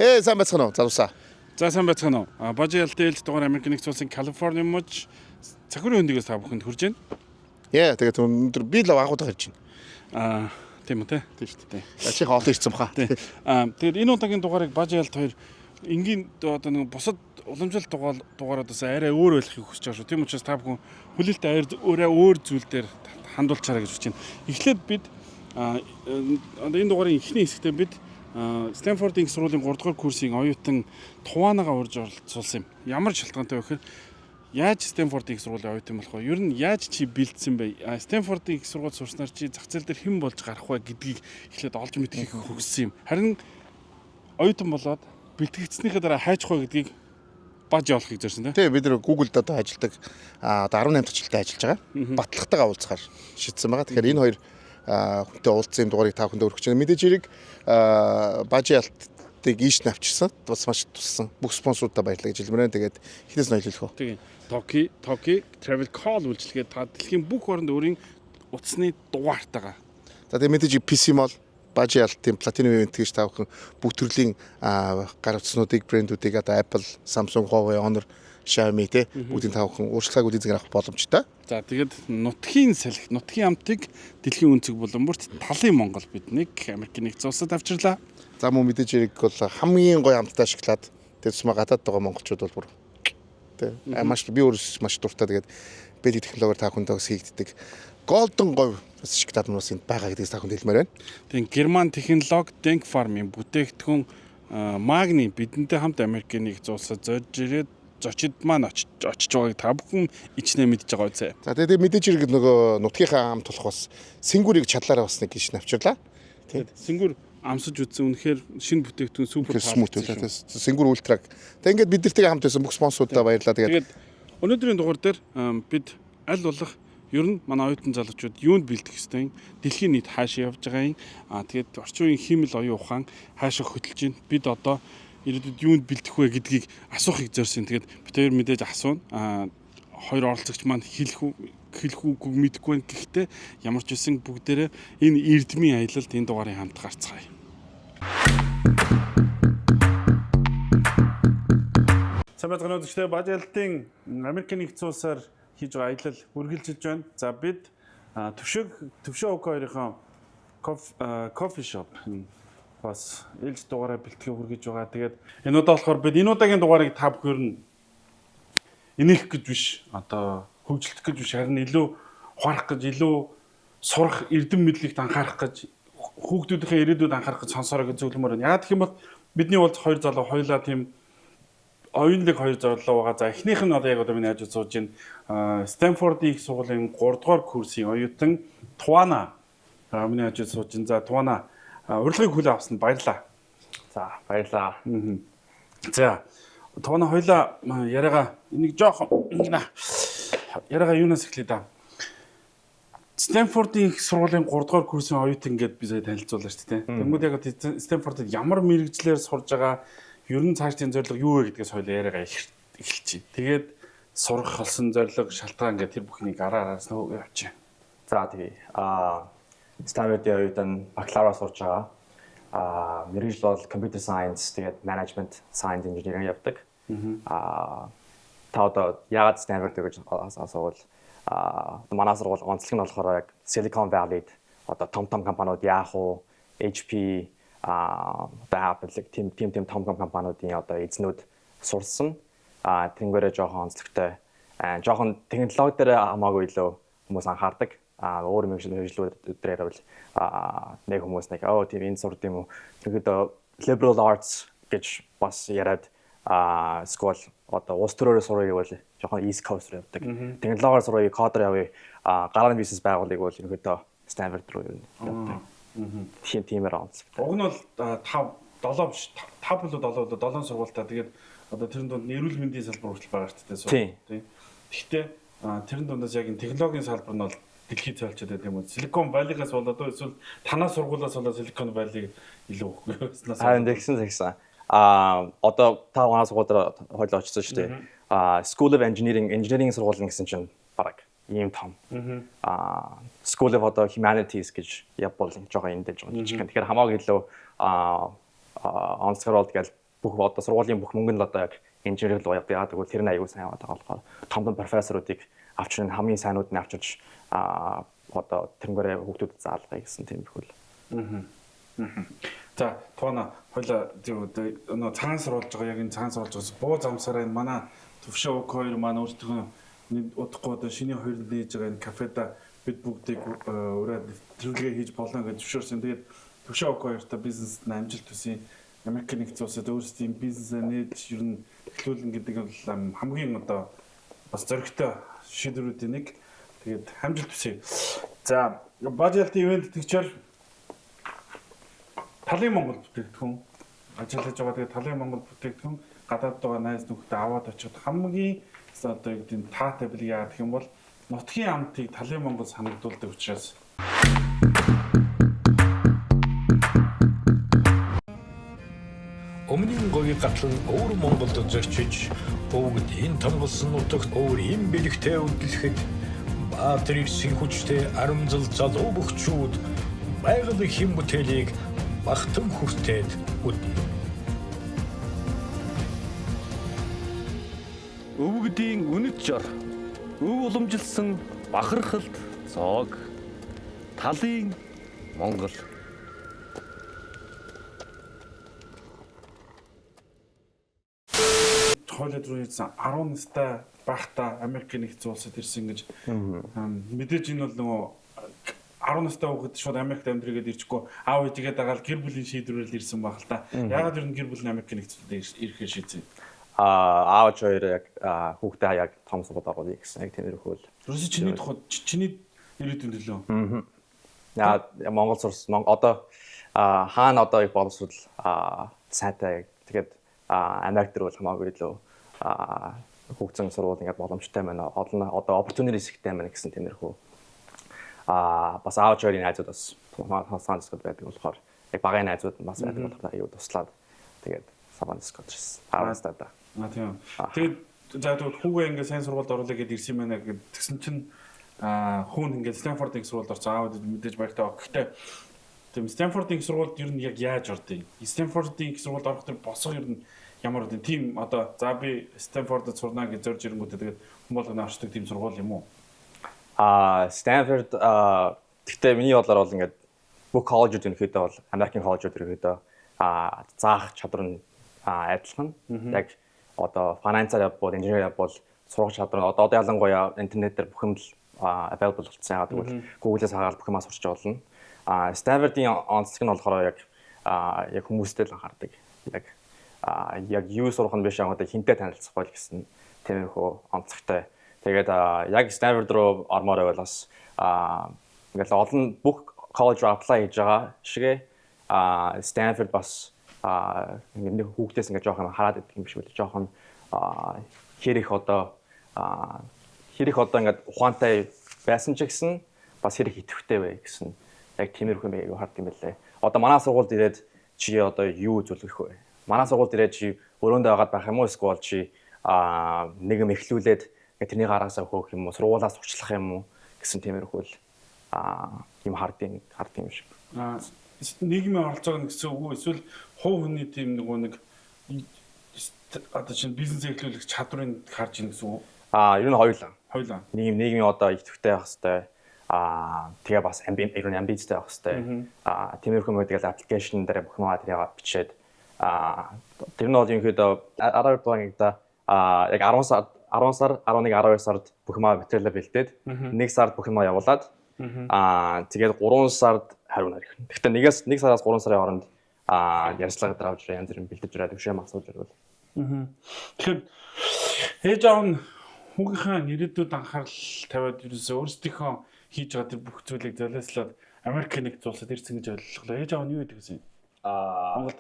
Сайн байцгаана уу? Залуусаа. За сайн байцгаана уу? Бажи ялтэлд дугаар Америк нэгдсэн улсын Калифорни мужи цахиурын хөндөгөөс та бүхэнд хүрж байна. Тэгээд өнөөдөр би л агуудаа харж байна. Тийм үү те. Тийм шүү дээ. Ачийн хоол ирсэн баха. Тэгээд энэ удаагийн дугаарыг Бажи ялт 2 энгийн одоо нэг бусад уламжлалт дугаараас арай өөр байхыг хүсэж байгаа шүү. Тийм учраас та бүхэн хүлээлттэй өөр зүйл дээр хандуулчаарай гэж хүсэж байна. Эхлээд бид энэ дугаарыг эхний хэсэгтээ бид Стэнфордын их сургуулийн 3 дугаар курсын оюутан Туванагаа урьж оролцуулсан юм. Ямар шалтгаантай вэ гэхээр яаж Стэнфордын их сургуулийн оюутан болох вэ? Ер нь яаж чи бэлдсэн бэ? Стэнфордын их сургууль сурснаар чи зах зээл дээр хэн болж гарах вэ гэдгийг эхлээд олж мэдхийг хүссэн юм. Харин оюутан болоод бэлтгэгдснийхээ дараа хайчих вэ гэдгийг Бажи олохыг зорьсон тийм. Бид нэр Google-д одоо ажилладаг одоо 18 дахь жилдээ ажиллаж байгаа. Батлагтайгаа уулзахаар шийдсэн байгаа. Тэгэхээр энэ хоёр хүнтэй уулзсан юм дугаарыг та бүхэнд өргөж байна. Мэдээж хэрэг Бажи ялтыг ийш навчсан. Бас маш туссан. Бүх спонсоруудаа баярлалаа гэж хэлмээрэн. Тэгээд эхнээс нь ойлголох уу. Тийм. Токи Travel Call үйлчилгээ та дэлхийн бүх оронд өөрийн утасны дугаартайгаа. За тэгээд мэдээж PC Mall Бажи ялтын Platinum event гэж та бүхэн бүх төрлийн гар утаснуудыг брэндүүдийг одоо Apple, Samsung, Huawei, Honor, Xiaomi те бүгдийн та бүхэн уурчлагыг үзэн авах боломжтой. За тэгээд нутгийн амтыг дэлхийн өнцөг боломжт талын Монгол биднийг Америкийн нэгдсэн улсад авчирлаа. За мөн мэдээж хэрэг бол хамгийн гоё амттай ашиглаад тэгээд тусмаа гадаад байгаа монголчууд бол бүр те маш би өөрөө маш дуртай тэгээд бэлэг технологиор та бүхэнд хийгддэг Golden говь ашиглаад нас энд байгаа гэдгийг та бүхэнд хэлмээр байна. Тэгээд Герман технологи Denk Farm-ын бүтээгдэхүүн Магни бидэнтэй хамт Америкийн нэгдсэн улсад зорж ирээд зочид маань очиж байгааг та бүхэн ичнээ мэдж байгаа үзье. За тэгээд мэдээж хэрэг нөгөө нутгийнхаа амт болох бас сэнгүрийг чадлаараа бас нэг гişн авчирлаа. Тэгээд сэнгүр амсаж үзсэн үнэхээр шинэ бүтээгдэхүүн супер смут байлаа. Сэнгүр ультраг. Тэгээд ингээд бид нартэй хамт байсан бүх спонсорудаа баярлалаа. Тэгээд өнөөдрийн дугаар дээр бид аль болох ер нь манай оюутан залуучууд юунд бэлдэх ёстой юм? Дэлхийн нийт хаашаа явж байгаа юм? Тэгээд орчин үеийн химэл оюун ухаан хаашаа хөтлөж байна? Бид одоо ирээдүйд юунд бэлдэх вэ гэдгийг асуухыг зорьсон. Тэгээд бид хоёр мэдээж асууна. Хоёр оролцогч маань хэлэх үгүй мэдэхгүй байна. Гэхдээ ямар ч үсэн бүгдээрээ энэ эрдмийн аялалд энэ дугаарыг хамт гарцгаая. Самбайцгаана үзэгчдээ Бажи ялтын Америкийн нэгдсэн улсаар хийж байгаа аялал үргэлжилж байна. За бид Төвшөө ок хоёрын кофе шоп бас ээлж дугаараа бэлтгэе хүргэж байгаа. Тэгээд энэ удаа болохоор бид энэ удаагийн дугаарыг та бүхэн нь инех гэж биш, одоо хөгжилтөх гэж биш, харин илүү ухаарах гэж, илүү сурах, эрдэм мэдлэгт анхаарах гэж, хүүхдүүдийнхээ ирээдүйд анхаарах гэж сонсороо гэж зөвлөмөр байна. Яагаад гэх юм бол бидний бол хоёр залуу хоёулаа тийм оюунлаг хоёр залуу байгаа. За эхнийх нь одоо яг одоо миний хажууд сууж байна. Стэнфордын их сургуулийн 3 дугаар курсын оюутан Тувана миний хажууд сууж байна. За Тувана урилгыг хүлээн авсанд баярлалаа. За баярлалаа. За Тувана хоёлаа яриагаа энийг жоохон яриагаа юунаас эхлэе да. Стэнфордын их сургуулийн 3 дугаар курсын оюутан гэдээ би сая танилцууллаа шүү дээ. Тэгмүүд яг Стэнфордод ямар мэрэгжлээр сурж байгаа, ер нь цаашдын зорилго юу вэ гэдгээс хоёлаа яриагаа эхэлчихье. Тэгээд сурах болсон зорилго, шалтгаан гэх тэр бүхнийг араараас нь явчих. За тэгээ Стэнфордын оюутан бакалавра сурж байгаа. Мэргэжил бол computer science тэгээд management science engineering явдаг. Та одоо яагаад Стэнфорд гэж асуувал манай сургууль онцлог нь болохоор яг Silicon Valley-д одоо том компаниуд Yahoo, HP Apple тийм том компаниудын одоо эзнүүд сурсан. Тэнгээрээ жоохон онцлогтой. Жоохон технологи дээр хамаагүй илүү хүмүүс анхаардаг. Өөр мэргэжлүүд дээр бол нэг хүмүүс нэг тийм энэ сурд юм уу. Тэгэхэд liberal arts гэж бас яриад скол одоо улс төрөөр сурах бол жоохон East Coast руу явдаг. Технологиор сурах, кодер явъя. Гарааны бизнес байгуулыг бол ерөнхийдөө Stanford руу явдаг. Тиймэр онцлогтой. Уг нь бол 5 биш 5 болоо 7 сургуультай. Тэгээд одоо тэрэн донд эрүүл мэндийн салбар хүртэл байгаа шүү дээ. Тийм. Гэхдээ тэрэн дундаас яг энэ технологийн салбар нь бол дэлхийд цаалчаад байдаг юм уу? Silicon Valley-гаас болоод эсвэл танаа сургуулиас болоод Silicon Valley илүү өгөхгүй байснаас. Харин тэгсэн. Одоо та манай сургуулиар хойлоо очсон шүү дээ. School of Engineering сургууль гэсэн чинь бараг ийм том. School of одоо Humanities гэж явбал жоохон эндэж байгаа юм. Тэгэхээр хамаагүй илүү онцгой бол тэгэл бүх одоо сургуулийн бүх мөнгө нь одоо яг инженеринг руу явдаг. Яагаад гэвэл тэр нь аягүй сайн яваад байгаа болохоор том профессоруудыг авчрын хамгийн сайнууд нь авчирч одоо тэрнгээрээ хүүхдүүдэд заалгая гэсэн тиймэрхүү л. За туна хоёлаа нөө цагаан сурвалж байгаа яг энэ цагаан сурвалж байгаас буу замсараа энэ манай төвшөө уг хоёр манай өөртөө удахгүй одоо шиний хоёр нээж байгаа энэ кафеда бид бүгдийг ураад нэвтрүүлгээ хийж болно гэж зөвшөөрсөн. Тэгээд төвшөө уг хоёртой бизнест амжилт төсөө Америк нэгдсэн улсад өөрсдийн бизнесээ нээж ер нь эхлүүлнэ гэдэг бол хамгийн одоо бас зоригтой шийдвэрүүдийн нэг. Тэгээд амжилт төсөө. За бажалтын ивент тэгчээр Талын Монгол бүтээгдэхүүн ажиллаж байгаа. Тэгээд Талын Монгол бүтээгдэхүүн гадаад байгаа найз нөхдөд аваад очиход хамгийн одоо яг тийм таатай бил яа гэх юм бол нутгийн амтыг Талын Монгол санагдуулдаг учраас Өмнгийн говийн гатлан өөр Монголд зорчиж бүгд энэ томголсон нутагт өөр юм бэлэгтэй үлдэхэд Баатар ирсэн хүчтэй арамзал залуу бөхчүүд байгаль хэм бүтээлийг бахтан хүртээд үднэ. Өвгдийн үнэт жор, өв уламжилсан бахархалт цог, Талын Монгол. хойлоод руу ирсэн 10 настай багта Америк нэгдсэн улсад ирсэн гэж мэдээж энэ бол нөгөө 10 настай хүүхэд шууд Америкт амьдрыгээд ирчихгүй аав ээжигээ дагаал гэр бүлийн шийдвэрээр ирсэн баг л та. Яагаад ер нь гэр бүлийн Америк нэгдсэн ирэхээр шийдсэн? Аав хоёр яг хүүхдээ яг том сууд оруулъя гэсэн яг тиймэрхүү л. Ерөөсөө чиний тухайд чиний ирээдүйн төлөө. Яа Монгол сурс одоо хаана одоо их боловсрол сайтай тэгээд Америк дээр бол хамаагүй илүү хөгжсөн сургууль ингээд боломжтой байна. Одоо opportunities ихтэй байна гэсэн тиймэрхүү. Бас аав хоёрын найзууд бас Сан Францискод байдаг болохоор яг багын найзууд бас байдаг болохоор аюу туслаад тэгээд Сан Францискод ирсэн. Аваастаа. Тийм. Тэгээд за хүүгээ ингээд сайн сургуульд оруулаа гэдээ ирсэн байна гэсэн чинь хүн ингээд Стэнфордын сургуульд орсон аав мэдээж баяртай баг. Гэхдээ тийм Стэнфордын сургуульд ер нь яг яаж ордгийг? Стэнфордын сургуульд орох тэр босго ер нь ямар үгүй тийм одоо за би Стэнфордд сурнаа гэж зорж ирэнгүүтээ тэгээд хүмүүс наашдаг тийм сургууль юм уу? Стэнфорд гэхдээ миний бодлоор бол ингээд бүх коллежууд ерөнхийдөө бол Америкийн коллежууд ерөнхийдөө заах чадвар нь адилхан. Яг одоо финансаар явбал, инженер явбал сурах чадвар нь одоо ялангуяа интернетээр бүх юм л available болсон. Яагаад гэвэл Google-ээс хагаад бүх юмаа сурч болно. Стэнфордын онцлог нь болохоор яг хүмүүстэй л анхаардаг. Яг юу сурах нь биш одоо хинтээ танилцах бол гэсэн тиймэрхүү онцлогтой. Тэгээд яг Стэнфорд руу ормоор байвал бас ингээл олон бүх коллеж руу apply хийж байгаа шигээ Стэнфорд бас ингээд хүүхдээс ингээд жоох юм хараад идэх юм биш үү? Жоох нь хэрэг одоо ингээд ухаантай байсан ч гэсэн бас хэрэг идэвхтэй бай гэсэн яг тиймэрхүү юм хард юм байлээ. Одоо манай сургуульд ирээд чи одоо юу зөвлөх вэ? Манай сургуульд ирээд чи өрөөндөө байгаад байх юм уу? Эсвэл чи нэг юм эхлүүлээд тэрний гараасаа хөөх юм уу? Сургуулаас сурчлах юм уу гэсэн тиймэрхүү л юм хард юм шиг. Нийгмийн оролцоог гэсэн үг эсвэл хувь хүний тийм нэг одоо чинь бизнес эхлүүлэх чадварыг харж ийн гэсэн үг. Ер нь хоёулаа. Нийгмийн одоо идэвхтэй байх хэвээр тэгээ бас амбицтай байх хэвээр. Тиймэрхүү мэдээлэл аппликейшн дээр бүх юмаа тэрийг бичээд тэр нь бол ерөнхийдөө 12 дугаарда яг 10 сар 11 12 сард бүх юмаа материалаа бэлдээд 1 сард бүх юмаа явуулаад тэгээд 3 сард хариу нарих. Гэхдээ 1 сараас 3 сарын хооронд ярьцлага дээр авч янз бүрийн бэлдэж ирээд төвшөө асууж ирвэл. Тэгэхээр ээж аав нь хүүгийнхээ ирээдүйд анхаарал тавиад ерөөсөө өөрсдийнхөө хийж байгаа тэр бүх зүйлийг золиослоод Америк нэгдсэн улсад ирсэн гэж ойлголоо. Ээж аав нь юу гэдэг вэ? Монголд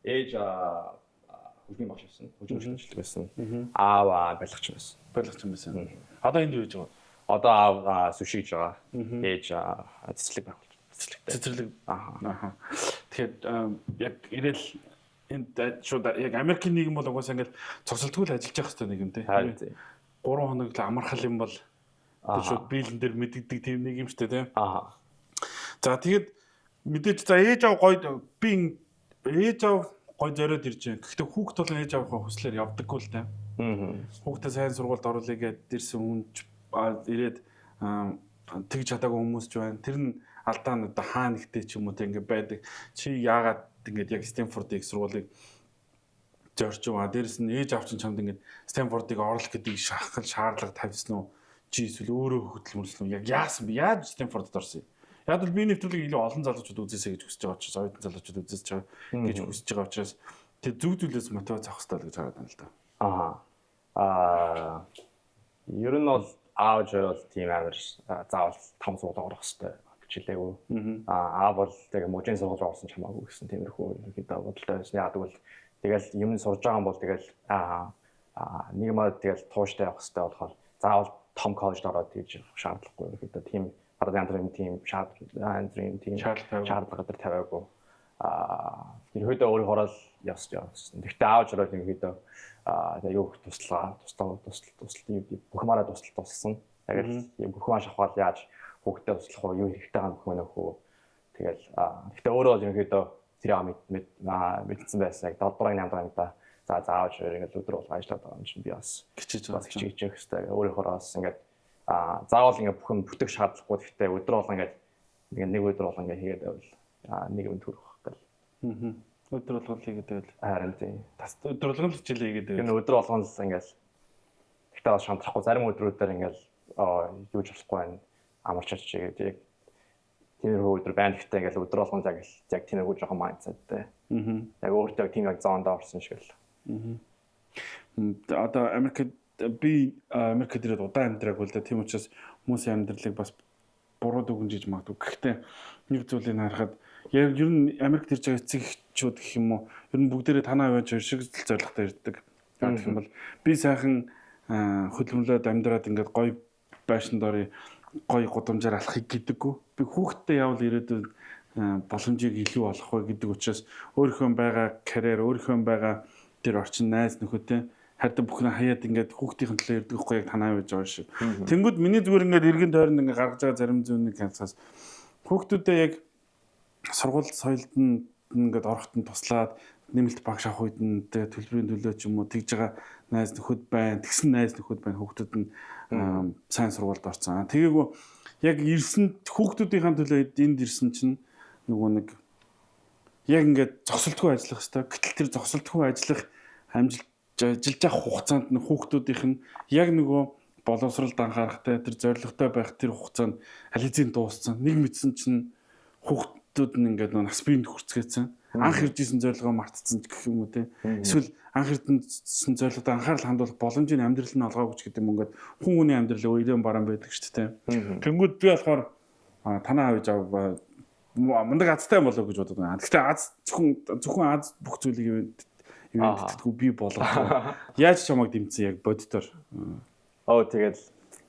ээж хөгжмийн багш байсан. Хөгжмийн шилдэг байсан. Аав барилгач байсан. Одоо энд юу хийж байгаа? Одоо аав сүшиж байгаа. Ээж цэцэрлэг байгуулж. Цэцэрлэг. Тэгэхээр яг ирээл энд шууд яг Америкийн нийгэм бол угаасаа ингээд цогцолтгүй л ажиллаж явах хэрэгтэй нийгэм тий. 3 хоног л амархал юм бол шууд биелэн дээр мэддэг тийм нийгэм шүү дээ тий. За тэгээд мэдээж за ээж аав гоё би ээж аав гой зориод ирж байгаа. Гэхдээ хүүхд бол ээж авахын хүслээр явдаггүй л дээ. Хүүхдээ сайн сургуульд оруулъя гэд ирсэн хүн ирээд тэгж чадаагүй хүмүүс ч байна. Тэр нь алдаа нь одоо хаа нэгтэй ч юм уу ингэ байдаг. Чи яагаад ингэж яг Стэнфордын их сургуулийг зорж байгаа. Дээрэс нь ээж авчин чамд ингэж Стэнфордыг оруулах гэдэг шаардлага тавьсан уу? Чи эсвэл өөрөө хөдөлмөрлсөн үү? Яг яасан бэ? Яаж Стэнфордд орсон юм? Яг л би нэвтрүүлгийг илүү олон залуучууд үзээсэй гэж хүсэж байгаа учраас оюутан залуучууд үзэж байгаа гэж хүсэж байгаа учраас тэр зүг зүйлээс мотивац авах хэрэгтэй л гэж хараад байна л да. Ер нь бол аав жоо бол тийм амар заавал том сургууль орох хэрэгтэй гэж хэлээгүй. Аав бол тэгээ мужийн сургууль орсон ч хамаагүй гэсэн тиймэрхүү ерөнхийдөө бодолтой байсан. Яг тэгвэл тэгэл юм сурж байгаа юм бол тэгэл нэг маа тэгэл тууштай явах хэрэгтэй болохоор заавал том коллежд ороод тийж шаардлагагүй ерөнхийдөө тийм яндрын тийм шаардлага дээр тавиагүй. Ерөнхийдөө өөрийнхөө л явсан. Гэхдээ аав жоо ерөнхийдөө юу туслаа бүх маараа тусалсан. Тэгээд бүх маш авахал яаж хүүхдэд туслах уу, юу хэрэгтэй байгаа нөх мөнөх үү. Тэгэл гэхдээ өөрөө бол ерөнхийдөө тэр мэдсэн байсан. Яг 7 8 дараагта заавал ингээл өдөр болго ажиллаад байгаа юм чинь би бас хичээж хэвээр өөрийнхөө бас ингээд заавал ингээд бүхэн бүтэх шаардлагагүй. Гэхдээ өдөр болго ингээд нэг өдөр болго ингээд хийгээд байвал нэг юм төрөх гэл. Өдөр болгол хийгээд байвал харин тийм. Тас өдөр болгол хичээлээ хийгээд байвал. Энэ өдөр болгол ингээд гэхдээ бас шантрахгүй зарим өдрүүдээр ингээд юуж болохгүй байна. Амарч чигээд яг тиймэрхүү өдөр байна. Гэхдээ ингээд өдөр болгол яг тиймэрхүү жоохон майндсеттэй. Яг өөртөө тийм яг зоонд орсон шиг л. Одоо Америкт ирээд удаан амьдраагүй л да. Тийм учраас хүмүүсийн амьдралыг бас буруу дүгнжиж магадгүй. Гэхдээ нэг зүйлийг харахад яг ер нь Америкт ирж байгаа эцэг эхчүүд гэх юм уу ер нь бүгдээрээ танаа аваач шиг зорилготой ирдэг. Гэх юм бол би сайхан хөдөлмөрлөд амьдраад ингээд гоё байшин дорой гоё гудамжаар алахыг гэдэггүй. Би хүүхдтэй явал ирээдүйд боломжийг илүү олох вэ гэдэг учраас өөрийнхөө байгаа карьер, өөрийнхөө байгаа тэр орчин найз нөхөдтэй харин бүхэн хаяад ингээд хүүхдийн төлөө ирдэг хгүй яг танаа байж байгаа шиг. Тэнгүүд миний зүгээр ингээд эргэн тойронд ингээд гаргаж байгаа зарим зүүнний хянцаас хүүхдүүдээ яг сургууль соёлд нь ингээд ороход нь туслаад нэмэлт багш авах үед нь төлбөрийн төлөө ч юм уу тэгж байгаа найз нөхөд байна. Тэгсэн найз нөхөд байна. Хүүхдүүд нь сайн сургуульд орсон. Тэгээгүй яг ирсэн хүүхдүүдийн төлөө энд ирсэн чинь нөгөө нэг яг ингээд зогсолтгүй ажиллах хэрэгтэй. Гэтэл тэр зогсолтгүй ажиллах ажиллаж явах хугацаанд нь хүүхдүүдийнх нь яг нөгөө боловсролд анхаарахтай тэр зоригтой байх тэр хугацаанд ализийн дууссан. Нэг мэдсэн чинь хүүхдүүд нь ингээд нас биеинд хүрцгээсэн. Анх иржсэн зорилгоо мартцсан ч гэх юм уу те. Эсвэл анх ирсэн зорилгод анхаарал хандуулах боломжийн амьдрал нь олгоогүй ч гэдэг юм ингээд хүний амьдрал өөрийн бараан байдаг шүү дээ. Тэнгүүд би болохоор танаа авч ав мундаг азтай болов гэж бодод байна. Гэхдээ аз зөвхөн аз бүх зүйлийг ивэнтдэггүй би болгоо. Яаж чамайг дэмцсэн яг боддоор. Тэгээд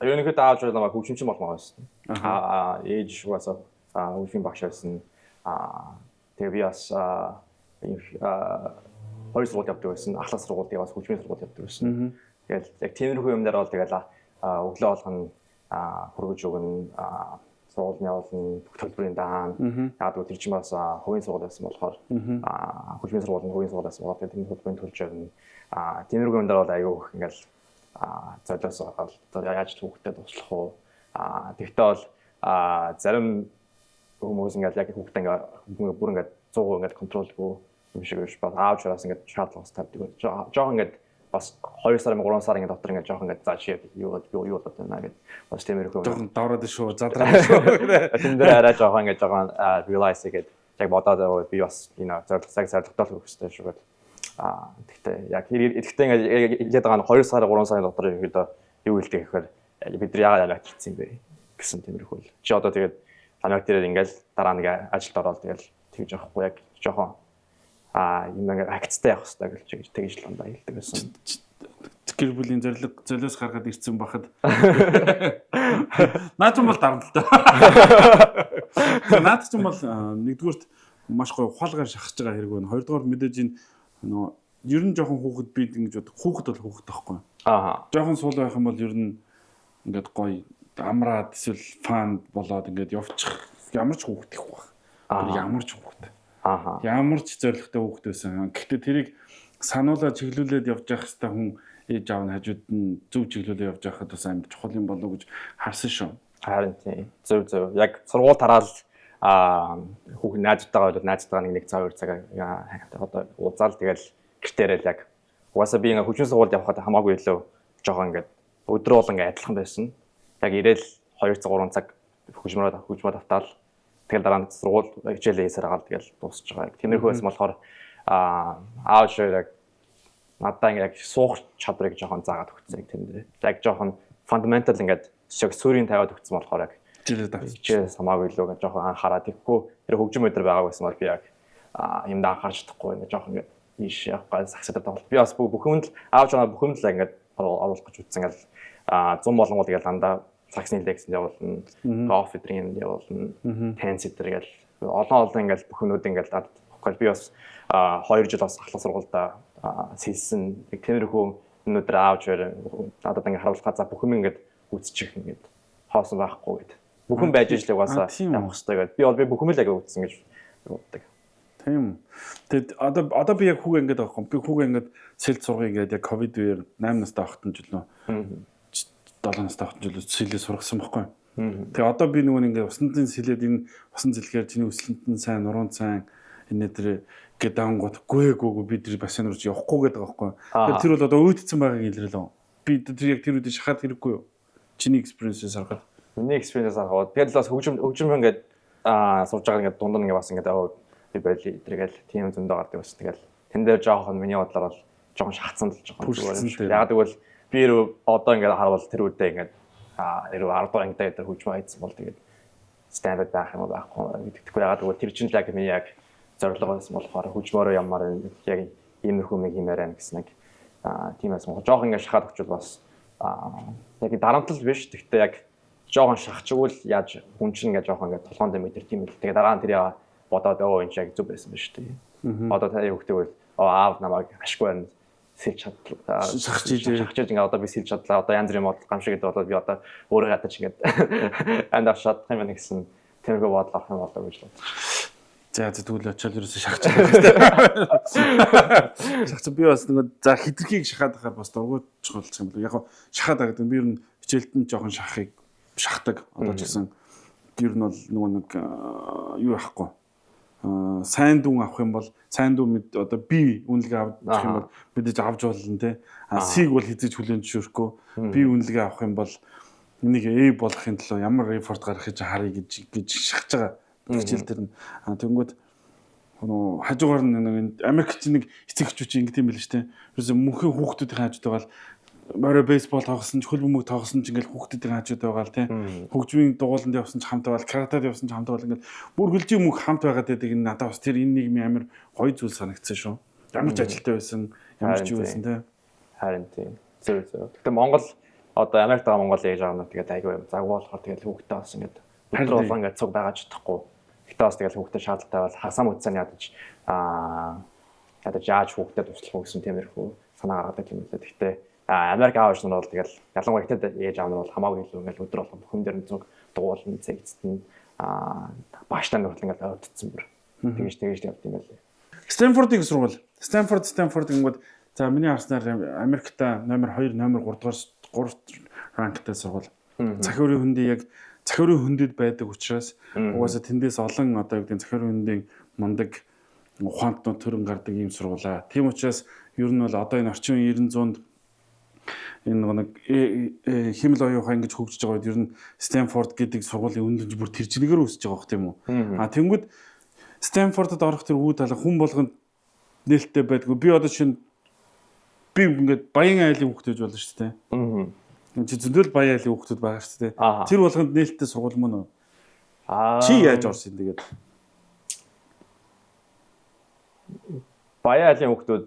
ерөнхийдөө аавч намайг хөгжимчин болмоо байсан. Ээж угаасаа хөгжмийн багш байсан. Тэгээ би бас хоёр сургууль явдаг байсан. Ахлах сургуульд яваас хөгжмийн сургууль явдаг байсан. Тэгээд яг тиймэрхүү юм дээр бол тэгээд өглөө болгоно хөргөж өгнө. Сургуулийн явуулна, бүх төлбөрийн даана. Яг тэр чинь бас хувийн сургууль байсан болохоор хөгжмийн сургуулийн хувийн сургууль байсан болохоор тэр төлбөрийн төлж явна. Тиймэрхүү юм дээр бол аюу их ингээл золиос ороод яаж хүүхдэд туслах уу. Тэгтээ бол зарим хүмүүс ингээл яг хүүхдээ ингээл бүр ингээд 100% ингээд контролгүй юм шиг биш. Аавч ураас ингээд шаардлага тавьдаг. Жоо ингээд бас 2 сар 3 сарын дотор ингээд жоох ингээд зааш юу болоод байна гэдэг. Бас тиймэрхүү. Жохон давраад шүү, задраад шүү. Тийм дээр арай жоох ингээд жохон realize гэдэг. Яг бодоод би бас зорилготой л хөх хэрэгтэй шүү гэдэг. Тэгтээ яг ингээд байгаа нь 2 сар 3 сарын дотор ерөөдөө юу хэлдэг гэхээр бид нар яагаад хэлсэн юм бэ гэсэн тиймэрхүү. Чи одоо тэгээд Америк дээр ингээд дараа нэг ажилд ороод тэгээд тэгж явахгүй яг жохон юм ингээд акцтай явах хэрэгтэй гэж тэгж л ундаа хэлдэг байсан. Гэр бүлийн золиос гаргаад ирсэн бахад наад ч юм бол дарна л да. Наад ч юм бол нэгдүгürt маш гоё ухаалгаар шахаж байгаа хэрэг байна. Хоёрдугаар мэдээж нөгөө ер нь жоохон хүүхэд бид ингэж бод хүүхэд бол хүүхэд таахгүй. Жоохон суул байх юм бол ер нь ингээд гоё амраад эсвэл фан болоод ингээд явчих ямар ч хүүхэд их баг. Ямар ч хүүхэд. Ааха. Ямар ч зоригтой хүүхэд байсан. Гэхдээ тэрийг сануулаа чиглүүлээд явж явах хэвээр хүн ээж аав нь хажууд нь зөв чиглүүлээд явж байхад бас амар чухал юм болов уу гэж харсан шүү. Харин тийм. Зөв. Яг сургууль тараал хүүхэн найзтайгаа бол найзтайгаа нэг цаг 2 цаг одоо уулзаал тэгэл гэртээрэл яг угаасаа би ингээ хүчин сургуульд явхад хамаагүй илүү жоохон ингээ өдрөө бол ингээ адилхан байсан. Яг ирээл 2 цаг 3 цаг хөгжмөө давтаал тэгэл дараа нь сургууль хичээлээ хийсээр агаал тэгэл дуусч байгаа. Тиймэрхүү байсан болохоор аав шиг яг надаа ингээ яг суух чадварыг жоохон заагаад өгсөн тийм дээ. Яг жоохон фундаментал ингээд шиг суурийг тавиад өгсөн болохоор яг хичээлээ самаагүй илүү гэж жоохон анхаараа тэггүй тэр хөгжим өдр байгаа байсан бол би яг юмд анхаарч чадахгүй ингээ жоохон ингээ ийш явах сагсаад байгаа. Би бас бүх юмд аавч байгаа бүх юмд л ингээд оруулах гэж үзсэн. Ингээл 100 болон гол ингээл дандаа саксны лекцэнд явуулна, гоф өдрийн явуулна, тенс өдр ингээл олон ингээл бүх юмуд ингээл даад би бас 2 жил бас ахлах сургуультай сэлсэн. Тиймэрхүү өнөөдөр аавч надад ингээд харуулах за бүх юм ингээд үзчих ингээд хоосон байхгүй гэдэг. Бүх юм байж ижлэг угаасаа явах хэрэгтэй гэдэг. Би бүх юм л яг үзсэн гэж боддог. Тийм. Тэгэд одоо би яг хүүгээ ингээд авахгүй. Би хүүгээ ингээд сэлд сургая гэдэг яг ковид үеэр 8 настай ахтан жилнөө. 7 настай ахтан жилөө сэлээ сургасан байхгүй. Тэгээ одоо би нөгөө ингээд усандын сэлээд энэ усан зэлхээр чиний өслөнтөн сайн, нуруунд сайн энэ тэр гэдэг ангуудгүй би тэр бассейн руу явахгүй гэдэг байхгүй. Тэгээ тэр бол одоо өөдцсөн байгааг илэрлээ. Би тэр яг тэр үдэ шахаад хэрэггүй юу? Чиний experience-ээс харахад. Миний experience-аас харахад тэгэл бас хөгжим ингээд сурж байгаа ингээд дунд нь ингээд бас ингээд би байли тэргээл тийм зөндөө гардаг бас тэгэл тэн дээр жоохон миний бодлоор бол жоохон шахацсан л жоохон зүгээр. Яг тэгвэл би одоо ингээд харавал тэр үедээ ингээд 10 дугаар ангидаа дээр хөгжим хайцсан бол тэгээд стандарт байх юм байхгүй гэдэггүй. Яг тэгвэл тэр чинь л яг миний яг зорилго байсан болохоор хөгжмөөрөө ямаар яг иймэрхүү нэг хиймээр байна гэсэн нэг тиймээс мөн жоохон ингээд шахаад өгчвөл бас яг дарамтлал биш. Гэхдээ яг жоохон шахчихвал яаж хүн чинь ингээд жоохон ингээд толгоонд мэдэр тийм л. Тэгээ дараа нь тэр бодоод энэ яг зүг байсан биш үү. Одоо та юу гэдэг вэ? Аав намайг ашгүй байна. Сэлж чадлаа. Шахчихж ингээд одоо би сэлж чадлаа. Одоо янз бүрийн бодол гамшиг гэдэг болоод би одоо өөрөө гадаж ингээд анд авч чадах юм байна гэсэн тэрхүү бодол авах юм болоо гэж бодож. За тэгвэл очиод ерөөсөө шахчих. Шахчих би бас нөгөө за хитрхийг шахаад байхаар бас дургуйч болчих юм бол яг шахаад байгаа гэдэг би ер нь хичээлд нь жоохон шахдаг одоо ч гэсэн ер нь бол нөгөө нэг юу яахгүй сайн дүн авах юм бол сайн дүн мэд одоо би үнэлгээ авах юм бол мэдээж авч болно те сиг бол хизээж хүлэн зөвшөөрөхгүй би үнэлгээ авах юм бол энийг болохын тулд ямар эфорт гаргахыг харъя гэж шахаж байгаа хичээл дээр нь тэгэнгүүт хажуугаар нэг Америкч нэг эцэг эхчүүч ингэ тийм байл шүү дээ. Ерөөсөө мөнхийн хүүхдүүдийн хажууд байгаа л морой бейсбол тоглосон ч хөл бөмбөг тоглосон ч ингээл хүүхдүүдийн хажууд байгаа л тийм хөгжмийн дугууланд явсан ч хамт байгаа, каратад явсан ч хамт байгаа ингээл бүр хөлжийн мөнх хамт байгаад байдаг энэ надад бас тэр энэ нийгмийн амар гоё зүйл санагдсан шүү. Ямар ч ажилтай байсан, ямар ч юу байсан тийм. Харин тийм. Зөв. Гэтэ Монгол одоо Америкт байгаа Монгол ээж байгаа нь тэгээд айгүй юм. Загвал болохоор тэгээд хүүхдээ бас ингээд өдөр болгон ингээд цуг байгаа ч чадахгүй. Гэтэ бас тэгээд хүүхдээ шаардлагатай бол хасам үтсэн ядаж яаж хүүхдээ туслах гэсэн тиймэрхүү санаа гаргадаг юм лээ. Гэтэ Америк аавч нар бол тэгэл ялангуяа ихтэй ээж аав нар бол хамаагүй илүү ингээд өдөр болгон бүх юм дээр нь зүг дугуулна, цэгцтэн бааштай нь хүртэл ингээд ойдцсон бүр. Тэгэж явд юм байлээ. Стэнфордын сургууль. Стэнфорд гингүүд за миний харснаар Америкта номер 2, номер 3 дугаар ранктай сургууль. Захиурын хөндий яг захиурын хөндөд байдаг учраас угаасаа тэндээс олон одоо юу гэдэг захиурын хөндийн мундаг ухаантнууд төрөн гардаг ийм сургуулаа. Тийм учраас ер нь бол одоо энэ орчин 900-д энэ нэг химэл оюун ухаан гэж хөгжиж байгаа үед ер нь Стэнфорд гэдэг сургуулийн үнэлж бүр тэр жингээр өсөж байгаа бох тийм үү. Тэнгүүд Стэнфордод орох тэр үе талаа хүн болгонд нээлттэй байдгүй. Би одоо шинэ би ингээд баян айлын хүүхэд гэж болно шүү дээ. Чи зөндөл баян айлын хүүхдүүд байгаа шүү дээ. Тэр болгонд нээлттэй сургууль мөн үү? Чи яаж орсон тэгээд? Баян айлын хүүхдүүд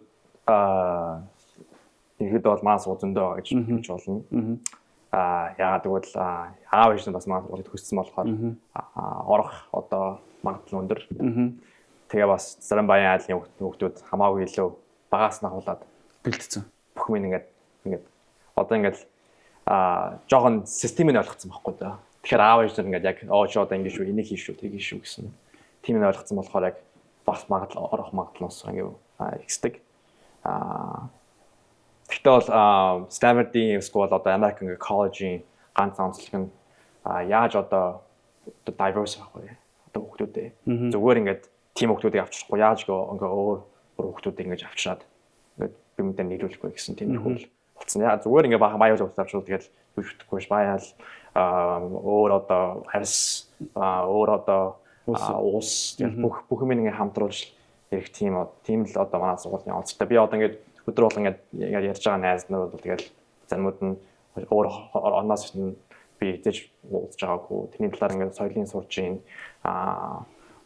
ихэд бол маань сургууль зөндөө байгаа гэж болно. Яагаад гэвэл аав ээж нь бас маань сургуульд хүссэн болохоор орох одоо магадлал өндөр. Тэгээ бас зарим баян айлын хүүхдүүд хамаагүй илүү багаас нь ахуулаад бэлдсэн. Бүх юм ингээд одоо ингээд жоохон системийг ойлгоцсон байхгүй да. Тэгэхээр аав ээж нар ингээд яг чи одоо ингэ шүү, энийг хийш шүү, тийг хийш шүү гэсэн. Тийм нь ойлгоцсон болохоор яг бас орох магадлалс ингэ ихсдэг. Гэхдээ бол Stanford-ийн эсвэл одоо American College-ийн ганц онцлог нь яаж одоо diverse байх вэ? Одоо хүмүүстэй зүгээр ингээд team хүмүүсийг авчрахгүй яаж ингээ өөр хүмүүсийг ингэж авчраад ингээд бимдээ нийлүүлэхгүй гэсэн тиймэрхүү болсон. Яа зүгээр ингээ баяа авчраад тэгэл хүчтэхгүй баяал өөр одоо харс өөр одоо уус тэгэл бүх юм ингээ хамтруулж ирэх team л одоо манай сургуулийн онцтой. Би одоо ингээд өдөр бол ингээд ярьж байгаа найз нар бол тэгэл замууд нь өөр оноос нь би хийж уулзж байгаагүй. Тэрний талаар ингээд соёлын сурж ийн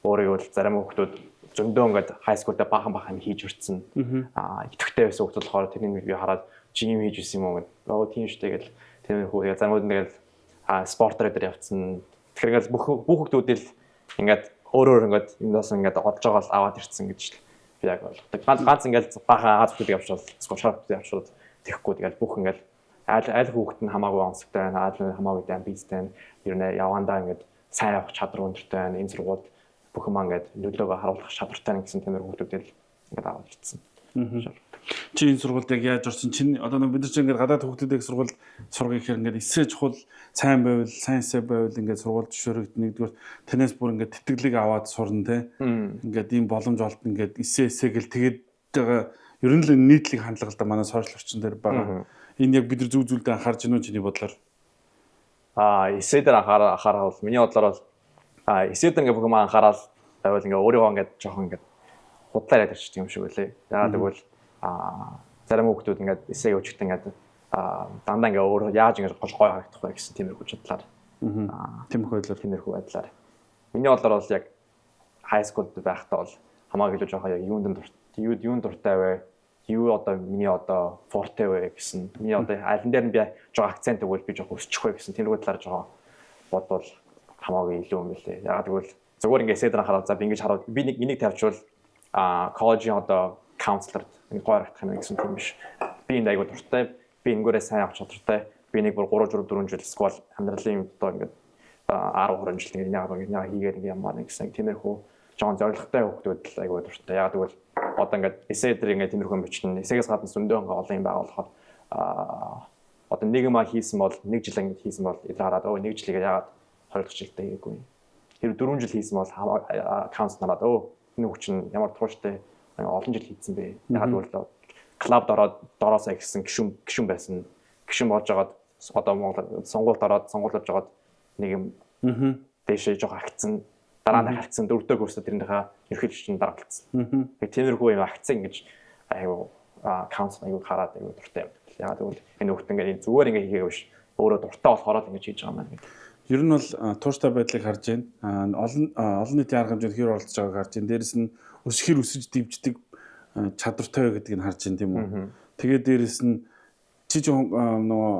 өөрийгөө бол зарим хүмүүс зөндөө ингээд high school-д бахан хийж өртсөн. Идэвхтэй байсан хүмүүс болохоор тэрнийг би хараад чи юм хийж ирсэн юм уу гэдэг. Тийм шүү дээ гэл тэрнийхүү заримуд нь тэгэл спортоор дээр явцсан. Тэгэхээр ингээд бүх хүмүүсүүд л ингээд өөрөөр ингээд эндээс ингээд олж байгаа л аваад ирсэн гэж би яг ойлгодог. Ганц ингээд бахан Аз хүмүүсийг авчрал, скошрапыг авчрал тэхгүй тэгэл бүх ингээд аль хүүхэд нь хамаагүй онцгой байна, аль нь хамаагүй амбицтай байна. Ер нь явандаа ингээд сайн явах чадвар өндөртэй байна. Энэ сургууль бүх юм ингээд нөлөөгөө харуулах чадвартай гэсэн тиймэр хүмүүсүүдэл ингээд аваад ирсэн. Чи энэ сургуульд яг яаж орсон? Чи одоо бид нар чинь ингээд гадаад хүүхдүүдийг сургуульд сургах гэхээр ингээд эсээ чухал сайн байвал, сайн эсээ байвал ингээд сургуульд зөвшөөрөгд нэгдүгээр танаас бүр ингээд тэтгэлэг аваад сурна те. Ингээд ийм боломж олд ингээд эсээ гэл тэгээд байгаа ер нь л нийтлэг хандлага л да манай сошиал орчин дээр байгаа. Энэ яг бид нар зүг зүйлдээ анхаарч байна уу чиний бодлоор? Эсээ дээр анхаараа бол миний бодлоор бол эсээ дээр ингээд бүх юм анхаарал байвал ингээд өөрийгөө ингээд жоохон ингээд худлаа яриад ирчих юм шиг үлээ. Яагаад гэвэл зарим хүмүүс ингээд эсээ өчгт ингээд дандаа ингээд өөрөө яаж ингээд гой харагдах вэ гэсэн тиймэрхүү бодлоор. Тиймэрхүү байдлаар. Миний бодлоор бол яг high school-д байхдаа бол хамаагүй л жоохон яг юунд дуртай вэ? Юу одоо миний одоо forte вэ гэсэн. Миний одоо аль дээр нь би жоохон акцент өгвөл би жоохон өсчих вэ гэсэн тиймэрхүү талаар жоохон бодвол хамаагүй илүү юм билээ. Яагаад гэвэл зүгээр ингээд эсээ дээр хараад за би ингэж хараад би энийг тавьчвал коллежийн одоо counselor гой харагдах юм гэсэн тийм биш. Би энэ айгуу дуртай, би энэгээрээ сайн авах чадвартай. Би нэг бүр 3 4 жил эсвэл амьдралын одоо ингээд 10 20 жил ингээд яг хийгээд ингээд ямар нэг гэсэн тиймэрхүү жоон зоригтой хүмүүсд л айгуу дуртай. Яагаад гэвэл одоо ингээд эсээ дээр ингээд тиймэрхүү юм бичнэ. Эсээгээс гадна зөндөө ингээд олон юм байгаа болохоор одоо нэг юм хийсэн бол нэг жил ингээд хийсэн бол хараад нэг жилийг яагаад 2 дахь жилдээ хийгээгүй. Тэр 4 жил хийсэн бол counselor нараад энэ хүч нь ямар тууштай олон жил хийсэн бэ. Яагаад гэвэл клубд ороод дороосаа ихсэн гişүн байсан. Гişүн болж байгаад одоо Монгол сонгуульд ороод сонгуулж жагаад нэг юм дэшээ жоо хагцсан. Дараа нь хагцсан 4-р курсд тэрнийхээ ерхийлэгч нь дараалцсан. Тиймэрхүү юм хагцсан гэж айгу counselor айгу хараад айгу дуртай юм. Яагаад гэвэл энэ хүүхд ингээд зүгээр ингээд хийгээгүй биш. Өөрөө дуртай болохоор л ингэж хийж байгаа юм байна. Ер нь бол тууштай байдлыг харж байна. Олон нийтийн арга хэмжээнд хэр оролцож байгааг харж байна. Дээрэс нь өсгөр өсөж дивждэг чадвартай гэдгийг нь харж байна тийм үү. Тэгээд дээрэс нь чи нөгөө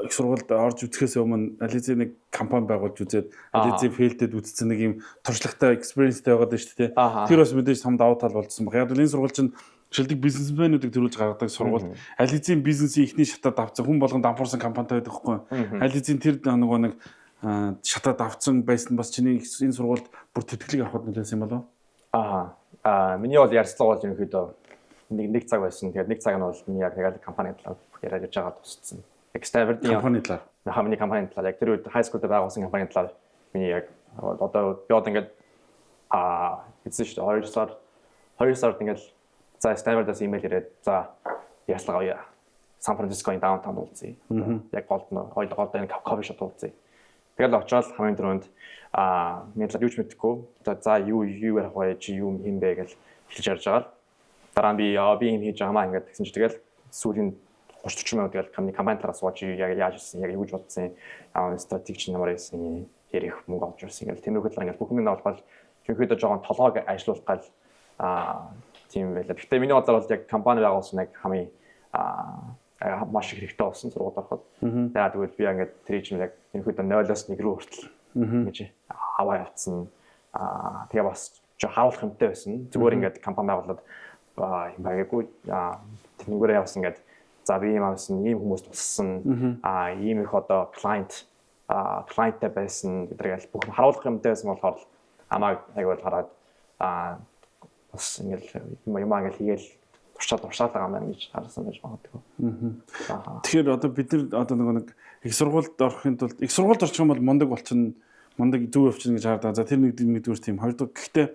их сургуульд орж үзэхээс өмнө Ализийн нэг компани байгуулж үзээд Ализийн фейлдэд үзсэн нэг юм туршлагатай экспириенстэй байгаад байна шүү дээ. Тэр бас мэдээж том давуу тал болжсон баг. Яг л энэ сургууль чинь шилдэг бизнесмэнүүдийг төрүүлж гаргадаг сургууль. Ализийн бизнесийн ихний шатад авсан хүн болгон дампуурсан компанитай байдаг хгүй. Ализийн тэр нөгөө нэг шатад авсан байсан бас чиний энэ сургуульд бүр тэтгэлэг авахд нөлөөсөн юм болов? Миний бол ярьцлага бол ерөнхийдөө нэг цаг байсан. Тэгээд нэг цаг нь бол миний яг компани талаар яриад явж байгаа тусцсан. Stanford-ийн компани талаар. Миний компани талаар яг тэр үед high school-д байгуулсан компани талаар миний яг одоо би одоо ингээд эцэг шүү дээ 2 сард ингээд за Stanford-аас имэйл ирээд за ярьцлага авъя. Сан Францискогийн даунтаунд уулзъя. Яг голд энэ кофе шоп уулзъя. Тэгэл очоод хамгийн түрүүнд миний талаар юу ч мэдэхгүй. За юу ярих вэ? Чи юу юм бэ гэж хэлж ярьж байгаа. Дараа нь би юм хийж байгаамаа ингээд тэгсэн чи тэгэл сүүлийн 30-40 минут тэгэл компани талаас сууж яг яаж ирсэн, яг юу гэж бодсон, стратеги чинь ямар байсан, ярих мөнгө олж ирсэн ингээл тиймэрхүү талаар ингээл бүх юм олбол ерөнхийдөө жоохон толгойг ажиллуулах гал тийм байлаа. Гэхдээ миний бодлоор бол яг компани байгуулсан яг хамгийн маш их хэрэгтэй болсон сургууль ороход. Тэгээд тэгвэл би ингээд тэр чинь яг ерөнхийдөө 0-оос 1 рүү хүртэл гэж аваа явцсан. Тэгээ бас жоо харуулах юмтай байсан. Зүгээр ингээд компани байгуулад юм байгаагүй. Тэнгүүрээ явсан ингээд за би юм авсан, ийм хүмүүс туссан, ийм их одоо клиенттай байсан гэдэргээл бүх харуулах юмтай байсан болохоор амаа айгуул хараад бас ингээл юм ингээл хийгээл туршаад байгаа юм гэж харсан байж магадгүй. Тэгэхээр одоо бид нар одоо нэг их сургуульд орохын тулд их сургуульд орчих юм бол мундаг болчихно, мундаг зөв явчихна гэж хардаг. За тэр нэгдүгээр тийм. Хоёрдугаар гэхдээ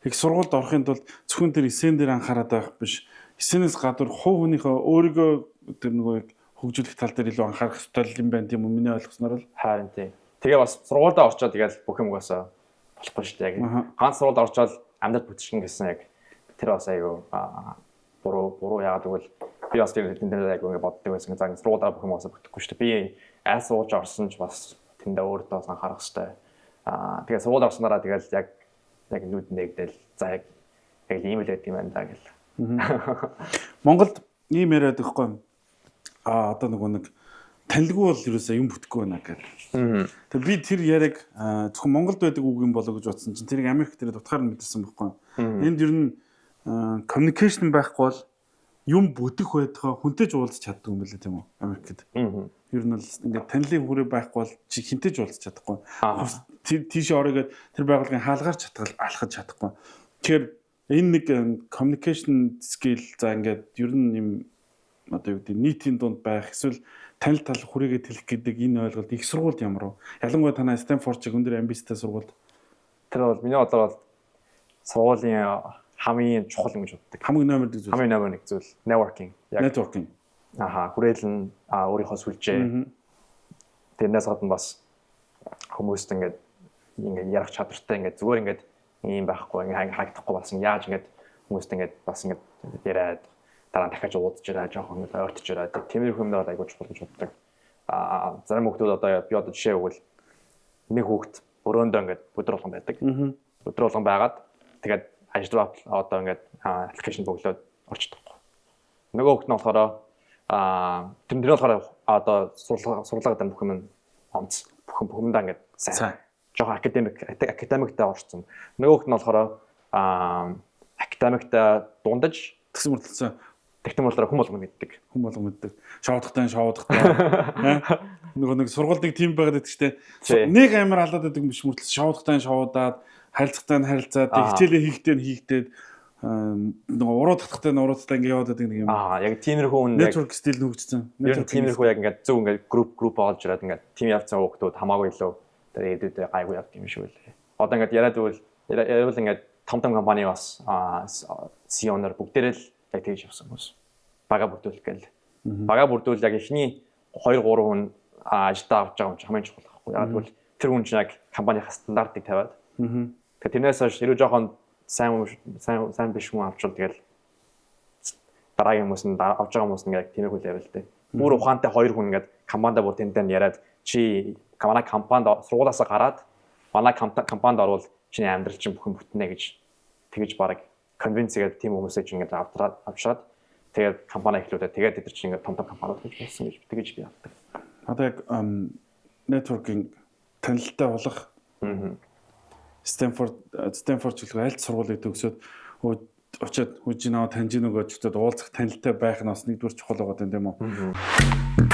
их сургуульд орохын тулд зөвхөн тэр эсэн дээр анхаарат байх биш. Эсэнээс гадуур хувь хүнийхээ өөрийгөө тэр нөгөө хөгжүүлэх тал дээр илүү анхаарах хэрэгтэй юм байна тийм үү? Миний ойлгосноор л харин тийм. Тэгээ бас сургуультай орчоод тэгэл бүх юм угаасаа болохгүй шүү дээ. Яг ганц сургуульд орчоод амьдрал бүтчихнэ гэсэн яг тэр бас айгүй буруу яагаад гэвэл би бас тэр айгүй ингэ боддог байсан. За сургуулиудаа бүх юм угаасаа бүтэхгүй шүү дээ. Би аль суулж орсон ч бас тэндээ өөртөө анхаарах хэрэгтэй. Тэгээ сургууль орснараа тэгэл яг нүд нэгдэл за яг ийм л байдаг юм байна да гэл. Монголд ийм яриад байхгүй. Одоо нэг танилгүй бол ерөөсөө юм бүтэхгүй байна гэдэг. Тэгээ би тэр яриаг зөвхөн Монголд байдаг үг юм болоо гэж бодсон чинь тэрийг Америк дээр дутгаар нь мэдэрсэн байхгүй. Энд ер нь communication байхгүй бол юм бүтэх байдгаа хүнтэй ч уулзах чаддаг юм байна тийм үү Америкт. Ер нь бол ингээд танилын хүрээ байхгүй бол чи хинтэй ч уулзах чадахгүй. Тийш оройгээд тэр байгууллагын хаалгаар алхаж чадахгүй. Тэгэхээр энэ нэг communication skill за ингээд ер нь юм одоо юу гэдэг нийтийн дунд байх эсвэл танил тал хүрээгээ тэлэх гэдэг энэ ойлголт их сургуульд ямар вэ? Ялангуяа танай Стэнфорд чиг өндөр амбицтай сургууль. Тэр бол миний бодлоор сургуулийн хамгийн чухал юм гэж боддог. Хамгийн номер 1 зүйл. Networking. Networking. Хүрээлэн өөрийнхөө сүлжээ. Тэрнээс гадна бас хүмүүст ингээд ярих чадвартай ингээд зүгээр ингээд ийм байхгүй ингээд хаагдахгүй бас яаж ингээд хүмүүст ингээд бас ингээд яриад дараа нь дахиад уудаж ирээ жоохон ингээд ойртож ирээ. Тиймэрхүү юмнууд айгуу чухал гэж боддог. Зарим хүмүүс одоо би одоо жишээ өгвөл нэг хүүхэд өрөөндөө ингээд өдөр болгон байдаг. Өдөр болгон байгаад тэгээд ажил руу одоо ингээд аппликейшн бөглөөд орчдохгүй. Нөгөө хүүхэд нь болохоор тэрнээ болохоор одоо сурлага дан бүх юм онц бүх юмдаа ингээд сайн жоохон академиктэй орсон. Нөгөө хүүхэд нь болохоор академиктэй дундаж тэгсэн мөртлөө технологиор хүн болгон мэддэг. Шоудахтай. Нөгөө нэг сургуульд нэг тим байгаад байдаг штэ. Нэг амар алаад байдаг биш мөртлөө шоудахтай шоудаад харилцагтай харилцаад хичээлээ хийхдээ нөгөө уруудахтай ингээд яваад байдаг нэг юм. Яг тиймэрхүү хүн network стил хөгжсөн. Яг тиймэрхүү яг ингээд зөв ингээд групп олж ирээд ингээд тим явцсан хүүхдүүд хамаагүй илүү тэр эдүүдээ гайгүй явдаг юм шиг үлээ. Одоо ингээд яриад ингээд том компани бас CEO-нор бүгдээрээ л яг тэгж явсан хүмүүс. Бага бүрдүүлэх гээл. Бага бүрдүүл яг эхний 2-3 хүн ажилдаа авч байгаа юм чи хамгийн чухал байхгүй. Яг тэгвэл тэр хүн чинь яг компанийн стандартыг тавиад. Тэгэхээр тэрнээс хойш ирүү жоохон сайн биш хүн авчвал тэгэл дараагийн хүмүүс нь авч байгаа хүмүүс нь яг тиймэрхүү level дээ. Бүр ухаантай 2 хүн ингээд компанид бүр тэнтэй яриад чи манай компанид сургуулаасаа гараад манай компанид орвол чиний амьдрал чинь бүхэн бүтнэ гэж тэгэж бараг convince гэдэг тийм хүмүүсээ чинь ингээд авчаад тэгээд компани эхлүүлээд тэгээд эдгээр чинь ингээд том компаниуд гэж болсон гэж тэгэж би авдаг. Одоо яг networking танилттай болох Стэнфорд чиглэл альт сургуулийг төгсөөд очиод хүжинаа таньж нөгөөж очиод уулзах танилттай байх нь бас нэгдүгээр чухал байгаа юм тийм үү?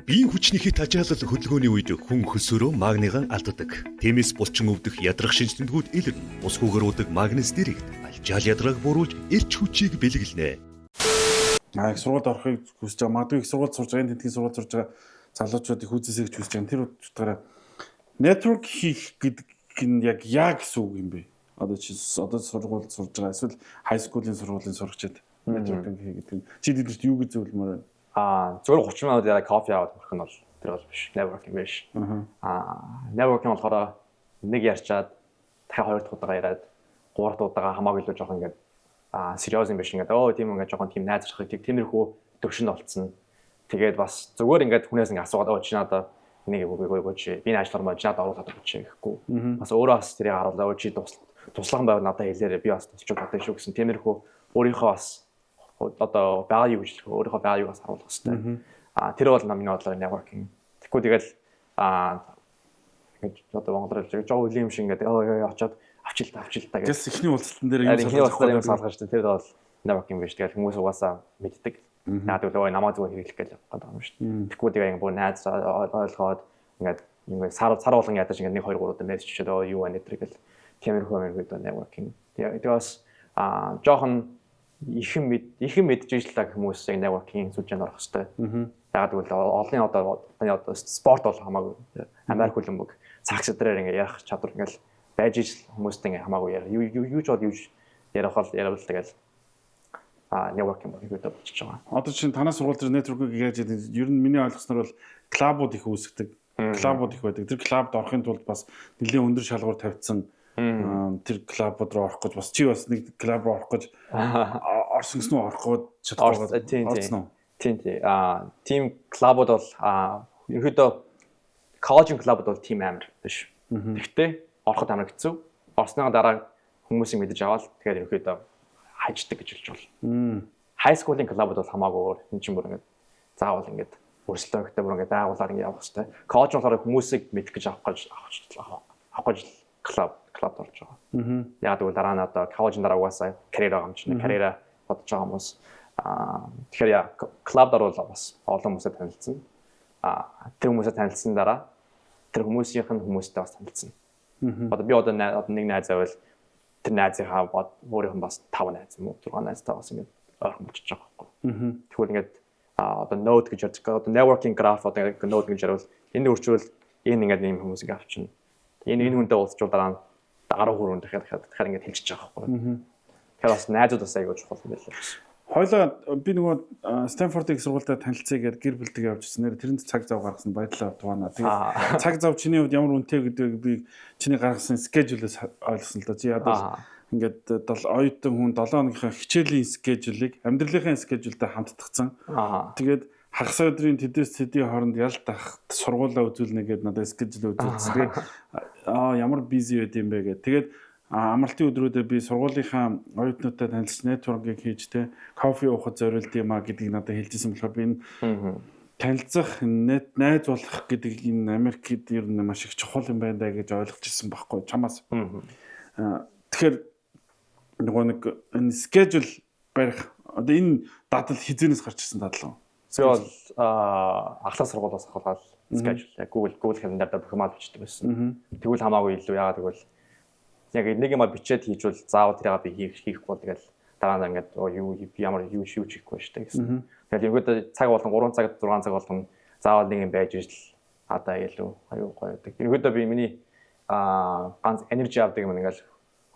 Биеийн хүчнийхээ тажаалал хөдөлгөөний үед хүн хөлсөөрөө магнигаа алддаг. Тиймээс булчин өвдөх ядрах шинж тэмдгүүд илэрнэ. Ус хүүгэрүүдэг магнез дэрэгт алжаал ядрааг бууруулж эрч хүчийг бэлгэлнэ. Их сургуульд орохыг хүсэж байгаа. Магадгүй их сургуульд сурж байгаа, тентгийн сургуульд сурж байгаа залуучуудыг хүзээсэй гэж хүсэж байгаа. Тэр утгаараа network хийх гэдэг нь яг гэсэн үг юм бэ? Одоо сургуульд сурж байгаа эсвэл high school-ийн сургуулийн сурагчид networking хийх гэдэг нь чи тэдэрт юу гэж зөвлөмөр байна? Зөвхөн 30 минут яг кофе аваад өрөх нь бол тэр бол биш. Networking биш. Networking болохоор нэг ярьчаад дахиад 2 дахь удаага яриад 3 дахь удаага хамаагүй л жоохон ингээд сериоз юм биш ингээд тийм ингээд жоохон тийм найзрах тиймэрхүү төвшөнд олцсон. Тэгээд бас зүгээр ингээд хүнээс ингээд асуугаад чи надаа энийг өгөөгүй чи би ажлаар мөн чи надад оруулаад өгч гэхгүй. Бас өөрөө бас тэрийг харуулаа чи туслах байвал надад хэлээрэй би бас тусч чадах шүү гэсэн тиймэрхүү өөрийнхөө бас одоо value гэж өөрийнхөө value-гаас харуулах хэрэгтэй. Тэр бол миний бодлоор networking. Тэгэхгүй тэгэл ингэж одоо монголоор жоо үлийн юм шиг ингээд очиод авчил та гэж. Тэс ихний уулзалтан дээр юм салгаж шүү дээ. Тэр бол networking биш. Тэгэл хүмүүс угаасаа мэддэг. Наад үлээ намаа зүгээр хэрэглэх гэж явах гэдэг юм шүү дээ. Тэгэхгүй тэгээ бүр найз ойлгоод ингээд ингээд сар болгон ядаж ингээд 1 2 3 удаа мессеж өчөөд юу байна гэдэг л тиймэрхүү networking. Тэгээд бас жоохон ихэн мэдж ижлээ хүмүүс яг networking сүлжээнд орох хэрэгтэй. Яг тэгвэл олонний одоо спорт бол хамаагүй Америк хөлбөмбөг цагс өдрээр ингээд ярих чадвар ингээд байж ижил хүмүүстэй ингээд хамаагүй юу ч бод юу ярих бол ярил тэгэл networking гэдэг болчихж байгаа. Одоо чинь танаас сургууль дээр network гэж ер нь миний ойлгосноор бол клабууд их үүсгдэг. Клабууд их байдаг. Тэр клабд орохын тулд бас нэлээд өндөр шалгуур тавьсан тэр клабууд руу орох гэж бас чи бас нэг клаб руу орох гэж орсон гэсэн үү орох гэж чадчихсан. Тийм. Тим клабууд бол ерөнхийдөө коллежийн клабууд бол тим амар биш. Гэхдээ ороход амар хэцүү. Орсныхаа дараа хүмүүсийг мэдэж аваад тэгэхээр ерөнхийдөө хаждаг гэж хэлж болно. High school-ийн клабууд бол хамаагүй өөр. Энэ чинь бүр ингээд заавал ингээд өрсөлдөөнтэй бүр ингээд байгуулаар ингээд явах хэрэгтэй. Коллеж болохоор хүмүүсийг мэдэх гэж авах гэж клабд орж байгаа. Яг тэгвэл дараа нь одоо коллежийн дараа угаасаа карьераа гамчна. Карьераа бодож байгаа хүмүүс. Тэгэхээр клабд орвол бас олон хүмүүстэй танилцсан. Тэр хүмүүстэй танилцсан дараа тэр хүмүүсийнх нь хүмүүстэй бас танилцсан. Одоо би одоо нэг найз авал тэр найзынхаа өөрийнх нь бас 5 найз юм уу 6 найзтай бас ингээд ойрхон болчихж байгаа байхгүй. Тэгвэл ингээд одоо node гэж ярьдаг. Одоо networking graph одоо node гэж ярил энэ үрчүүл энэ ингээд ийм хүмүүсийг авчна. Энэ хүнтэй уулзчул дараа нь 10 хүрээнд дахиад ингээд хэлчихэж байгаа байхгүй. Тэгэхээр бас найзууд бас аягүй чухал юм байлаа. Хойлоо би нөгөө Стэнфордын сургуультай танилцъя гэдэг гэр бүлдэг явжсэн. Тэрэнд цаг зав гаргасан баярлалаа тугаана. Тэгээд цаг зав чиний хувьд ямар үнэтэй гэдгийг би чиний гаргасан скежүүлээс ойлгосон л да. Чи ядаж ингээд оюутан хүн 7 хоногийнхаа хичээлийн скежүүлийг амьдралынхаа скежүүлтэй хамтдагсан. Тэгээд хагас өдрийн тэдээс тэдийн хооронд ялт авах сургуулаа үзүүлнэ гэдэг надад скежүүл үзүүлсэн. Ямар бизи байд юм бэ гэдэг. Тэгээд амралтын өдрүүдэд би сургуулийнхаа оюутнуудтай танилцж networking хийж кофе уухад зориулд юм а гэдгийг надад хэлжсэн болохоор би энэ танилцах найз болох гэдэг энэ Америкт ер нь маш их чухал юм байна да гэж ойлгож ирсэн байхгүй чамаас. Тэгэхээр нөгөө нэг энэ schedule барих одоо энэ дадал хизэнээс гарч ирсэн дадал. Би бол ахлах сургуулиас ахвал schedule Google calendar дээр бүх юм бичдэг байсан. Тэгвэл хамаагүй илүү яагаад тэгвэл яг нэг юм бичээд хийжвэл заавал тэрийг би хийхгүй тэгэл дараа нь ингээд ямар юу хийхгүй шүү дээ гэсэн. Тэгэхээр ерөөдөө цаг болгон 3 цаг 6 цаг болгон заавал нэг юм байж ижил одоо илүү аюу гоё гэдэг. Ерөөдөө би миний ганц energy авдаг юм ингээд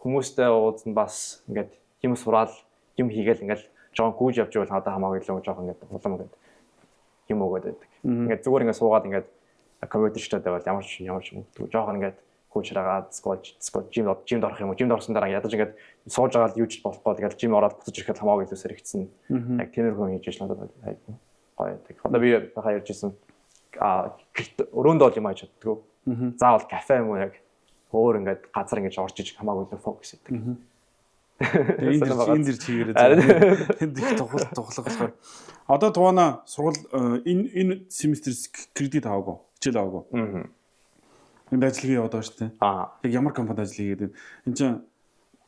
хүмүүстэй уулзсан бас ингээд юм сураал юм хийгээл ингээд жоон гүйж явж байвал надад хамаагүй илүү жоох ингээд улам ингээд юм өгöd байдаг. Ингээд зүгээр ингээд суугаад ингээд компьютер штэд байвал ямар ч мөнгөдгүй жоох ингээд коучрагаад скол жимд орох юм уу? Жимд орсон дараа ядаж ингээд сууж байгаа л юу ч болохгүй тэгээд жим ороод буцаж ирэхэд хамаагүй илүү сэрэгцсэн. Яг тиймэрхүү хийж ш надад айгүй гоё байдаг. Одоо би хаа ярьжсэн өрөөнд бол юм хийж чаддгүй. Заавал кафе юм уу яг өөр ингээд газар ингэж орж иж хамаагүй илүү фокус хийдэг. Тэгээд энэ дэр чигээрээ энд их тухлах болохоор одоо тугаана сургууль энэ семестр кредит аваагүй, хичээл аваагүй. Энд ажил яваад байгаа шүү дээ. Яг ямар компанид ажил хийгээд энэ чинь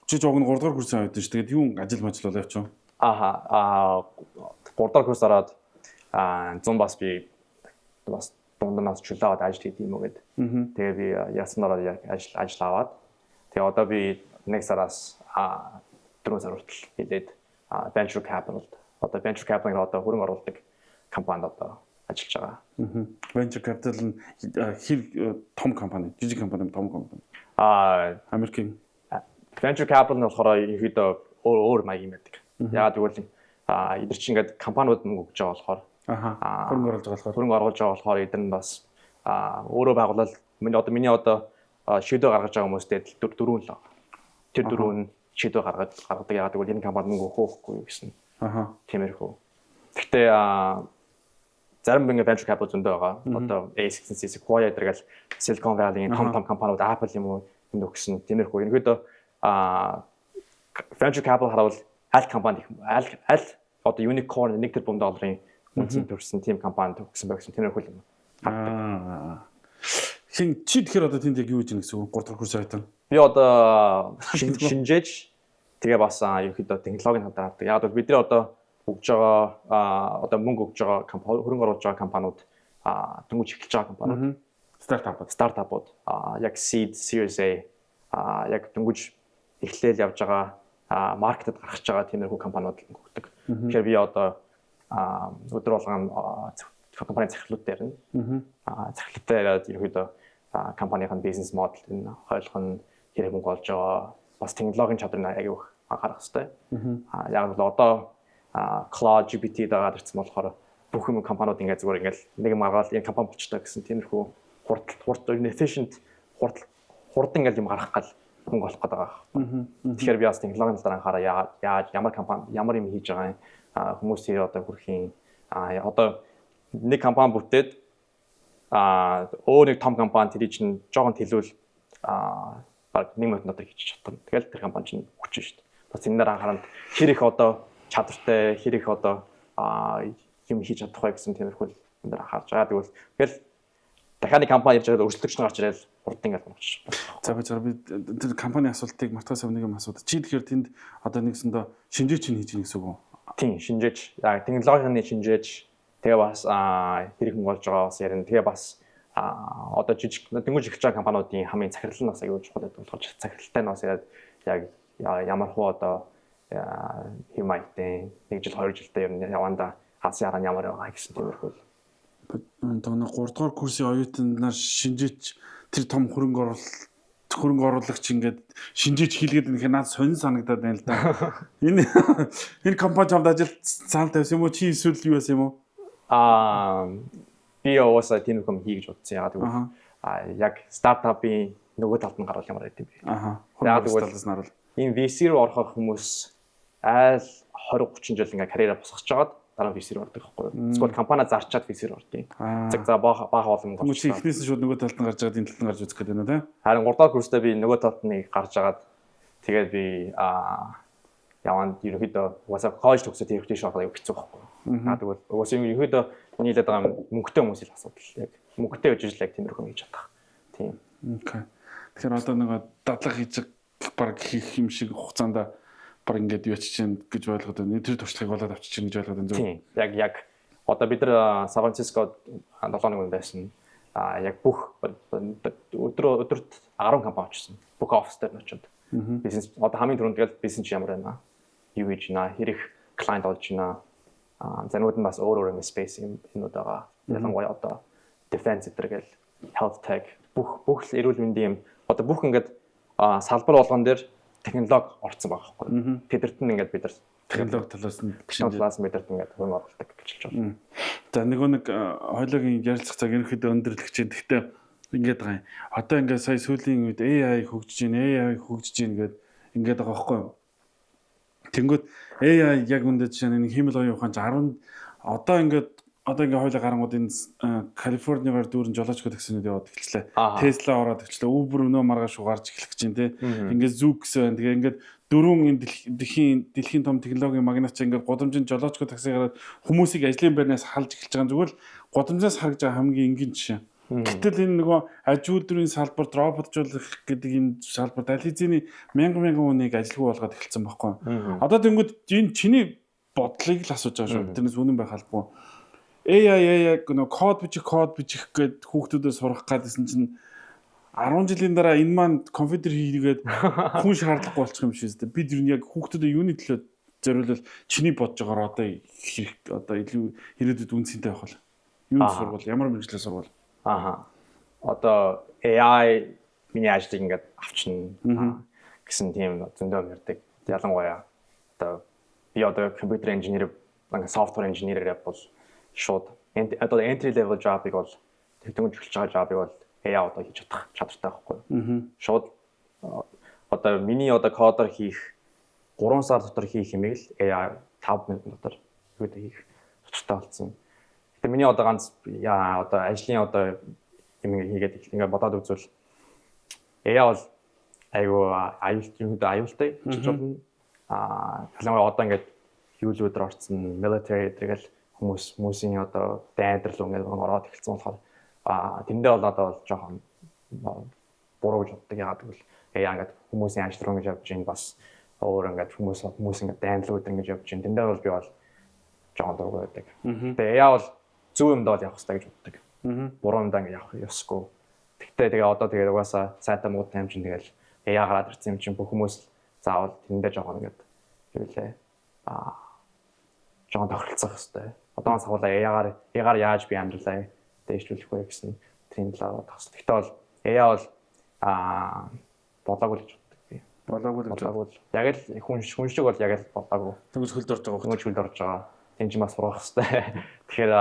чи жоог нь 3 дугаар курсын аваад шүү. Тэгээд юу ажил мажил болоо явчих. 3 дугаар курс ороод 100 бас би бас дундаас чөлөө аваад ажил хийх юм уу гэд. Тэгээ би ясан ороод яг ажил аваад тэгээ одоо би 1 сараас 4 сар хүртэл хийгээд venture capital одоо venture capital одоо хөрөнгө оруулалт компанид одоо ажиллаж байгаа. Venture capital нь том компани, жижиг компани, том компани. Америкийн venture capital нь болохоор ерөөдөө өөр маяг юм байдаг. Яагаад гэвэл эдгээр чинь ингээд компаниуд мөнгө өгж байгаа болохоор хөрөнгө оруулж байгаа болохоор эдгээр нь бас өөрөө байгуулалт миний одоо шийдвэр гаргаж байгаа хүмүүстэй дөрөв л. Тэр дөрөв нь шийдвэр гаргадаг. Яагаад гэвэл энэ компанид мөнгө өгөхгүй юу гэсэн. Тиймэрхүү. Гэхдээ зарим ингээ venture capital зөндөө байгаа. Одоо A16, Sequoia гэдэг Silicon Valley-ийн том компаниуд Apple юм уу юм өгсөн. Тиймэрхүү. Ерөнхийдөө venture capital харавал аль компани аль одоо unicorn $1 тэрбум үнэтэй төрсэн team компанид өгсөн байсан. Тиймэрхүү юм. Хин чи тэгэхээр одоо тэнд яг юу хийж гэнэ гэсэн үг 3 дахь курс аваад. Би одоо шинжээж тэгээ бас ерөнхийдөө технологийн хадаар авдаг. Яг бол бидний одоо өгж байгаа одоо мөнгө өгж байгаа компани хөрөнгө оруулж байгаа компаниуд дөнгөж эхэлж байгаа компаниуд стартапууд яг seed, series A яг дөнгөж эхлээл явж байгаа маркетед гаргаж байгаа тиймэрхүү компаниуд өгдөг. Тэгэхээр би одоо өдөр болгон компани захирлууд дээр нь захирлуудтай яриад ерөөдөө компанийн бизнес модель нь ойлгох нь хэрэг мөнгө олж байгаа бас технологийн чадрыг аяг их анхаарах хэрэгтэй. Яг л одоо Cloud GPT дагаад ирсэн болохоор бүх юм компаниуд ингээд зүгээр ингээд нэг маргаал энэ компани болчихдог гэсэн тиймэрхүү хурд efficient хурд ингээд юм гаргах гал мөнгө олох гэдэг байгаа. Тэгэхээр би бас технологийн талаар анхаараа яаж ямар компани ямар юм хийж байгаа хүмүүс hier одоо хүрхийн одоо нэг компани бүтээд өөр нэг том компани тэр чинь жоохон төлөвл баг 1 минут надад хийж чадсан. Тэгэл тэр компани чинь хүчин шүү дээ. Бас энэ дээр анхаарал хэр их одоо чадвартай хэр их одоо юм хийж чадах вэ гэсэн тиймэрхүү энэ дээр анхаарч байгаа. Тэгэл дахиад нэг компани ирж байгаа өрсөлдөгч нь гарч ирэл хурд ингээд болчих. За би тэр компани асуултыг мартахаас өмнө нэг юм асуудаг. Чи тэгэхээр тэнд одоо нэгсэндээ шинжээч нь хийж гин гэсэн үг үү? Тийм, шинжээч. Технологийн шинжээч тэгээ бас хэрэг мөнгө олж байгаа бас ярина. Тэгээ бас одоо жижиг дөнгөж эхэлж байгаа компаниудын хамгийн захирал нь бас аюул чухал гэдэг болохоор захиралтай нь бас яг ямар хуу одоо хэмайтэй 1 жил 2 жилдээ ер нь яванда хасяараа ямар байгаа гэсэн тиймэрхүү. Тоног 3 дугаар курсын оюутнаар шинжээч тэр том хөрөнгө оруулагч ингээд шинжээч хийлгээд нэг надад сонин санагдаад байна л да. Энэ компани чамд ажилд цаал тавьсан юм уу? Чи эсвэл юу байсан юм уу? Би оосаа тийм юм хийж бодсон. Яагаад гэвэл яг стартапын нөгөө талд нь гарвал ямар байд юм бэ? Яг гэвэл энэ VC руу орох хүмүүс айл 20-30 жил ингээ карьераа босгож жагаад дараа нь VC руу ордог байхгүй юу? Эсвэл компани зарчаад VC руу ордог. Цаг за бага олон хүмүүс ихнээс нь шууд нөгөө талд нь гарч жагаад энэ талд нь гарч үзэх гэдэг нь тийм. Харин 3 дахь курстаа би нөгөө талд нь гарч жагаад тэгээд би яванд ерөөхдөө угаасаа коллеж төгсөөд ирэх тийш ороход аюу хэцүү байхгүй юу? Тэгвэл угаасаа ерөөхдөө нийлээд байгаа мөнгөтэй хүмүүсийн асуудал яг мөнгөтэй үжижл яг тиймэрхүү хийж чадах. Тийм. Окей. Тэгэхээр одоо нэг дадлага хийж баг хийх юм шиг хугацаанд баг ингээд юу чинь гэж ойлгоод байна. Тэр туршлагыг болоод авчиж гэж ойлгоод байна зөв. Тийм. Яг одоо бид нар Сан Францискод 7 хоног байсан. Яг бүх өдөрт 10 компани очсон. Бүх офис дээр нь очиод. Бизнес одоо хамгийн түрүүнд тэгэл бизнес ямар байна? Юу хийж байна? Хэрэг клиент олж байна? Занууд нь бас өөр юм space юмнууд байгаа. Ялангуяа одоо defense зэрэг health tech бүх л эрүүл мэндийн юм одоо бүх ингээд салбар болгон дээр технологи орцсон байгаа байхгүй. Тэдэрт нь ингээд бид нар технологи талаас нь бидэрт ингээд хөрөнгө оруулдаг гэж хэлж байна. За нэг хоёулаагийн ярилцах цаг ерөнхийдөө өндөрлөх чинь. Гэхдээ ингээд байгаа юм. Одоо ингээд сая сүүлийн үед AI хөгжиж байна гэдэг байгаа байхгүй юу? Тэнгүүд AI яг үндэ жишээ нь хиймэл оюун ухаан 10 одоо ингээд хоёулаа гарангууд энэ Калифорнигаар дүүрэн жолоочгод гэсэнүүд яваад эхэллээ. Tesla ороод эхэллээ. Uber өнөө маргааш угаарч эхлэх гэж байна те. Ингээд Zoom гэсэн. Тэгээ ингээд дөрвөн энэ дэлхийн том технологийн магнат чинь ингээд гудамжинд жолоочгод такси гараад хүмүүсийг ажлын байрнаас халж эхэлж байгаа. Зүгээр л гудамжаас харагдж байгаа хамгийн энгийн жишээ. Гэтэл энэ нөгөө аж үйлдвэрийн салбарт роботжуулах гэдэг энэ салбарт аль хэзээний мянган хүнийг ажилгүй болгоод эхэлсэн байхгүй. Одоо тэнгууд энэ чиний бодлыг л асууж байгаа шүү. Тэрнээс үнэн байх албагүй. AI нөгөө код бичих гээд хүүхдүүдэд сурах гэдсэн чинь 10 жилийн дараа энэ маань компьютер хийгээд хүн шаардлагагүй болчих юм шиг дээ. Бид ер нь яг хүүхдүүдэд юуны төлөө зориулвал чиний бодож байгаагаар одоо илүү ирээдүйд үнцэнтэй байх бол. Юунд сурвал ямар мэргэжлээ сурвал. Одоо AI миний ажлыг ингээд авчна гэсэн тийм зөндөө ярьдаг. Ялангуяа одоо би одоо компьютер инженер, софтвер инженерээр бол шууд одоо entry level job-ыг бол тэгтэн эхэлж байгаа job-ыг бол AI одоо хийж чадах чадвартай байхгүй юу? Шууд одоо миний одоо кодер хийх 3 сар дотор хийх юмыг л AI 5 минут дотор хийх чадвартай болсон. Тэгээ миний одоо ганц одоо ажлын одоо юм хийгээд ингээд бодоод үзвэл AI бол аюултай гэж болно. Ялангуяа одоо ингээд юу өдөр орцсон military гэдэг л хүмүүсийн одоо дайдрал ингээд ороод эхэлсэн болохоор тэндээ бол одоо жоохон буруу гэж боддог. Яагаад гэвэл AI ингээд хүмүүсийн ажил руу ингэж явж ийн бас өөр ингээд хүмүүс ингээд дайнлал өдөр ингэж явж ийн. Тэндээ бол би бол жоохон дургүй байдаг. Тэгээ AI бол зөв юмдаа бол явах хэрэгтэй гэж боддог. Буруу юмдаа ингээд явах ёсгүй. Тэгтээ тэгээ одоо тэгээ угаасаа сайтай мууд юм чинь тэгэл AI гараад ирсэн юм чинь бүх хүмүүс заавал тэрэндээ жоохон ингээд юу лээ жоохон тохиролцох хэрэгтэй. Одоос хавлаа AI-гаар яаж би амьдралаа дэвшүүлэх вэ гэсэн тэрийн талаар тагс. Тэгтээ бол AI бол болоогүй л гэж боддог би. Болоогүй. Яг л хүн шиг бол яг л болоогүй. Тэнгис хөлд орж байгаа. Тэнгис хөлд орж байгаа. Тэн чинь бас сурах хэрэгтэй. Тэгэхээр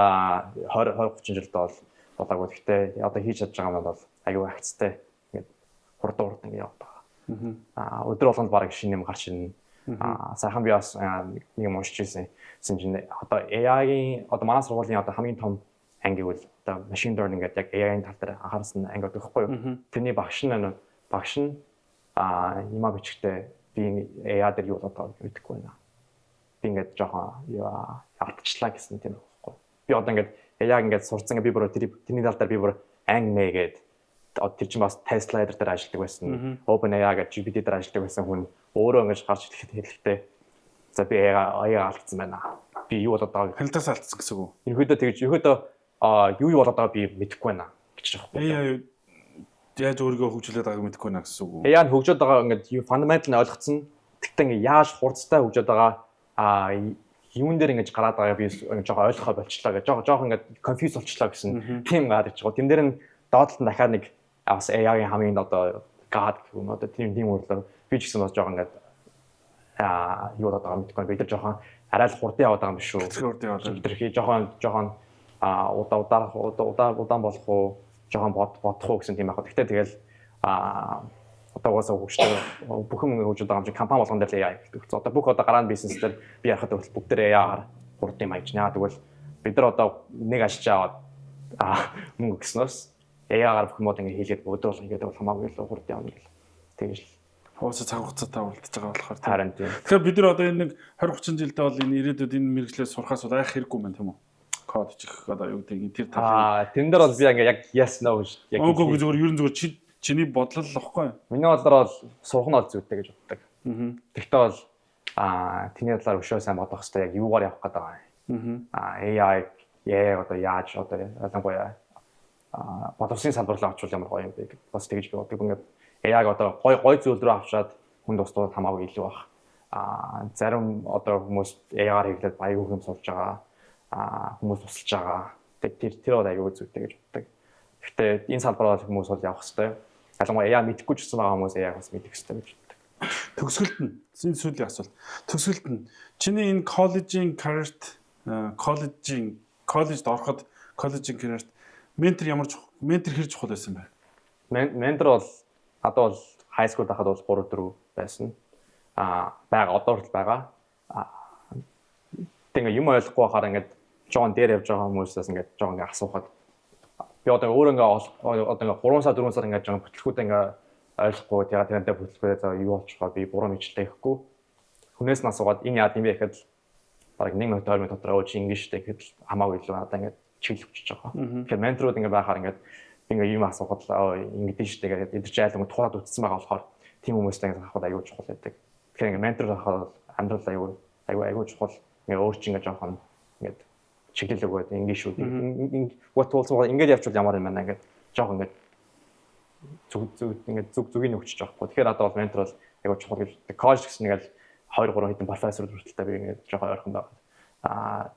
20 30 жилд бол болоогүй. Гэхдээ одоо хийж чадж байгаа юм бол аюу агцтай. Ингээд хурд ингээд яваад байгаа. Өдөр болгонд баг шинэ юм гарч ирнэ. Сайхан би бас нэг юм уншиж ирсэн чинь одоо AI-ийн одоо манай сургуулийн одоо хамгийн том анги бол одоо machine learning гэдэг яг AI-ийн тал дээр анхаарсан анги байхгүй юу? Тэрний багш нь има бичгтээ би AI дээр юу болоод байгааг мэдэхгүй байна. Би ингээд жоохон ардчлаа гэсэн тийм байхгүй. Би одоо ингээд AI ингээд сурцсан би бүр тэрний тал дээр би бүр анги нээгээд тэр чинь бас Tesla дээр ажилладаг байсан. OpenAI гэж GPT дээр ажилладаг байсан хүн өөрөө ингэж гарч хэлэхдээ за би AI алдсан байна. Би юу болоод байгааг Хяналтаас алдсан гэсэн үг. Ерөөдөө юу болоод байгааг би мэдэхгүй байна гэж байгаа юм. AI яаж өөрийгөө хөгжүүлээд байгааг мэдэхгүй байна гэсэн үг. AI нь хөгжөөд байгаа ингээд фундаментал нь ойлгоцсон. Тэгтээ ингээд яаж хурцтай хөгжөөд байгаа юун дээр ингэж гараад байгааг би жоохон ойлгохоо болчлаа гэж жоохон ингээд конфьюз болчлаа гэсэн тийм гараад ичгаа. Тэн дээр нь доотлолт нь дахиад нэг бас AI-ийн хамгийн одоо гад гэх юм одоо тийм үрлээ би ч гэсэн бас жоохон ингээд юу болоод байгаа мэдгүй бид нар жоохон арай л хурдан яваад байгаа юм биш үү. Тэрхий жоохон удаан болох уу жоохон бодох уу гэсэн тийм яг. Гэхдээ тэгэл одоогоос хөгжтэй бүх юм хөгжөд байгаа юм чинь компани болгон дээр AI гэдэг. Одоо бүх одоо гарааны бизнес дээр би ярахад бүгд дээр AI-аар хурдан юм аяж наа тэгвэл бид нар одоо нэг ажиж аваад мөнгө гиснээс AI-гаар бүх юмуд ингэ хийлгээд өдөр болго хийгээд бол хамаагүй л хурдан явна гэл. Тэгэж л Хөөсө цаг хугацаатай уралдаж байгаа болохоор. Харин тийм. Тэгэхээр бид нар одоо энэ нэг 20 30 жилдээ бол энэ ирээдүйд энэ мэрэгчлээ сурахаас бол айх хэрэггүй юм тийм үү? Код чих одоо юу гэдэг тэр талын. Тэн дээр бол би ингээ яг yes no гэж яг үгүй зүгээр ерөн зүгээр чиний бодлол л واخхой. Миний бодлоор бол сурах нь бол зүйтэй гэж боддог. Тэгтээ бол тэний талаар өшөө сайн бодох хэрэгтэй яг юугаар явах гэдэг юм. AI одоо яаж одоо ялангуяа боловсрын салбар руу авчвал ямар гоё юм бэ гэж бас тэгж би боддог. Ингээд AI одоо гой зүйл рүү авчаад хүн тусдууд хамаагүй илүү баг. Зарим одоо хүмүүс AI-аар хийлээд баягүй юм сурж байгаа. Хүмүүс тусалж байгаа. Тэр бол аюул зүйтэй гэж боддог. Гэхдээ энэ салбараар хүмүүс бол явах хэрэгтэй. Ялангуяа AI мэдэхгүй ч гэсэн байгаа хүмүүс AI бас мэдэх хэрэгтэй гэж боддог. Төгсгөлт нь энэ сүүлийн асуулт. Төгсгөлт нь чиний энэ коллежийн карьерт коллежд ороход коллежийн карьерт ментор хэр чухал байсан бэ? Ментор бол одоо бол high school дахад бол 3 4 байсан. Бага одоо хүртэл байгаа. Тэгээ юм ойлгохгүй байхаар ингээд жоон дээр явж байгаа хүмүүсээс ингээд жоон ингээд асуухад би одоо өөрөө ингээд 3 сар 4 сар ингээд жоон бүтлгүүд ингээд ойлгохгүй тэгээ тэрнтэй бүтлгүүдээ за юу болчихгоо би буруу мэдлээ гэхгүй. Хүнээс нь асуугаад энэ яад юм бэ гэхэд бараг 1 минут 2 минут дотор өөч инглиштэй гэхэд хамаагүй илүү надаа ингээд чиглэл өчөж байгаа. Тэгэхээр менторууд ингээд байхаар ингээд юм асуухад ингэдэж штэ гэдэг эдгэж айлгууд тухайд үтцсэн байгаа болохоор тийм хүмүүстэй ингээд авахд аюул чухал байдаг. Тэгэхээр ингээд ментор авахад амьдрал аюул чухал ингээ өөр чи ингээ жоохон ингээд чиглэл өгөөд ингээ шүү. What туулсан ингээд явчвал ямар юм байна ингээд жоохон ингээд зүгийн өгчөж байгаа хгүй. Тэгэхээр одоо бол ментор бол аюул чухал гэж коллеж гэсэн нэг л 2 3 хэдэн профессор хүртэлтэй би ингээд жоохон ойрхон байгаа.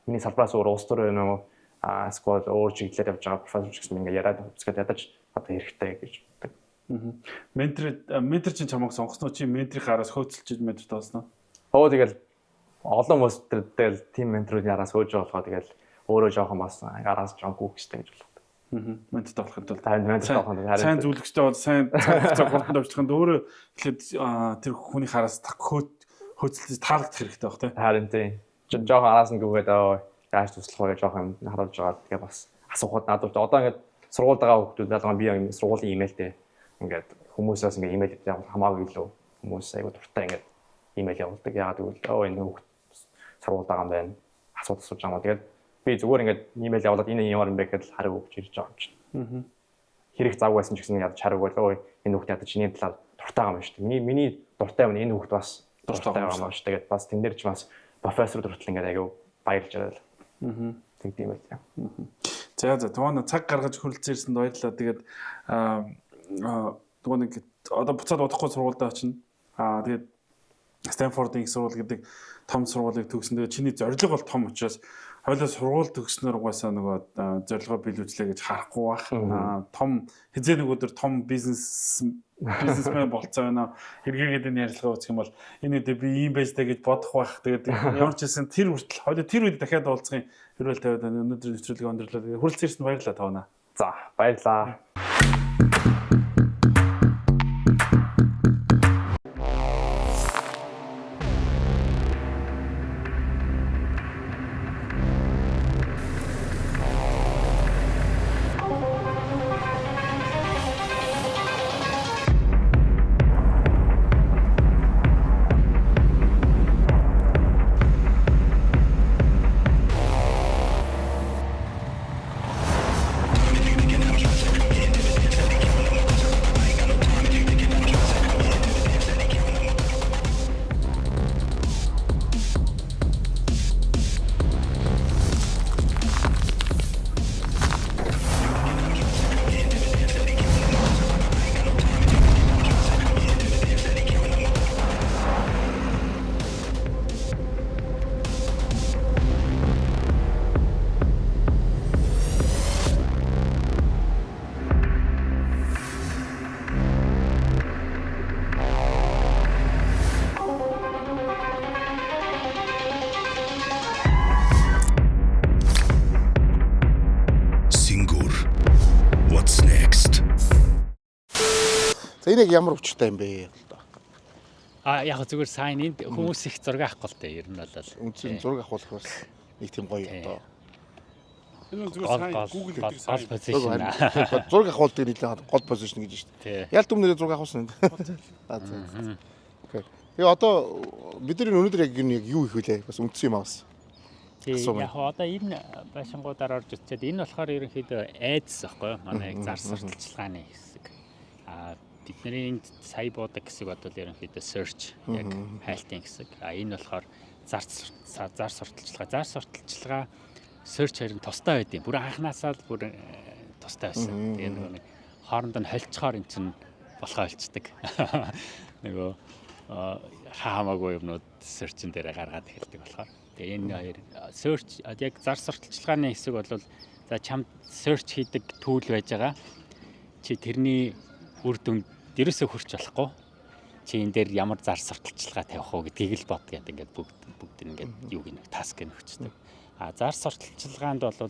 Миний салбараас өөр улс төр юм уу сквад өөр чиглэлээр явж байгаа профессор ч гэсэн ингээ яриад үзгээд ядаж одоо хэрэгтэй гэж боддог. Ментор чинь чамайг сонгосноо чи менторийн араас хөөцөлж ментор тоосноо. Тэгэл олон хүмүүс тэгэл тим менторуудын араас хөөж байгаа болохоор тэгэл өөрөө жоохон бас араас жоон гүгчтэй гэж болдог. Ментор тавлахын тулд ментор тавлахын сайн зөвлөгчтэй бол сайн цаг хугацаанд авчихсан өөрөө эхлээд тэр хүний хараас хөөцөлтөд таалагдах хэрэгтэй баг тийм. Харин тийм. Жоохон араас нь гүгээд яаж туслах вэ жоохон харуулж байгаа. Тэгээ бас асуухад надад одоо ингээд сургуульд байгаа хүмүүс ялгаа би сургуулийн имэйлтэй ингээд хүмүүсээс ингээд имэйл явуулах хамаагүй илүү хүмүүс айгу дуртай ингээд имэйл явуулдаг. Яагаад гэвэл энэ хүүхд сургуульд байгаа юм байна. Асуудал асууж байгаа юм. Тэгээд би зүгээр ингээд имэйл явуулаад энэ ямар юм бэ гэхэд хариу өгч ирж байгаа юм чинь. Хэрэг зав байсан ч гэсэн ядаж хариу өгөөл энэ хүүхд ядаж чиний талаар дуртай байгаа юм шүү дээ. Миний дуртай юм энэ хүүхд бас дуртай байгаа юм шүү. Тэгээд бас тэн дээр ч бас профессор хүртэл ингээд айгу баярлж байгаа л. Тэгдэм байл. За түүний цаг гаргаж хүрэлцээрсэнд баярлалаа. Тэгээд түүний одоо буцаад удахгүй сургуультай очино. Тэгээд Стэнфордын их сургууль гэдэг том сургуулийг төгсөн. Тэгээд чиний зорилго бол том учраас хойлоо сургууль төгснөр угаасаа нөгөө зорилгоо биелүүлжлээ гэж харахгүй байх. Том хизээ нэг өдөр том бизнесмен болцоо байна. Эргээгээд энэ ярилцлага үүсэх юм бол энэ үедээ би ийм байж таа гэж бодох байх. Тэгээд ямар ч хэсэн тэр хүртэл хойлоо тэр үед дахиад уулзахын хэрвэл тавиад өнөөдөр нэвтрүүлгээ өндөрлөө. Хүрэлцээрсэнд баярлалаа тавна. За баярлалаа. За энэ ямар өвчтэй юм бэ? Яг зүгээр сайн энд хүмүүс их зураг авахгүй л дээ. Ер нь бол Үндсэн зураг авах бас нэг тийм гоё одоо. Энэ зүгээр сайн Google гэдэг сайн позишн. Зураг авахдаг нэлээд гол позишн гэж шүү дээ. Ялт өмнөрөө зураг авахсан. Окей. Тэгээ одоо бидний өнөөдөр яг юу их вүлээ? Бас үндсэн юм аавс. Яг одоо энэ байшингуудаар орж ирчээд энэ болохоор ерөнхийдөө айдас байхгүй юу? Манай яг зар сурталчилгааны хэсэг. Бидний сая буудаг хэсэг бол ерөнхийдөө search яг хайлтын хэсэг. Энэ болохоор зар сурталчилгаа. Зар сурталчилгаа search харин тустай байдیں۔ Бүр анханасаа л бүр тустай байсан. Тэгээ нэг хооронд нь холцохоор эн чинь болохоо олцдог. Нөгөө хаамаагүй юмнууд search-ын дээр гаргаад эхэлдэг болохоор. Тэгээ энэ хоёр search яг зар сурталчилгааны хэсэг бол за чамд search хийдэг tool байж байгаа. Чи тэрний үр дүнд ерөөсөө хүрч болохгүй. Чи энэ дээр ямар зар сурталчилгаа тавих уу гэдгийг л бод гэдэг ингээд бүгд ингээд юуг нэг таск нь өгчдөг. Зар сурталчилгаанд бол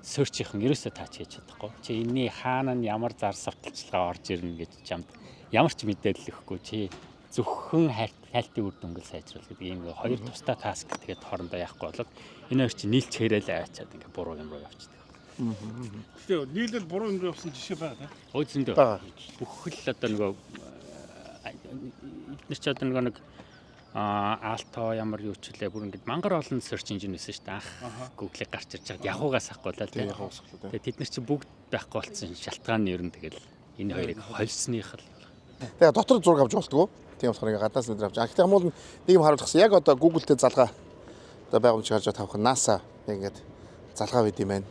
search-ийн ерөөсөө таач хийж чадахгүй. Чи энэний хаана нь ямар зар сурталчилгаа орж ирнэ гэж чамд ямар ч мэдээлэл өгөхгүй. Чи зөвхөн хайлтын үр дүнг сайжруулах гэдэг ийм хоёр тустай таск тэгээд хоорондоо яахгүй болоод энэ хоёр чи нийлж хэрэл аваачаад ингээд буруу юм руу явчихдаг. Тэгээ нийлэл буруу юм явсан жишээ байгаа тийм. Хөөцөндөө бүх л одоо нөгөө эдгээр ч одоо нэг Alto ямар юу ч үлээ бүр ингээд мангар олон search engine байсан шүү дээ. Анх Google-ийг гарч ирж байгаад Yahoo-гаас авахгүй л тийм. Тэгээ тэд нар чи бүгд байхгүй болсон шалтгаан нь ер нь тэгэл энэ хоёрыг хольсных л. Тэгээ дотор зураг авч болтгоо. Тийм болохоор ингээд гаднаас өдөр авч. Гэхдээ хамуул нэг юм харуулчихсан. Яг одоо Google-тэй залгаа одоо байгууламж гарч тавих NASA ингээд залгаа байд юм байна.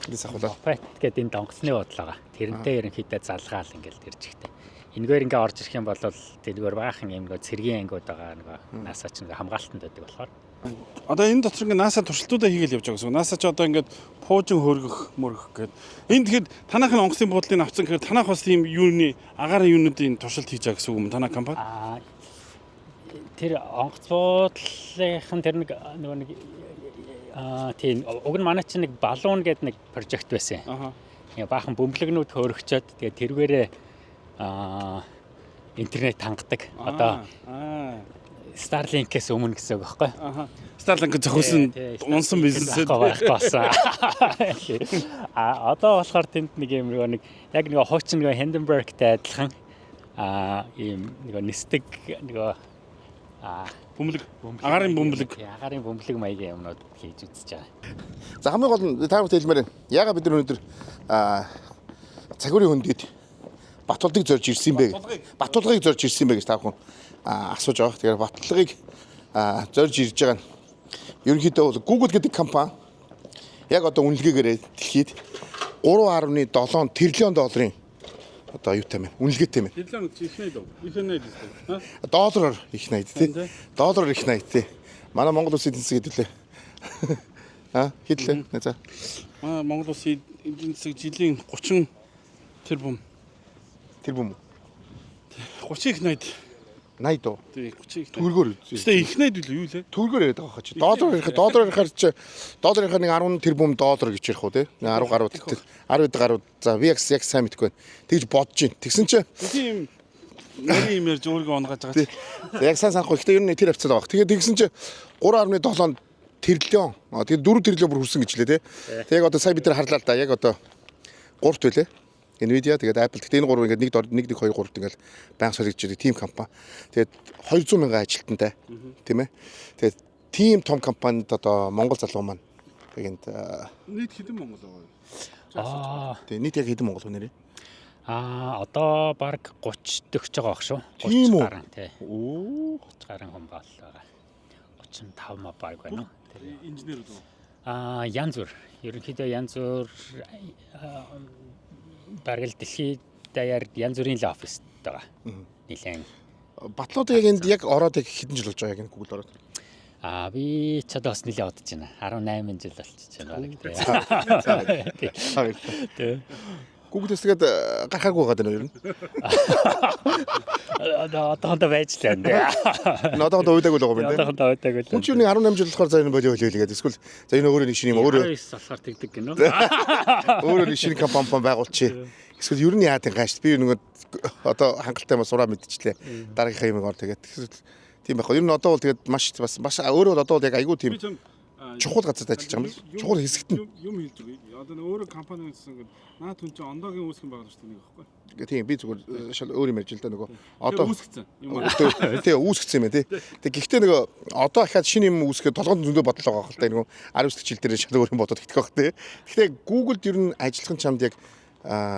Эндээс ахуулаад Fat гэдэг энэ донгоцны бодлоо. Тэрнтэй ерөнхийдөө залгаал ингээл тэрж ихтэй. Энэгээр ингээ орж ирэх юм бол тэргээр баахан юм нөгөө цэргийн ангиуд байгаа нөгөө NASA ч ингээ хамгаалтанд байдаг болохоор. Одоо энэ дотор ингээ NASA туршилтуудаа хийгээл явж байгаа гэсэн. NASA ч одоо ингээд пуужин хөргөх мөргөх гэдэг. Энэ тэгэхээр танахын онгоцын буудлыг авцсан гэхээр танах бас тийм юуны агаарын юунуудын туршилт хийж байгаа гэсэн үг юм танах компани? Тэр онгоц буудлынхан тэр нөгөө нэг тийм уг нь манай чинь нэг балуун гэдэг нэг прожект байсан. Тэгээ баахан бөмбөлгнүүд хөөрөгчөөд тэгээ тэргээрээ интернет хангадаг. Одоо Starlink-ээс өмнө гэсэн үг байхгүй? Starlink зохиосон унсан бизнес байхгүй. Одоо болохоор тэнд нэг юм нэг яг нэг хуучин нэг Hindenburg-тай адилхан ийм нэг нисдэг нэг бөмбөлөг агаарын бөмбөлөг маягийн юмнууд хийж үзэж байгаа. За хамгийн гол нь та бүхэн хэлмээр байна. Яагаад бид нар өнөөдөр цагуурийн хөндөд Батулгыг зорж ирсэн бэ? Батулгыг зорж ирсэн бэ гэж та бүхэн асууж байгаа. Тэгэхээр Батулгыг зорж ирж байгаа нь ерөнхийдөө бол Google гэдэг компани яг одоо үнэлгээгээр дэлхийд 3.7 тэрлион долларын одоо юутай мэн үнэлгээтэй мэн. Тэрлэн их найд уу? Их найд үү? Доллараар их найд тий. Доллараар их найд тий. Манай Монгол улсын эдийн засаг хэдүүлээ. Хэдлээ. За. Монгол улсын эдийн засаг жилийн 30 тэрбум. Тэрбум. 30 их найд. 80 доо. Тий 30 их. Төгрөгөөр. Гэхдээ их найд үү юу лээ? Төгрөгөөр яриад байгаа хаа чи. Доллараар харж долларын нэг 10 тэрбум доллар гэж ярих уу те. 10 гаруй 10 гаруй за VX яг сайн мэдгүй байна. Тэгж бодож байна. Тэгсэн чи Тийм нарийн юм ярьж өөрийгөө унгаж байгаа. яг сайн санахгүй. Гэхдээ ер нь тэр хавцаад байгаа. Тэгээд тэгсэн чи 3.7 тэрлион. Тэгээд 4 тэрлион бүр хүрсэн гэж лээ те. Тэгээд одоо сая бид нар харлаа л да. Яг одоо 3-т байлээ. Nvidia тэгээд Apple гэхдээ энэ гурав ингээд 1 2 3 ингээд банк солигдож байгаа team компани. Тэгээд 200 мянган ажилтнтай тийм ээ. Тэгээд team том компанид одоо Монгол залуу маань тэгээд Нийт хэдэн монгол байгаа вэ? тэгээд нийт яг хэдэн монгол хүн нэрээ? Одоо баг 30 төгсөж байгаа баг шүү. Тийм үү? гарan тий. 30 гарan хүн бол байгаа. 35 ма баг байна уу? Инженерүүд үү? Янз бүр. Ерөнхийдөө янз бүр бараг л дэлхийд даяар янз бүрийн л оффист байгаа. Нилээн. Батлууд яг энд яг ороод яг хэдэн жил болж байгаа яг энэ Google ороод? Би ч одоо бас нэлээд удаж байна. 18 жил болчихж байна. Тий. Google-с тэгээд гарахаагүй байгаа даа юу юм? Одоохондоо байж л байна. Одоохондоо уйдаг л байгаа юм байна. Одоохондоо уйдаг л. Хүн чинь 18 жил болохоор за энэ болио хэлээд эсвэл за энэ өөрөө нэг шинэ юм өөрөө 19 болохоор тэгдэг гинөө. өөрөө нэг шинэ компани байгуулчих. Эсвэл ер нь яадын гаш би нөгөө одоо хангалттай мас сураа мэдчихлээ. Дараагийнхаа юм ор тэгээд тийм байх. Ер нь одоо бол тэгээд маш өөрөө бол одоо бол яг айгүй тийм чухал газарт ажиллаж байгаа юм байна. Чухал хэсэгт нь Юм хийж байгаа. Одоо өөрөө компани гэсэн ингээд наад хүн чинь ондоогийн үүсгэн байгаа шүү дээ нэг байхгүй. тийм би зүгээр шал өөр юм ярьж л да нөгөө одоо Үүсгэсэн юм. тийм үүсгэсэн юм байна тий. Тэг гэхдээ нөгөө одоо ахаад шинэ юм үүсгэхэд толгойд зөндөө бодлоо байгаа хэл та нөгөө 19 дэх жил дээр шал өөр юм бодоод итгэх байх тий. Гэхдээ Google-д ер нь ажиллах чамд яг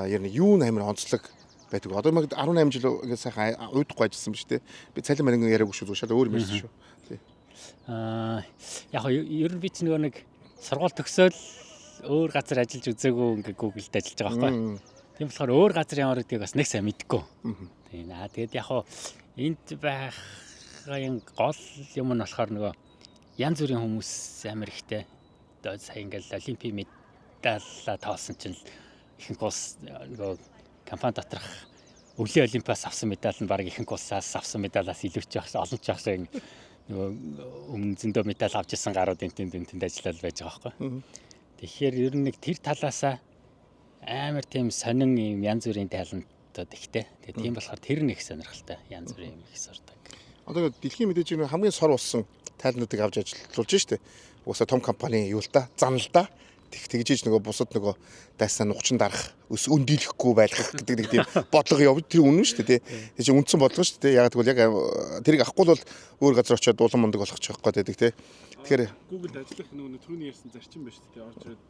ер нь юу нээр онцлог байдаг. Одоо mag 18 жил ингээд сайхан уйдахгүй ажилласан биз тий. Би цалин марин яриаггүй шүү шал өөр юм ярьсан шүү. Тий. Яг ер нь би ч нөгөө нэг сургууль төгсөөл өөр газар ажиллаж үзээгүй ингээ Google-д ажиллаж байгаа байхгүй. Тийм болохоор өөр газрын ордыг бас нэг сайн мэдгүй. Тийм тэгээд яг хоо энд байхын гол юм нь болохоор нөгөө янз бүрийн хүмүүс амар ихтэй. Одоо сая ингээл олимпийн медалла тоосон чинь ихэнх улс нөгөө компани доторх өвлийн олимпиас авсан медаль нь баг ихэнх улсаас авсан медалаас илүү ч байх олон ч байх нөгөө өмнө зөндөө медаль авч ирсэн гарууд энтэнд ажиллаад байж байгаа байхгүй. Тэгэхээр ер нь нэг тэр талаасаа амар тийм сонин юм янз бүрийн талантууд ихтэй. Тэгээ тийм болохоор тэр нэг сонирхолтой янз бүрийн юм их сурдаг. Одоо дэлхийн мэдээж хамгийн сор болсон тайлнуудыг авч ажиллуулж штэ. Уусаа том компани юу л да, зан л да. Тэгжиж нөгөө бусад нөгөө дайсаа нухчин дарах, үн дийлэхгүй байлгах гэдэг нэг тийм бодлого явж тэр үнэн шүү дээ. Тэг чи үндсэн бодлого шүү дээ. Яг тэгвэл яг тэрийг авахгүй бол өөр газар очиод дулан мундаг болох ч байхгүй гэдэг тий. Тэгэхээр Google ажиллах нөгөө түрүүний ярьсан зарчим байна шүү дээ. Орж ирээд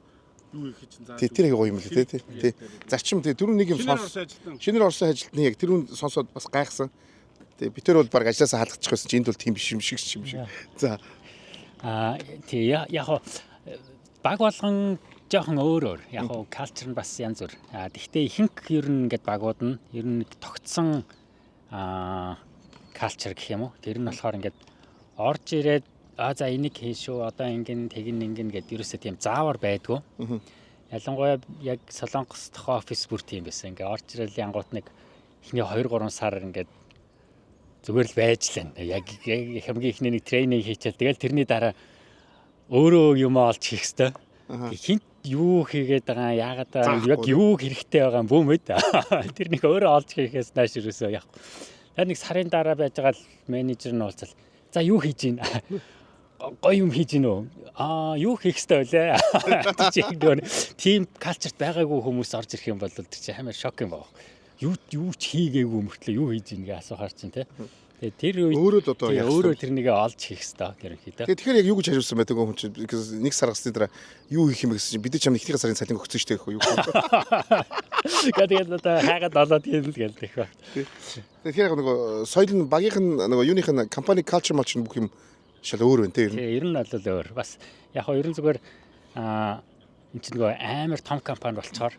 юу их чинь заа. тэр их гоё юм л тий. Зарчим тий түрүүн нэг юм сонс. Шинээр орсон ажилтны яг тэрүүн сонсоод бас гайхсан. Тэг би тэр бол баг ажилласаа халахчих байсан чи энд бол тийм биш юм шиг. За. Тий яг баг болгон жоохон өөр. Яг хоо калчер нь бас янз бүр. Гэхдээ ихэнх ер нь ингээд багууд нь ер нь тогтсон калчер гэх юм уу. Тэр нь болохоор ингээд орж ирээд за энийг хийшүү одоо тэгин гэд ерөөсөө тийм заавар байдгүй. Ялангуяа яг Солонгос дох офис бүр тийм байсан. Ингээд орж ирэл янгууд нэг эхний 2 3 сар ингээд зүгээр л байж л байна. Яг хамгийн эхний нэг тренинг хийчихэл тэгэл тэрний дараа өөрөө юм олж хийх хэвээр. Хинт юу хийгээд байгаа яагаад яг юу хэрэгтэй байгаа юм бүү мэд. Тэр нэг өөрөө олж хийхээс нааш юусоо яг. Тэр нэг сарын дараа байж байгаа менежер нь уулзал. За юу хийж гин? Гоё юм хийж гин үү? Юу хийх хэвээр вэ? Чи нэг тим калчерт байгаагүй хүмүүс орж ирэх юм бол тэр чи амар шок юм байна. Юу ч хийгээгүй мөртлөө юу хийж гин гэж асуухаар чинь те. Тэгээ тэр өөрөө тэрнийг олж хийх хэрэгтэй ерөнхийдөө. Тэгэхээр яг юу гэж хариулсан байдаг хүн чинь нэг сар гасны дараа юу хийх юм гэсэн чинь бид чинь ихний сарын цалин өгсөн шүү дээ юу. Тэгээд одоо хаагаад олоод юм л гэлдэх ба. Тэгэхээр яг нөгөө соёл нь багийнх нь нөгөө юуных нь компани culture малч бүх юм шал өөр байна те ер нь. Тэгээ ер нь бол өөр. Бас яг хоо ерэн зүгээр энэ чинь нөгөө амар том компани болцохоор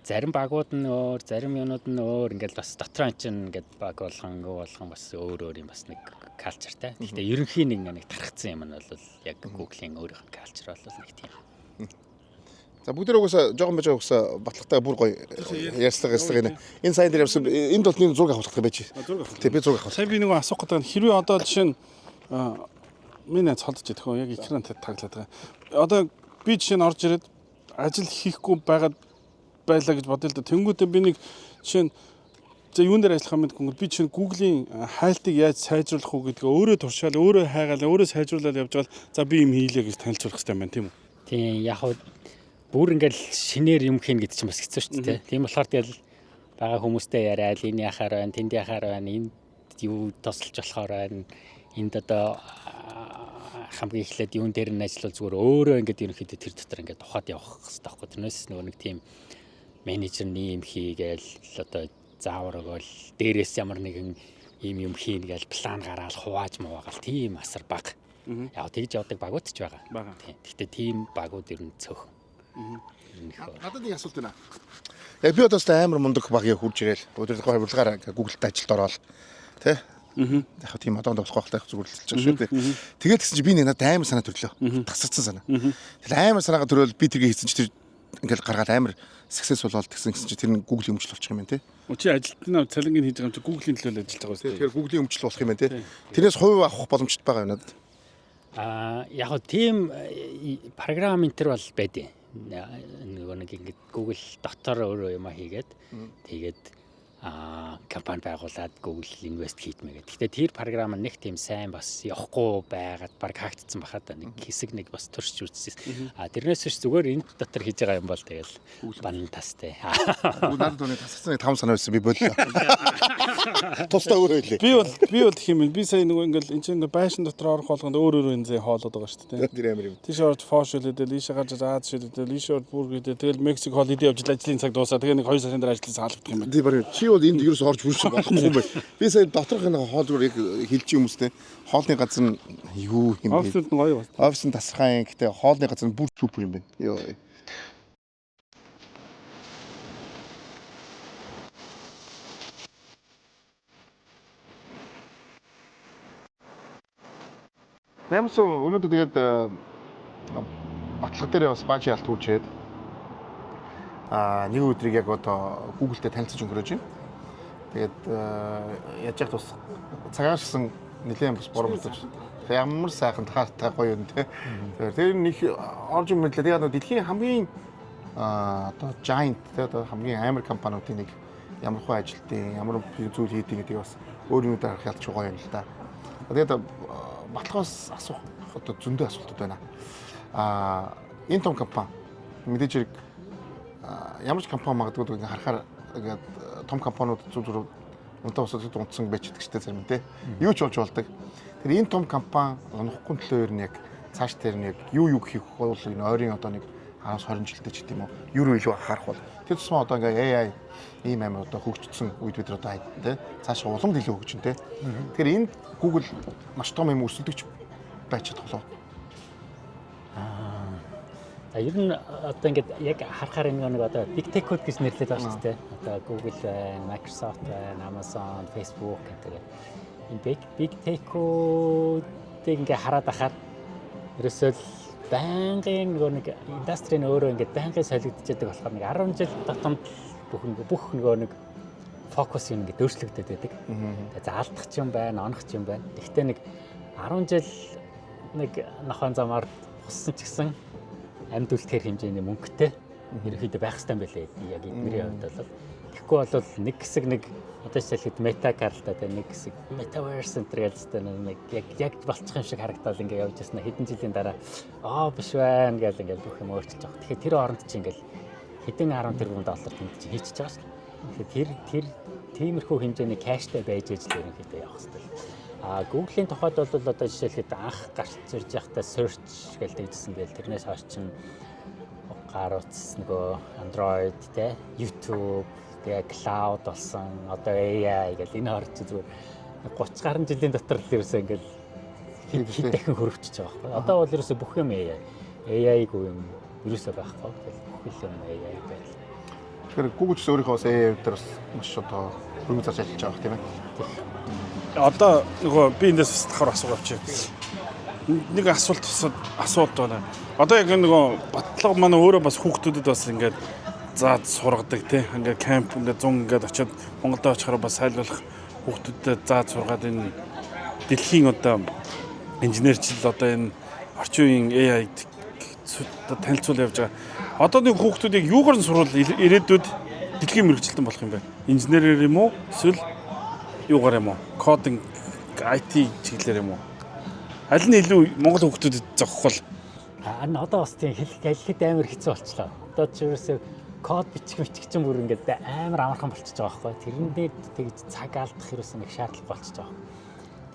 зарим багууд нь өөр, зарим юмнууд нь өөр ингээд бас дотор нь чинь ингээд баг болгон бас өөр юм бас нэг калчертай. Гэхдээ ерөнхийн нэг тархацсан юм нь бол яг Google-ийн өөрийнх нь калчер бол нэг тийм. За бүгд угаасаа жоохон байж байгаа угаасаа батлагтай бүр гоё ярьслага энэ. Энэ сайн дээр явсан энд бол нэг зураг авах хэрэгтэй байж. Тэг би зураг авах. Сая би нэг асуух гэдэг нь хэрвээ одоо жишээ нь миний цолдож идэх үү яг экран таглаад байгаа. Одоо би жишээ нь орж ирээд ажил хийхгүй байгаад байлаа гэж бодъё л да. Тэнгүүтээ би нэг жишээ нь за юун дээр ажиллах юм бэ? Би жишээ нь Google-ийн хайлтыг яаж сайжруулах уу гэдгээ өөрөө туршаал, өөрөө хайгаал, өөрөө сайжруулаад явж байгаа. За би юм хийлээ гэж танилцуулах хэрэгтэй байна тийм үү? Тийм яг хөө бүр ингээл шинээр юм хийн гэдэг чинь бас хэцүү шүү дээ. Тийм болохоор тэгэл бага хүмүүстэй яриад энэ яхаар байна, тэнд яхаар байна, энд юу тусалж болохоор байна. Энд одоо хамгийн эхлээд юун дээр нь ажиллавал зүгээр өөрөө ингээд ерөнхийдөө тэр дотор ингээд ухаад явах хэрэгтэй байхгүй. Тэрнээс нөгөө нэг тийм менежер ийм хийгээл одоо заавар өгөөл дээрээс ямар нэгэн ийм юм хийн гээл план гаргаал хувааж муугаал тийм асар баг. Яг тэгж явдаг багууд ч байгаа. Тийм. Гэхдээ тийм багууд ер нь цөөхөн. Надад нэг асуулт байна. Яг би одоо амар мундаг багийг хурж ирээл өдөртгөө хавирлагаар Google-д ажилд ороод тий. Яг тийм одоонд болох байх зүгүрлэлж байгаа шүү дээ. Тэгээд гэсэн чи би надад амар санаа төрлөө. Тасарсан санаа. Тэгэхээр амар санаагаа төрөөл би тэргээ хийсэн чи тэр ингээл гаргаад амар success болоод гэсэн чи тэр нь Google-ийн өмчл болчих юм байна тий. Чи ажилтнаа цалингийн хийж байгаа юм чи Google-ийн төлөө ажиллаж байгаа үстэй. Тэгэхээр Google-ийн өмчл болох юм байна тий. Тэрнээс хувь авах боломжтой байгаа юм надад. Яг нь тийм програм энтер бол байдیں۔ Нөгөө нэг ингэ Google дотор өөрөө юм хийгээд тэгээд компани байгуулад Google инвест хийдмэгээд. Гэхдээ тэр програм нь нэг тийм сайн бас явахгүй байгаад баг хаагдсан бахад нэг хэсэг нэг бас туршиж үзсэн. Тэрнээс биш зүгээр энэ дотор хийж байгаа юм бол тэгэл банан тастай. Надад өнөө тасарсан 5 санаа байсан би боллоо. Тусдаа өөрөө хэлээ. Би бол гэх юм би сая нөгөө ингээл энэ чинь байшин дотор орох болгонд өөр энэ зэ хоолоод байгаа шүү дээ. Тэр амар юм. Тийш орж фош үлээдэл, ийш гарч Аз шилдэл, ийш орж бүргээдэл тэгэл Мексик хоол идэ явж ажлын цаг дуусаа. Тэгээ нэг 2 сарын дараа ажлаас хаалгадах юм байна. Тийм барь. Чи бол энд ерөөс орж бүрсэн болохгүй юм байна. Би сая доторх нэг хоол яг хэлчих юм үстэй. Хоолны газар нь юу юм бэ? Офисд нь гоё байна. Офис нь тасархай юм. Гэтэ хоолны газар нь бүр супер юм байна. Йоо. Нэмсэн өнөөдөр тэгээд батлага дээр бас баажи алт үүчээд нэг өдрийг яг одоо Google-тэй танилцаж өнгөрөөж байна. Тэгээд яаж яах тус цагаарсан нэлээд бас боромжлож ямар сайхан таартай гоё юм те. Тэр нэг орж юм мэдлээ. Тэгээд дэлхийн хамгийн одоо giant те одоо хамгийн амар компаниудын нэг ямар хөө ажилтیں۔ Ямар зүйл хийдэг гэдэг бас өөр юмудаар харах ялч гоё юм л да. Тэгээд батлагаас асуух одоо зөндөө асуултууд байна. Энэ том компани мэдээж хэрэг ямар ч компани магадгүй ингээ харахаар ингээд том компаниуд зүгээр унтаа усад унтсан байчдаг штэ зарим те. Юу ч болж болдог. Тэр энэ том компани унахгүй төлөөр нь яг цааш дээр нь яг юу хийх бол энэ ойрын одоо нэг 10-20 жилдээ ч гэдэм үү юу илүү анхаарах бол тэр тусмаа одоо ингээ AI ийм амар одоо хөгжсөн үед бид одоо те цааш уламд илүү хөгжин те. Тэгэхээр энэ Google маш том юм өрсөлдөгч байж чадах болов. Ер нь одоо ингээд яг харахаар нэг одоо big tech-уд гэж нэрлэдэг байна шүү дээ. Одоо Google байна, Microsoft байна, Amazon, Facebook гэдэг. Энэ big tech-уудыг ингээд хараад ахаар ерөөсөө байнгын нэг индастри нь өөрөө ингээд байнгын солигдож байгаа болохоор нэг 10 жил дотомд бүх нөгөө нэг фокус юм ингээд өөрчлөгдөд байдаг. Тэгээ заалдах юм байна, онох юм байна. Гэхдээ нэг 10 жил нэг нохоон замаар хуссан ч гэсэн амьд үлдэхэр хэмжээний мөнгөтэй ерөөхдөө байх хэрэгтэй байлээ. Яг эднэрийн хувьд бол тэгэхгүй бол нэг хэсэг нэг одоо жишээлбэл мета карлтаа нэг хэсэг metaverse center гэлтэй нэг яг болчих юм шиг харагдаад ингээ явж яснаа хэдэн жилийн дараа биш байна гэл ингээ бүх юм өөрчилж байгаа. Тэгэхээр тэр оронд чи ингээл хэдэн 10 тэрбум доллар тэнд чи хийчихэж байгаа шүү дээ. Тэгэхээр тэр тиймэрхүү хэмжээний кэштэй байж ижил ерөнхийдөө явах хэрэгтэй. Google-ийн тухайд бол одоо жишээлбэл анх гарч ирж байхдаа search гэж дэжсэн байл тэрнээс хойш чинь гар утас нөгөө Android те YouTube тэгээ cloud болсон одоо AI гэл энэ хорч зүгээр 30 гаруй жилийн дотор л ерөөсөө ингээл хэд дахин хөрөвчөж байгаа байхгүй. Одоо бол ерөөсө бүх юм AI-гүй юм ерөөсө байхгүй. Бүх юм AI байл. Тэгэхээр Google ч өөрийнхөө AI дээр бас маш одоо хөрөнгө зарж ажиллаж байгаа тийм ээ. Одоо нөгөө би эндээс бас давхар асуух авчих. Нэг асуулт байна. Одоо яг нөгөө батлага манай өөрөө бас хүүхдүүдэд бас ингээд заад сургадаг тий. Ингээд камп ингээд 100 ингээд очиод Монголд очихоор бас сайлуулах хүүхдүүдэд заад сургаад энэ дэлхийн одоо инженерчил одоо энэ орчин үеийн AI танилцуул явж байгаа. Одоо нэг хүүхдүүдийг юугаар нь сурвал ирээдүйд дэлхийн мэрэгчлэн болох юм бэ? Инженерээр юм уу? Эсвэл юугаар юм уу? Кодинг, IT чиглэлээр юм уу? Аль нь илүү Монгол хүүхдүүдэд зохихол? Одоо бас тийм хэлэхэд амар хэцүү болчихлоо. Одоо ч ерөөсөө код бичих чинь бүр ингээд амар амархан болчихж байгаа байхгүй. Тэрэн дээр тэгж цаг алдах ерөөсөө нэг шаардлага болчихж байгаа.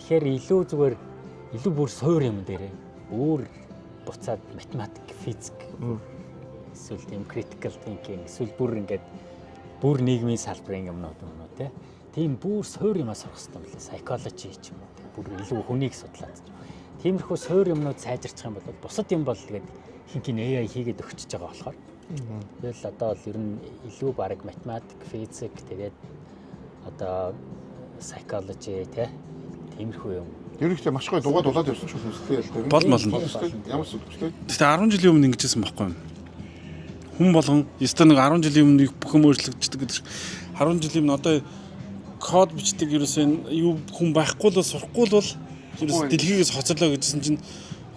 Тэгэхээр илүү зүгээр илүү бүр суур юм дээрээ бүр буцаад математик, физик эсвэл тийм critical thinking эсвэл бүр ингээд бүр нийгмийн салбарын юмнууд те. Тийм бүр суур юм асуух хэрэгтэй юм лээ. Psychology ч юм уу. Бүр илүү хүнийг судлаад. Тиймэрхүү суур юмнууд сайжирчих юм бол бусад юм бол тэгээд хинхин AI хийгээд өгчөж байгаа болохоор. Тэгэл одоо бол ер нь илүү баг математик, физик тэгээд одоо psychology те. Тиймэрхүү юм. Ерөнхийдөө маш гоё дугаад болоод явсан ч үстэй. Болно. Ямар сүлжтэй. Тэгтээ 10 жилийн өмнө ингэжсэн байхгүй юм. Хүн болгон ёстой нэг 10 жилийн өмнө бүх юм өөрчлөгддөг гэдэг шиг 10 жилийн өмнө одоо код бичдэг ерөөсөө юу хүн байхгүй л сурахгүй л бол ерөөсөө дэлхийгээс хоцорлоо гэжсэн чинь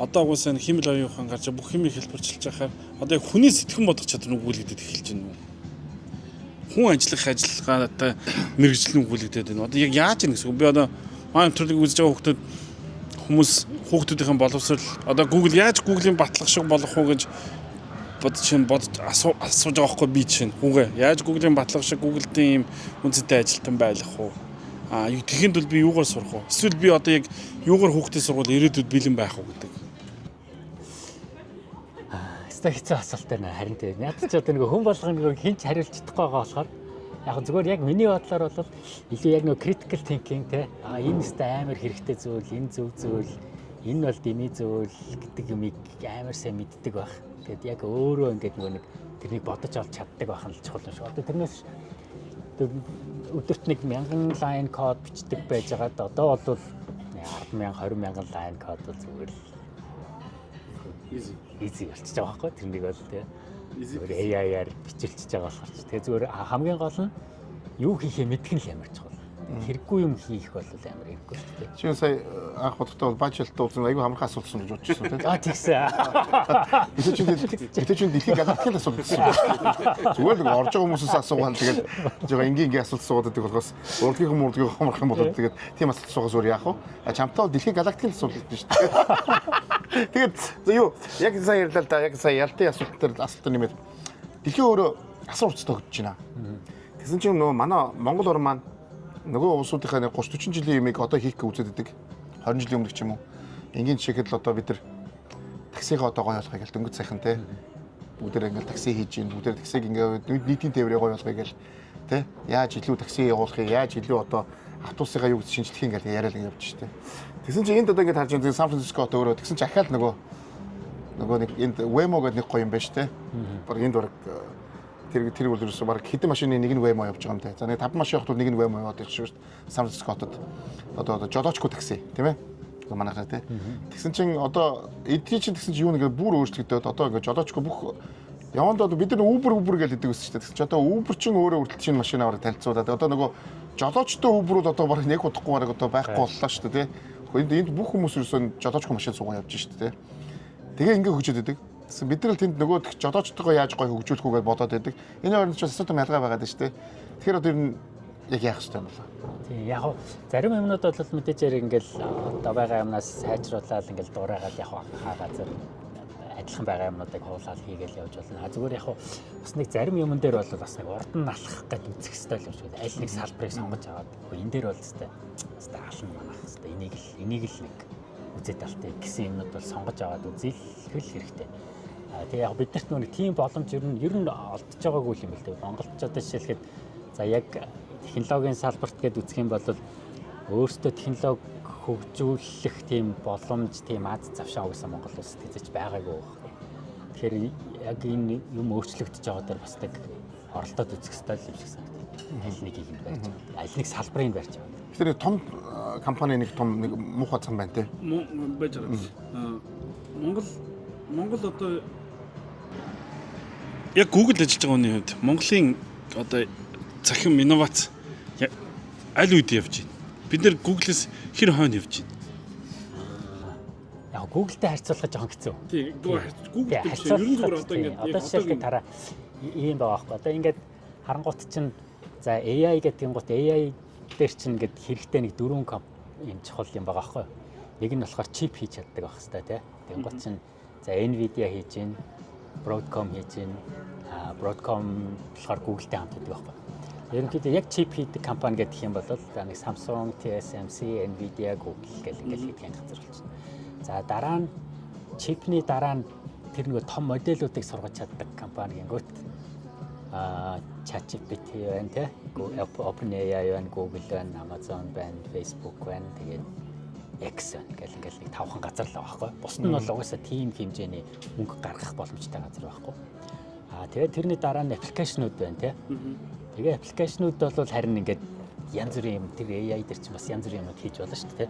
одоо угаасаа химэл оюун ухаан гарч бүх юмыг хэлбэрчилж байхаар одоо яг хүний сэтгэн бодох чадвар нь өгүүлэгдээд эхэлж байна. Хүн ажиллагаатай мэрэгжил нь өгүүлэгдээд байна. Одоо яг яаж юм гэсэн үг. Би одоо маань төрлөг үзэж байгаа хүүхдүүдийн боловсрол одоо Google яаж Google-ийн батлах шиг болох уу гэж бодож асууж байгаа байхгүй би чинь хүүгээ яаж Google-ийн батлах шиг Google-ийн ийм үнцэнтэй ажилтан байх уу тэгэхэд бол би юугаар сурах уу эсвэл би одоо яг юугаар хүүхдээ сурвал ирээдүйд бэлэн байх уу гэдэг хэцүү асуулт байна харин тийм яд ч одоо нэг хүн болгоно хинч хариулж чадахгүй байгаа болохоор яг зүгээр яг миний бодлоор бол илүү яг нэг critical thinking те энэ өстэй амар хэрэгтэй зүйл энэ зөв зүйл энэ бол дэмий зүйл гэдэг юмыг амар сайн мэддэг байх. Тэгэд яг өөрөө ингээд нэг тэрнийг бодож олж чаддаг байх нь л чухал юм шиг. Одоо тэрнээс өдөрт нэг 1000 line код бичдэг байж байгаад одоо бол 10,000 20,000 line код бол зүгээр л easy болчихж байгаа байхгүй тэрнийг бол те зүгээр AI-аар бичилчихэж байгаа болохоор тэгээ зүгээр хамгийн гол нь юу хийхээ мэдэх нь л ямар чухал. Хэрэггүй юм хийх бол амар хэрэггүй шүү дээ. Чи сая анх бодохдоо бол бажлт уулзсан аюу хамрах асуултсан гэж бодчихсон тийм. Тэгсэн. Бид чинь дэлхийн галактикийн асуулт гэсэн. Зүгээр л орж байгаа хүмүүсээс асуугаад тэгээд жоо ингийн асуулт суугаад байдаг болохоос урдгийн хамрах юм болоод тэгээд тийм асуулт суугаас өөр яах вэ? Чамтай бол дэлхийн галактикийн асуулт биш шүү дээ. Тэгээд юу яг сая ярьлаа да яг сая ялтын асуулт дээр асуулт нэмээд дэлхийн өөрөө асар урттай хөгжиж байна. Тэгсэн чинь нөгөө манай Монгол орн маань нөгөө улсуудынхаа 30-40 жилийн юмыг одоо хийх гэж үзээд байдаг. 20 жилийн өмнө ч юм уу. Энгийн жишээхэд л одоо бид нар таксигаа одоо гоё болгоё гэл дөнгөж сайхан те. Бүгдээр ингээл такси хийж гин, бүгдээр таксиг ингээд нийтийн тээврээ гоё болгоё гэл те. Яаж илүү такси явуулахыг, яаж илүү одоо автобусыгаа юу гэж шинжлэх юм гэл яриад явж штэ. Тэгсэн чинь энд одоо ингээд харж байгаа Сан Франциско одоо өөрөө тэгсэн чинь ахаал нөгөө нэг энд Waymo гэдэг нэг гоё юм байна штэ. Баг энд баг тэр бол ерөөсөө баг хэдэн машины нэг нь Waymo явж байгаа юм те. За нэг 5 машин явахад нэг нь Waymo яваад ирж шүү дээ. Сан Франциско хотод одоо жолоочгүй такси тийм ээ. Манайхаа те. Тэгсэн чинь одоо эдний чинь тэгсэн чинь юу нэг бүр өөрчлөгдөд одоо ингээд жолоочгүй бүх яванд одоо бид нар Uber гэж хэлдэг байсан шүү дээ. Тэгсэн чинь одоо Uber чинь өөрөө хүртэл чинь машин аваад танилцуулаад одоо нөгөө жолоочтой Uber бол одоо баг нэг удахгүй баг одоо байхгүй боллоо шүү дээ те. Энд бүх хүмүүс ерөөсөө жолоочгүй машин суугаа явж шүү дээ те. Тэгээ ингээ хөгжөөд байдаг. Бид нар л тэнд нөгөө жолоочтойгоо яаж гоё хөгжүүлэх үгээд бодоод байдаг. Энэ хоёрын ч асуулт ялгаа байгаад байна шүү дээ. Тэгэхээр одоо ер нь яг яах ёстой юм бол. Тийм яг зарим юмнууд бол мэдээж яг ингээл одоо байгаа юмнаас сайжруулаад ингээл дуурайгаад яг газар адилхан байгаа юмнуудыг хуулаад хийгээл явж болно. Зүгээр яг бас нэг зарим юмн дээр бол бас нэг урд нь алхах гэж үзэх ёстой л юм шиг. Аль нэг салбарыг сонгож аваад энэ дээр бол өстэй алан манах ёстой. Энийг л нэг үзээд алтай гэсэн юмнууд бол сонгож аваад үзэл хэрэгтэй. Тэгээ яг биднэрт нэг тийм боломж ер нь олдож байгаагүй юм байна л дээ. Монголч одоо жишээлхэд за яг технологийн салбарт гээд үзэх юм бол өөрсдөө технологи хөгжүүлэх тийм боломж, тийм аз завшаа өгсөн Монгол улсад хэзээч байгаагүй байхгүй. Тэгэхээр яг энэ юм өөрчлөгдөж байгаа дээр бас нэг оролдоод үзэх ёстой юм шиг санагдав. Аль нэг юм барьж байгаа. Аль нэг салбарыг барьж байгаа. Тэгэхээр том компани нэг том нэг муухай цан байна те. Байж байгаа. Монгол одоо яг Google ажиллаж байгаа хүний хувьд Монголын одоо цахим инновац аль үед явж байна? Бид нэр Google-с хэр хойно явж байна? Яг Google-тэй харьцуулах жоохон хэцүү. Тийм, Google-тэй биш. Ер нь зүгээр одоо ингээд одоо жишээлбэл тараа ийм байгаа байхгүй. Одоо ингээд харангуут чинь за AI гэдэг гот AI дээр чинь ингээд хэрэгтэй нэг 4 юм чухал юм байгаа байхгүй. Нэг нь болохоор чип хийж чаддаг байх хэвээр тий. Тэгээд гот чинь за Nvidia хийж гин, Broadcom хийж гин, Broadcom болохоор Google-тэй хамт байдаг байхгүй. Ерөнхийдөө яг чип хийдэг компани гэдэг юм бол нэг Samsung, TSMC, Nvidia, Google гэх ингээд хийдэг газар болчихно. За дараа нь чипний дараа нь тэр нэг том модельүүдийг сургаж чаддаг компани гингүүт ChatGPT байна тий. OpenAI байна, Google байна, Amazon байна, Facebook байна. Тэгээд X байна гэл ингээд нэг 5хан газар л байгаа байхгүй. Бус нь бол угаасаа тийм хэмжээний мөнгө гаргах боломжтой газар байхгүй. Тэгээд тэрний дараа нь аппликейшнүүд байна тий. Тэгээ аппликейшнүүд бол харин ингээд янз бүрийн юм тэр AI дээр чинь бас янз бүрийн юмнууд хийж болно шүү дээ.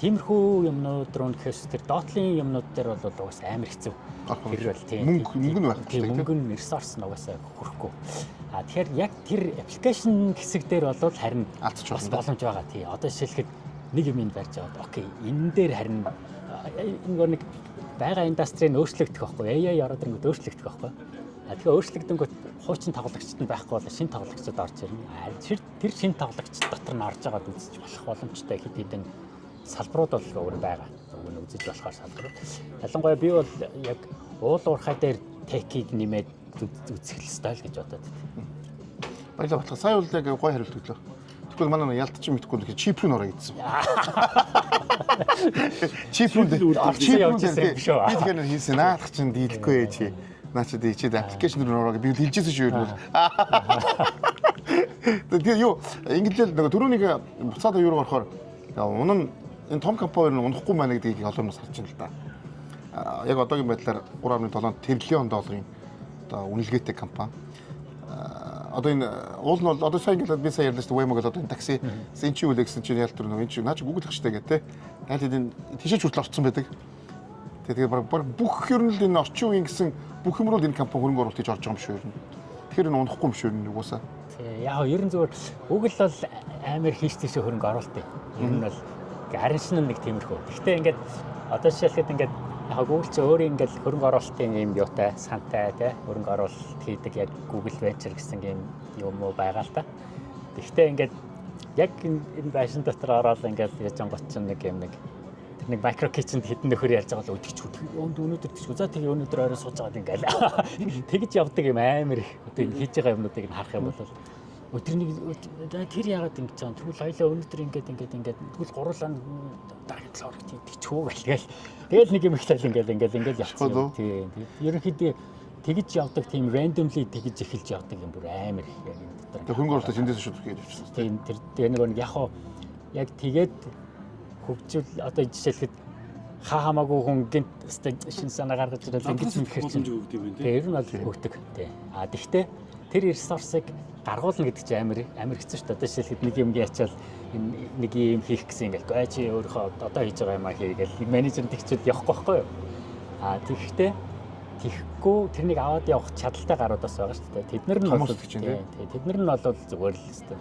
Тиймэрхүү юмнууд руу нэхэс тэр доотлын юмнууд дээр бол угаасаа амар хэцүү. Тэр бол тийм мөнгө нь байх тийм мөнгө нь ресурс нь угаасаа хүрэхгүй. Тэгэхээр яг тэр аппликейшн хэсэг дээр бол харин алдчих бас боломж байгаа. Тий. Одоо жишээлхэд нэг юм ин барьж аваад окей энэ дээр харин энэ нэг байгаа индастрийг өөрчлөгдөх байхгүй. AI ороод ирэнгүүт өөрчлөгдөх байхгүй. Тэгэхээр өөрчлөгдөнгөт хуучин тоглогчд нь байхгүй бол шинэ тоглогчдод орж ирнэ. Тэр шинэ тоглогчд дотор нь орж байгаад үзэж болох боломжтой хэд хэдэн салбарууд бол өөр байгаа. Өгөн үзэж болохоор салбарууд. Ялангуяа би бол яг уул уурхай дээр техийг нэмээд үзэх ёстой л гэж бодоод байна. Баялаа батлаа. Сая бол яг гой хариулт өглөө. Тэгвэл манай ялтчих мэдхгүй л чип рүү ороо гэсэн. Чип рүү тэгэхээр хийсэн наадах чинь дийлэхгүй чи. Наачад ичээд аппликейшн руу ороо би хэлжсэн шүү юу. Тэгээ юу инглиэл нэг түрүүнийг буцаад юу руу орохоор үнэн энэ том компани нь унахгүй байна гэдгийг олоомоос харж байна л да. Яг одоогийн байдлаар 3.7 тэрлион долларын одоо үнэлгээтэй компани. Одоо энэ уул нь бол одоо сайн инглиэл би сая ярьлаа шүү Waymo гэдэг одоо энэ такси энэ чи үл гэсэн чинь ялтар нэг энэ чи наач Google хэвчтэй гэдэг те. Найд энэ тийшээч хүртэл орцсон байдаг. Тэгээд баг бүх ер нь л энэ орчин үеийн гэсэн бүх юмрууд энэ компани хөрөнгө оруулалт хийж орж байгаа юм шүү ер нь. Тэгэхээр энэ унахгүй юм шүү ер нь угаасаа. Яг ер нь зүгээр Google бол амар хийш тийшээ хөрөнгө оруулалт. Ер нь бол харин шин нэг тиймэрхүү. Гэхдээ ингээд одоо жишээлхэд ингээд яг Google ч өөр ингээд хөрөнгө оруулалтын юм юутай сантай тий хөрөнгө оруулалт хийдэг яг Google Venture гэсэн юм уу байгаа л та. Гэхдээ ингээд яг энэ байшин дотор ороод ингээд яаж онгоц чинь нэг юм нэг micro kitchen хэдэн нөхөр ярьж байгаа л өдөгч өнөөдөр тийш за тэгээ өнөөдөр орой сууж байгаа ингээл тэгж явдаг юм амар их одоо энэ хийж байгаа юмнуудыг нь харах юм бол өдрийн тэр яагаад ингэж байгаа тэгвэл хоёлаа өнөөдөр ингээд тэгвэл гурлаа дараагийн 7 хоног тийчхүү тэгэл нэг юм ихтэл ингээл явчихсан тийм ерөнхийдөө тэгж явдаг тийм randomly тэгж эхэлж явдаг юм бүр амар их яг энэ дотор хөрөнгө оруулалт эндээс шууд хийж явчихсан тийм тэр нэг яг тэгээд хөгжил одоо жишээлхэд хамаагүй хүн гинт шин санаа гаргаж ирэл ингэж юм хэрэг чинь тэр нь бол хөгдөг тий. Тэгвэл тэр ресурсыг гаргуулна гэдэг чинь амар хэцүү шүү дээ. Одоо жишээлхэд нэг юм ячаал нэг юм хийх гэсэн ингээл ой чи өөрөө одоо хийж байгаа юм а хийгээл менежер тэгчээд явахгүй байхгүй юу? Тэгэхдээ тийхгүй тэрнийг аваад явах чадaltaй гарууд бас байгаа шүү дээ. Тэднэр нь бол тэднэр нь бол зүгээр л өстэй.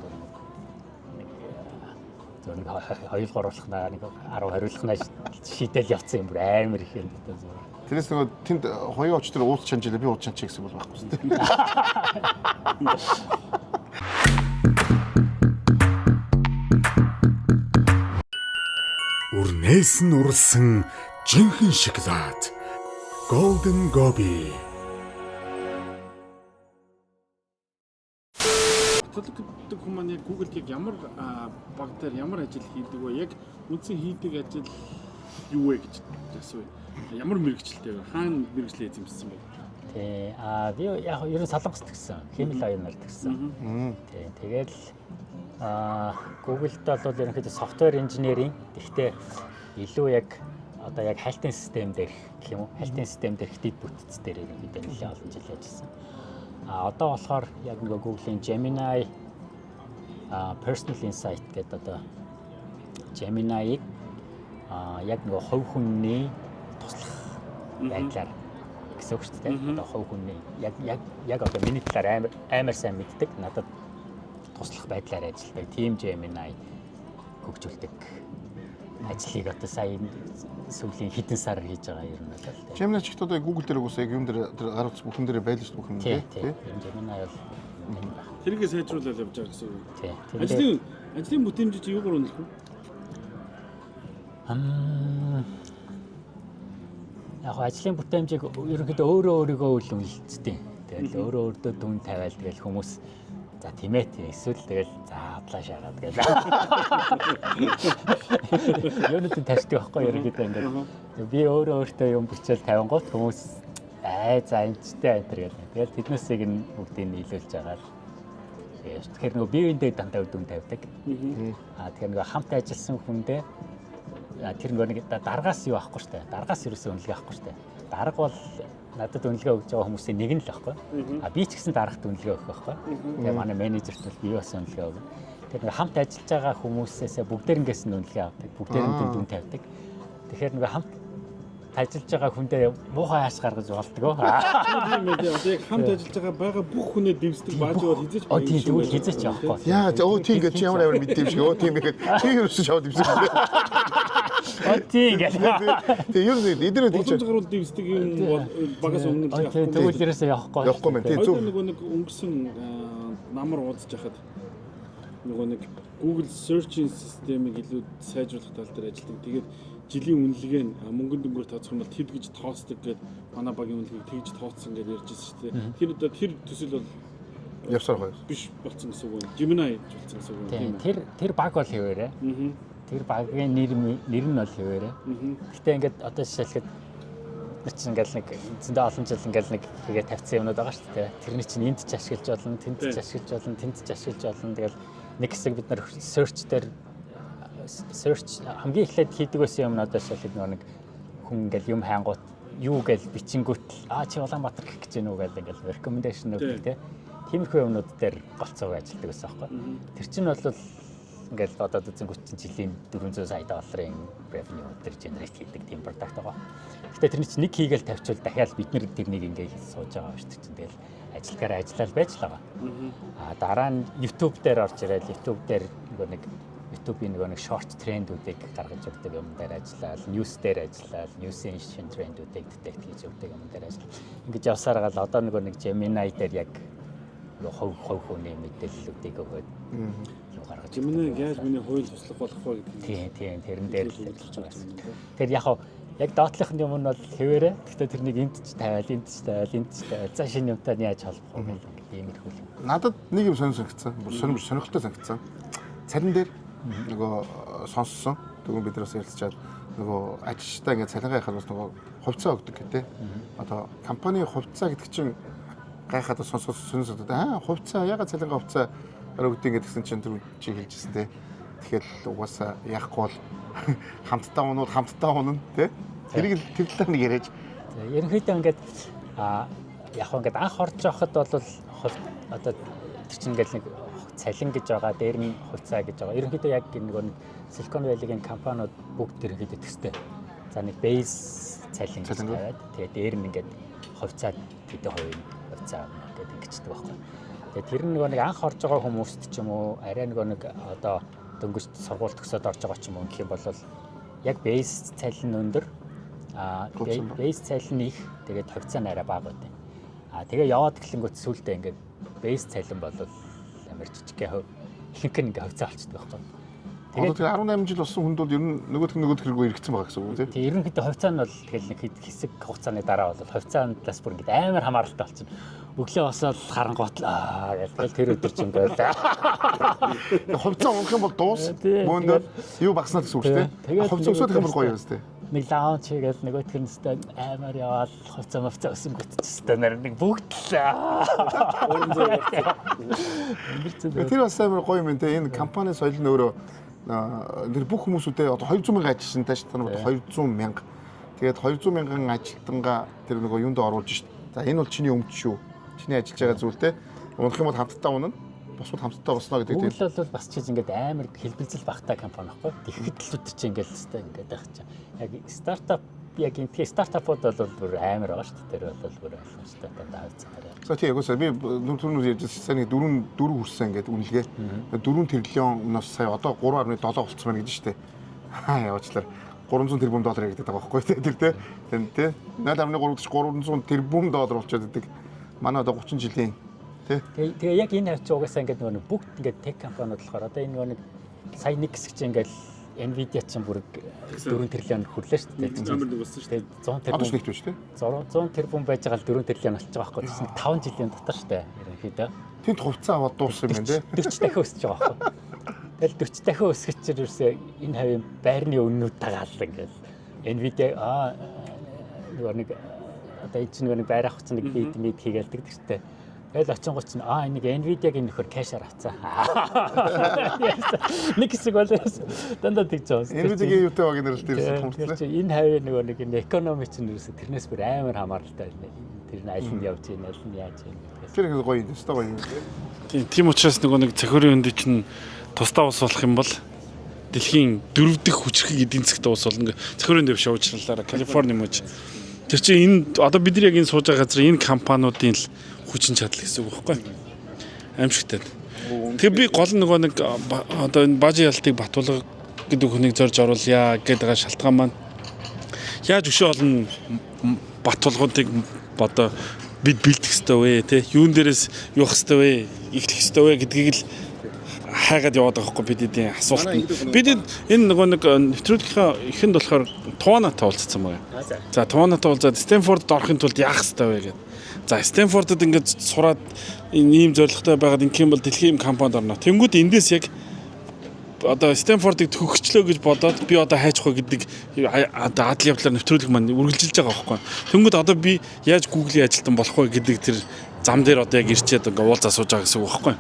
Нэг хоёул оруулахнаа нэг 10 хариулахнаа шийдэл явцсан юм бүр амар их юм даа зүгээр. Тэрээс нөгөө тэнд хоёрын оч тэр уулз чанжилаа би уулз чанчих гэсэн бол байхгүй шүү дээ. Үрнээс нь урсан жинхэнэ шоколад Golden Gobi. Төлөвлөдөг хүмүүс яг Google-д яг ямар баг дээр ямар ажил хийдэг вэ? Яг үндсэн хийдэг ажил юу вэ гэж асууя. Ямар мэрэгчлэлтэй вэ? Хаана мэрэгчлээ эзэмшсэн бэ? Тий. Би яг ерөн солонгост тгсэн. Химэл оюунаар тгсэн. Тий. Тэгээд Google-д бол ерөнхийдөө software engineering гэхдээ илүү яг одоо яг хайлтын систем дээр гэх юм уу? Хайлтын систем дээр дэд бүтц дээр ерөнхийдөө нэлээд олон жил ажилласан. Одоо болохоор яг нөгөө Google-ийн Gemini Personal Insight гэдэг одоо Gemini-ийг яг нөгөө хувь хүний туслах байдлаар гэсэн үг шүү дээ. Одоо хувь хүний яг одоо миний талаар амар сайн мэддэг, надад туслах байдлаар ажилладаг team Gemini хөгжүүлдэг ажлыг одоо сая сүүлийн хэдэн сар хийж байгаа юм байна л да. Gemini ч ихтэй одоо Google дээр угсаа яг юм дээр гар утас бүхэн дээр байлж бүх юм тий. Gemini бол тэргээ сайжруулаад явж байгаа гэсэн үг. тий. Ажлын бүтээмжид юугаар үнэлэх вэ? Яг ажлын бүтээмжийг ерөнхийдөө өөрийнхөө үл үнэлцдэг. Тэгэл өөртөө дүн тавиал тэгэл хүмүүс за тийм ээ эсвэл тэгэл за адлаа шагаад тэгэл. Юунууд тавьдаг байхгүй ерөнхийдөө ингээд би өөртөө юм бичээл тавингууд хүмүүс за энэчтэй энэ тэгэл тэднээсийг нь бүгдийг нийлүүлж байгаа л. Тэгэхээр нөгөө биеиндээ дандаа дүн тавьдаг. Тэгэхээр нөгөө хамт ажилласан хүндээ тэр нэг даргаас юу авахгүй штэ. Даргаас ерөөсөө үнэлгээ авахгүй штэ. Дарга бол надад үнэлгээ өгж байгаа хүмүүсийн нэг нь л байхгүй. Би ч гэсэн дарагт үнэлгээ өгөх байхгүй. Тэгээ манай менежерт бол би бас үнэлгээ өгнө. Тэр нэг хамт ажиллаж байгаа хүмүүсээс бүгдээрэнгээс нь үнэлгээ авдаг. Бүгдээрэндээ дүн тавьдаг. Тэгэхээр нэг хамт ажиллаж байгаа хүндээ муухай хааш гаргаж болдгоо. Тийм ээ. Одоо яг хамт ажиллаж байгаа бүх хүнээ дэмждэг бааж бол хизээч байна. Тийм тэгвэл хизээч явахгүй. Яа тийм гэж ямар амар мэддэв шиг тийм ингээд тийм ерөөсөө шавд дэмждэг. Тийм гэх. Тэгээ юу нэг эдгээр тийч гаруул дэмждэг юм бол багаас өмнө л явахгүй. Тэгвэл ерөөсөө явахгүй. Явахгүй мэн тийм зөв. Нэг өнгөрсөн намар уудаж хахад нөгөө нэг Google search системийг илүү сайжруулах тал дээр ажилладаг. Тэгээд жилийн үнэлгээ нь мөнгөнд өнгөөр тооцох юм бол тэд гэж тооцдог гэдэг манай багийн үнэлгээг тэгж тооцсон гэж ярьж байсан шүү дээ. Тэр төсөл бол явсаар гоё. Биш болсон гэсэн үг. Gemini болсон гэсэн үг тийм ээ. Тэр баг бол хэвээрээ. Тэр багийн нэр нь бол хэвээрээ. Гэхдээ ингээд одоо жишээлхэд чинь ингээл нэг зөндөө олон жил ингээл нэг хийгээ тавьсан юмнууд байгаа шүү дээ. Тэрний чинь энд ч ашиглаж болно, тэнд ч ашиглаж болно, тэнд ч ашиглаж болно. Тэгэл нэг хэсэг бид нар search дээр search хамгийн эхлээд хийдэг байсан юмнууд жишээлхэд нэг хүн ингээл юм хайнгуут юу гэж бичингүүт чи Улаанбаатар гэх гэж нүг гэдэг ингээл recommendation өгдөг тийм. Тиймэрхүү юмнууд дээр голцоог ажилладаг байсан байхгүй. Тэр чинь бол ингээл одоо үзэнгүүт чинь жилийн 400 сая долларын revenue дээр generate хийдэг тийм product байгаа. Гэхдээ тэрний чинь нэг хийгээл тавьчвал дахиад бид нэр тэрнийг ингээд сууж байгаа шүү дээ. Тэгэл ажиллагаараа ажиллаад байж л байгаа. Дараа нь YouTube дээр орж ирээд YouTube дээр нэг YouTube-ийн нэг short trend-үүдийг гаргаж өгдөг юм дээр ажиллаад, news дээр ажиллаад, news-ийн шинэ trend-үүдийг detect хийж өгдөг юм дээр ажиллаад. Ингээд явсаар гал одоо нэг Gemini дээр яг хувь хүний мэдээллүүдийг өгөөд юу гаргаж. Gemini яаж миний хууль туслах болох вэ гэдэг. Тийм тэрэн дээр л ажиллаж байгаа. Тэр яг доотлохын юм нь бол хэвээрээ. Гэхдээ тэрнийг энд ч тавиал, энд ч тавиал. За шинэ юмтай яаж холбох вэ гэх иймэрхүү. Надад нэг юм сонирхсан. Бүр сонирхолтой санагдсан. Цалин дээр нөгөө сонссон. Тэгвэл бид нараас ярилцчаад нөгөө ажилчтай ингээд цалингаа яхад бас нөгөө хувьцаа өгдөг гэдэг. Одоо компани хувьцаа гэдэг чинь гайхаад сонсоод хувьцаа ягаад цалингаа хувьцаа өгдөг гэдэг гэсэн чинь түр чи хэлжсэн те. Тэгэхээр угаасаа яахгүй бол хамтдаа унана те. Тэрийг тэр талаар нэг яриач. Ерөнхийдөө ингээд яг ингээд анх орж явахад бол одоо тэр чинь ингээд нэг цалин гэж байгаа, дээр нь хувьцаа гэж байгаа. Ерөнхийдөө яг нэг Silicon Valley-гийн компаниуд бүгд ерөнхийдөө төстэй. За нэг base цалин гэж тавиад тэгээд дээр нь ингээд хувьцаа хэдэн хувийн хувьцаа гэдэг ингэждэг байхгүй. Тэгээд тэр нэг анх орж байгаа хүмүүст ч юм уу арай нэг одоо дөнгөж сургууль төгсөөд орж байгаа ч юм уу гэх юм бол яг base цалин өндөр base цалин их тэгээд хувьцаа нь арай бага байдаг. Тэгээ яваад эхлэнгүүт сүултээ ингээд base цалин бол амар жижигхэн ихэнх нь ингээд хувьцаа болчихдог байхгүй. Тэгээд 18 жил болсон хүнд бол ер нь нөгөөх хэрэггүй иргэцэн байгаа гэсэн үг тийм. Тийм ерөнхийдөө хувьцаа нь бол тэгэл нэг хэсэг хугацааны дараа бол хувьцаанаас бүр ингээд амар хамааралтай болчихно. Өглөө босоод харангуутлаа гэж тэр өдөр чинь байл. Хувьцаа унах юм бол дуус. Мөн юу багснаа гэсэн үг шүү дээ. Хувьцаа өсөх юм бол гоё юм шүү дээ. нэг лаунч хийгээл нөгөө тэрнэстэй амар яваал хувцас мөвцөө өсөн гүтчихсэн нар нэг бүгд Тэр бас амар гоё юм те. Энэ компани соёл нь өөрөө тэр бүх хүмүүсүүдээ одоо 200 мянган ажилчтай ш та нар 200 мянга. Тэгээд 200 мянган ажилтнгаа тэр нөгөө юунд оруулж ш. За энэ бол чиний өмч шүү. Чиний ажиллаж байгаа зүйл те. Унах юм бол хамтдаа унана. Босууд хамтдаа босноо гэдэг. Google бол бас чи ингээд амар хэлбэлзэл багтаа компани байхгүй. Тэгэхэд чи ингээд өстэй ингээд байх чинь. Яг стартап яг энэ стартапууд бол бүр амар байгаа шүү дээ. Тэр бол бүр ойлгомжтой даа цаарай. За тийм яг би түрүүн ярьж сайн 4 хүрсэн гэдэг үнэлгээ. 4 тэрлион сая одоо 3.7 болцсон байна гэж штэ. Яваачлаар 300 тэрбум доллар гэдэг байгаа байхгүй тэр те. Тэ 0.3-д 300 тэрбум доллар болчиход идэг. Манай одоо 30 жилийн тэгээ яг энэ хавч угаасаа ингээд нөгөө бүгд ингээд тех компаниуд болохоор одоо энэ нөгөө нэг сая нэг хэсэг чинь ингээд Nvidia чинь бүр 4 тэрлион хүрлээ шүү дээ. Амар дууссан шүү дээ. 100 тэрбум. одоо шигтвч те. 100 тэрбум байж байгаа л 4 тэрлион болчих байгаа байхгүй. Тэсний 5 жилийн дотор шүү дээ. Ерөнхийдөө. Тэнд хувцас аваад дууссан юм байна те. 40 дахин өсөж байгаа байхгүй. Тэгэл 40 дахин өсгөж чинь ерөөсөө энэ хавийн байрны үннүүд дагаал ингээд Nvidia нөгөө нэг одоо энэ чинь нөгөө нэг байрах хуцсан нэг бид хийгээл тэгдэг. Тэгэл очингууд чинь энийг Nvidia-гийн нөхөр кэшээр авцаа. Нэг хэсэг бол дандаа тэгж байгаа. Nvidia-гийн юутай баг нэрэлт ирсэн хүмүүст. Энэ хавийн нөгөө нэг энэ экономи чинь ерөөсө тэрнээс бүр амар хамааралтай байна. Тэр нь аль нь явж ийн, аль нь яаж ийн гэдгээс. Тэр их гоё юм, өстой гоё юм. Тийм учраас нөгөө нэг цахиурын өндий чинь тусдаа ус болох юм бол дэлхийн 4 дахь хүчрхэг эдийн засгт ус болно. Цахиурын дэв шуужралаараа Калифорни мөж. Тэр чинь энэ одоо бид нар яг энэ сууж байгаа газар энэ компаниудын л хүчин чадал гэсэн үг байхгүй аимшигтай. Тэгээ би гол нөгөө нэг одоо энэ бажи ялтыг Батулга гэдэг хүнийг зорж оруулъя гэдэг байгаа шалтгаан маань яаж өшөө олон Батулгуудыг одоо бид бэлдэх ёстой вэ те юун дээрээс явах ёстой вэ эхлэх ёстой вэ гэдгийг л хайгаад яваад байгаа хгүй бидний асуулт. Бид энэ нөгөө нэг нэвтрүүлгийнхаа эхэнд болохоор Туунатай уулзсан байна. За Туунатай уулзаад Стэнфордд орохын тулд яах ёстой вэ гэдэг. За Стэнфордод ингээд сураад ийм зорилготой байгаад ингээм бол дэлхийн компанид орно. Тэнгүүд эндээс яг одоо Стэнфордыг төгсчлөө гэж бодоод би одоо хайчих вэ гэдэг одоо адал явдлаар нэвтрүүлэг маань үргэлжилж байгаа байхгүй. Тэнгүүд одоо би яаж Google-ийн ажилтан болох вэ гэдэг тэр зам дээр одоо яг ирчээд ингээ уулзаа сууж байгаа гэсэн үг байхгүй.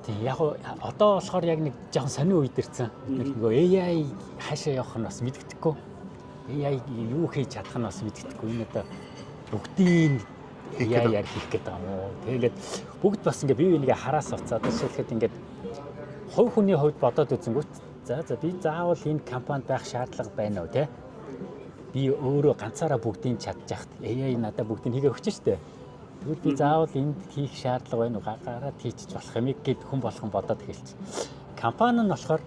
Тийм яг одоо болохоор яг нэг жоохон сонир үед ирсэн. Нөгөө AI хаашаа явах нь бас мэддэхгүй. AI юу хийж чадах нь бас мэддэхгүй. Энэ одоо бүгдийн AI-аар хийх гэдэг юм уу. Тэгээд бүгд бас ингээ бие бинийгээ хараас уцаад жишээлхэд ингээд хувь хүний хувьд бодоод үзэнгүүт за би заавал энэ компанид байх шаардлага байна уу те. Би өөрөө ганцаараа бүгдийг чадчих. AI надад бүгдийг хийгээ өгч штэ. Тэгвэл би заавал энд хийх шаардлага байна уу? Гараад хийчих болох юм гэд хүн болгон бодоод эхэлчих. Компани нь болохоор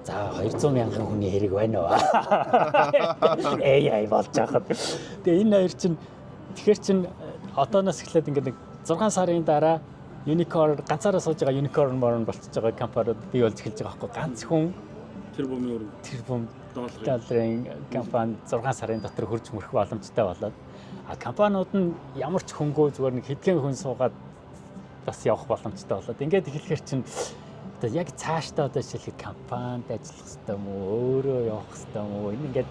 за 200 мянган хүний хэрэг байна уу? AI болж байгаа. Тэгээ энэ хоёр чинь тэгэхээр чин одооноос эхлээд ингээд нэг 6 сарын дараа unicorn ганцаараа сууж байгаа unicorn морон болчихж байгаа компаниуд бий болж эхэлж байгаа байхгүй ганц хүн тэрбум долларын компани 6 сарын дотор хурж мөрөх боломжтой болоод компаниуд нь ямар ч хөнгөө зүгээр нэг хэдхэн хүн суугаад бас явах боломжтой болоод ингээд эхлэхээр чинь одоо яг цаашдаа одоо жишээлбэл компанид ажиллах хэрэгтэй юм уу өөрөө явах хэрэгтэй юм уу энэ ингээд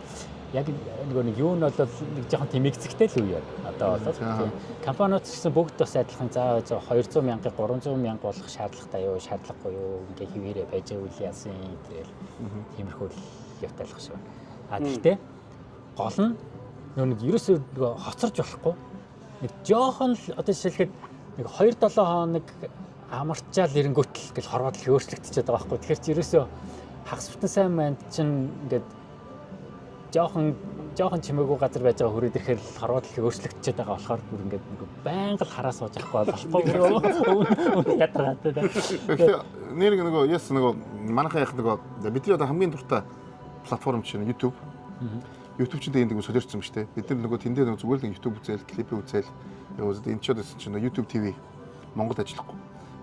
яг нөгөө нэг юу нь бол нэг жоохон тэмэгцэгтэй л үе одоо болоод компаниуд ч гэсэн бүгд бас адилхан заа 200 мянга 300 мянга болох шаардлагатай юу шаардлагагүй юу ингээ хിവэрэ байж үйл яасан тэгэл тиймэрхүү явталах шиг байна. Гэхдээ гол нь нэг ерөөсөө нөгөө хоцорж болохгүй нэг жоохон л одоо жишээлхэд нэг 2-7 хоног амарчаал эренгүүтэл гэл хорвоод л өөрчлөгдөж байгаа байхгүй. Тэгэхээр чи ерөөсөө хагас бүтэн сайн манд чинь ингээд жоохон чимээгүй газар байж байгаа хүрээд ирэхээр хорвоод л өөрчлөгдөж байгаа болохоор бүр ингээд байнга л хараа сууж авахгүй болохгүй ядаргаатай. Нэр нөгөө яс нөгөө манайхаа яг нөгөө бидний одоо хамгийн дуртай платформ чинь YouTube. YouTube чинь энэ нэг солиорсон юм шүү дээ. Бид нар нөгөө тэндээ нөгөө зүгээр л YouTube үзэл, клип үзэл явуулаад энэ ч одоо чинь YouTube TV Монголд ажиллахгүй.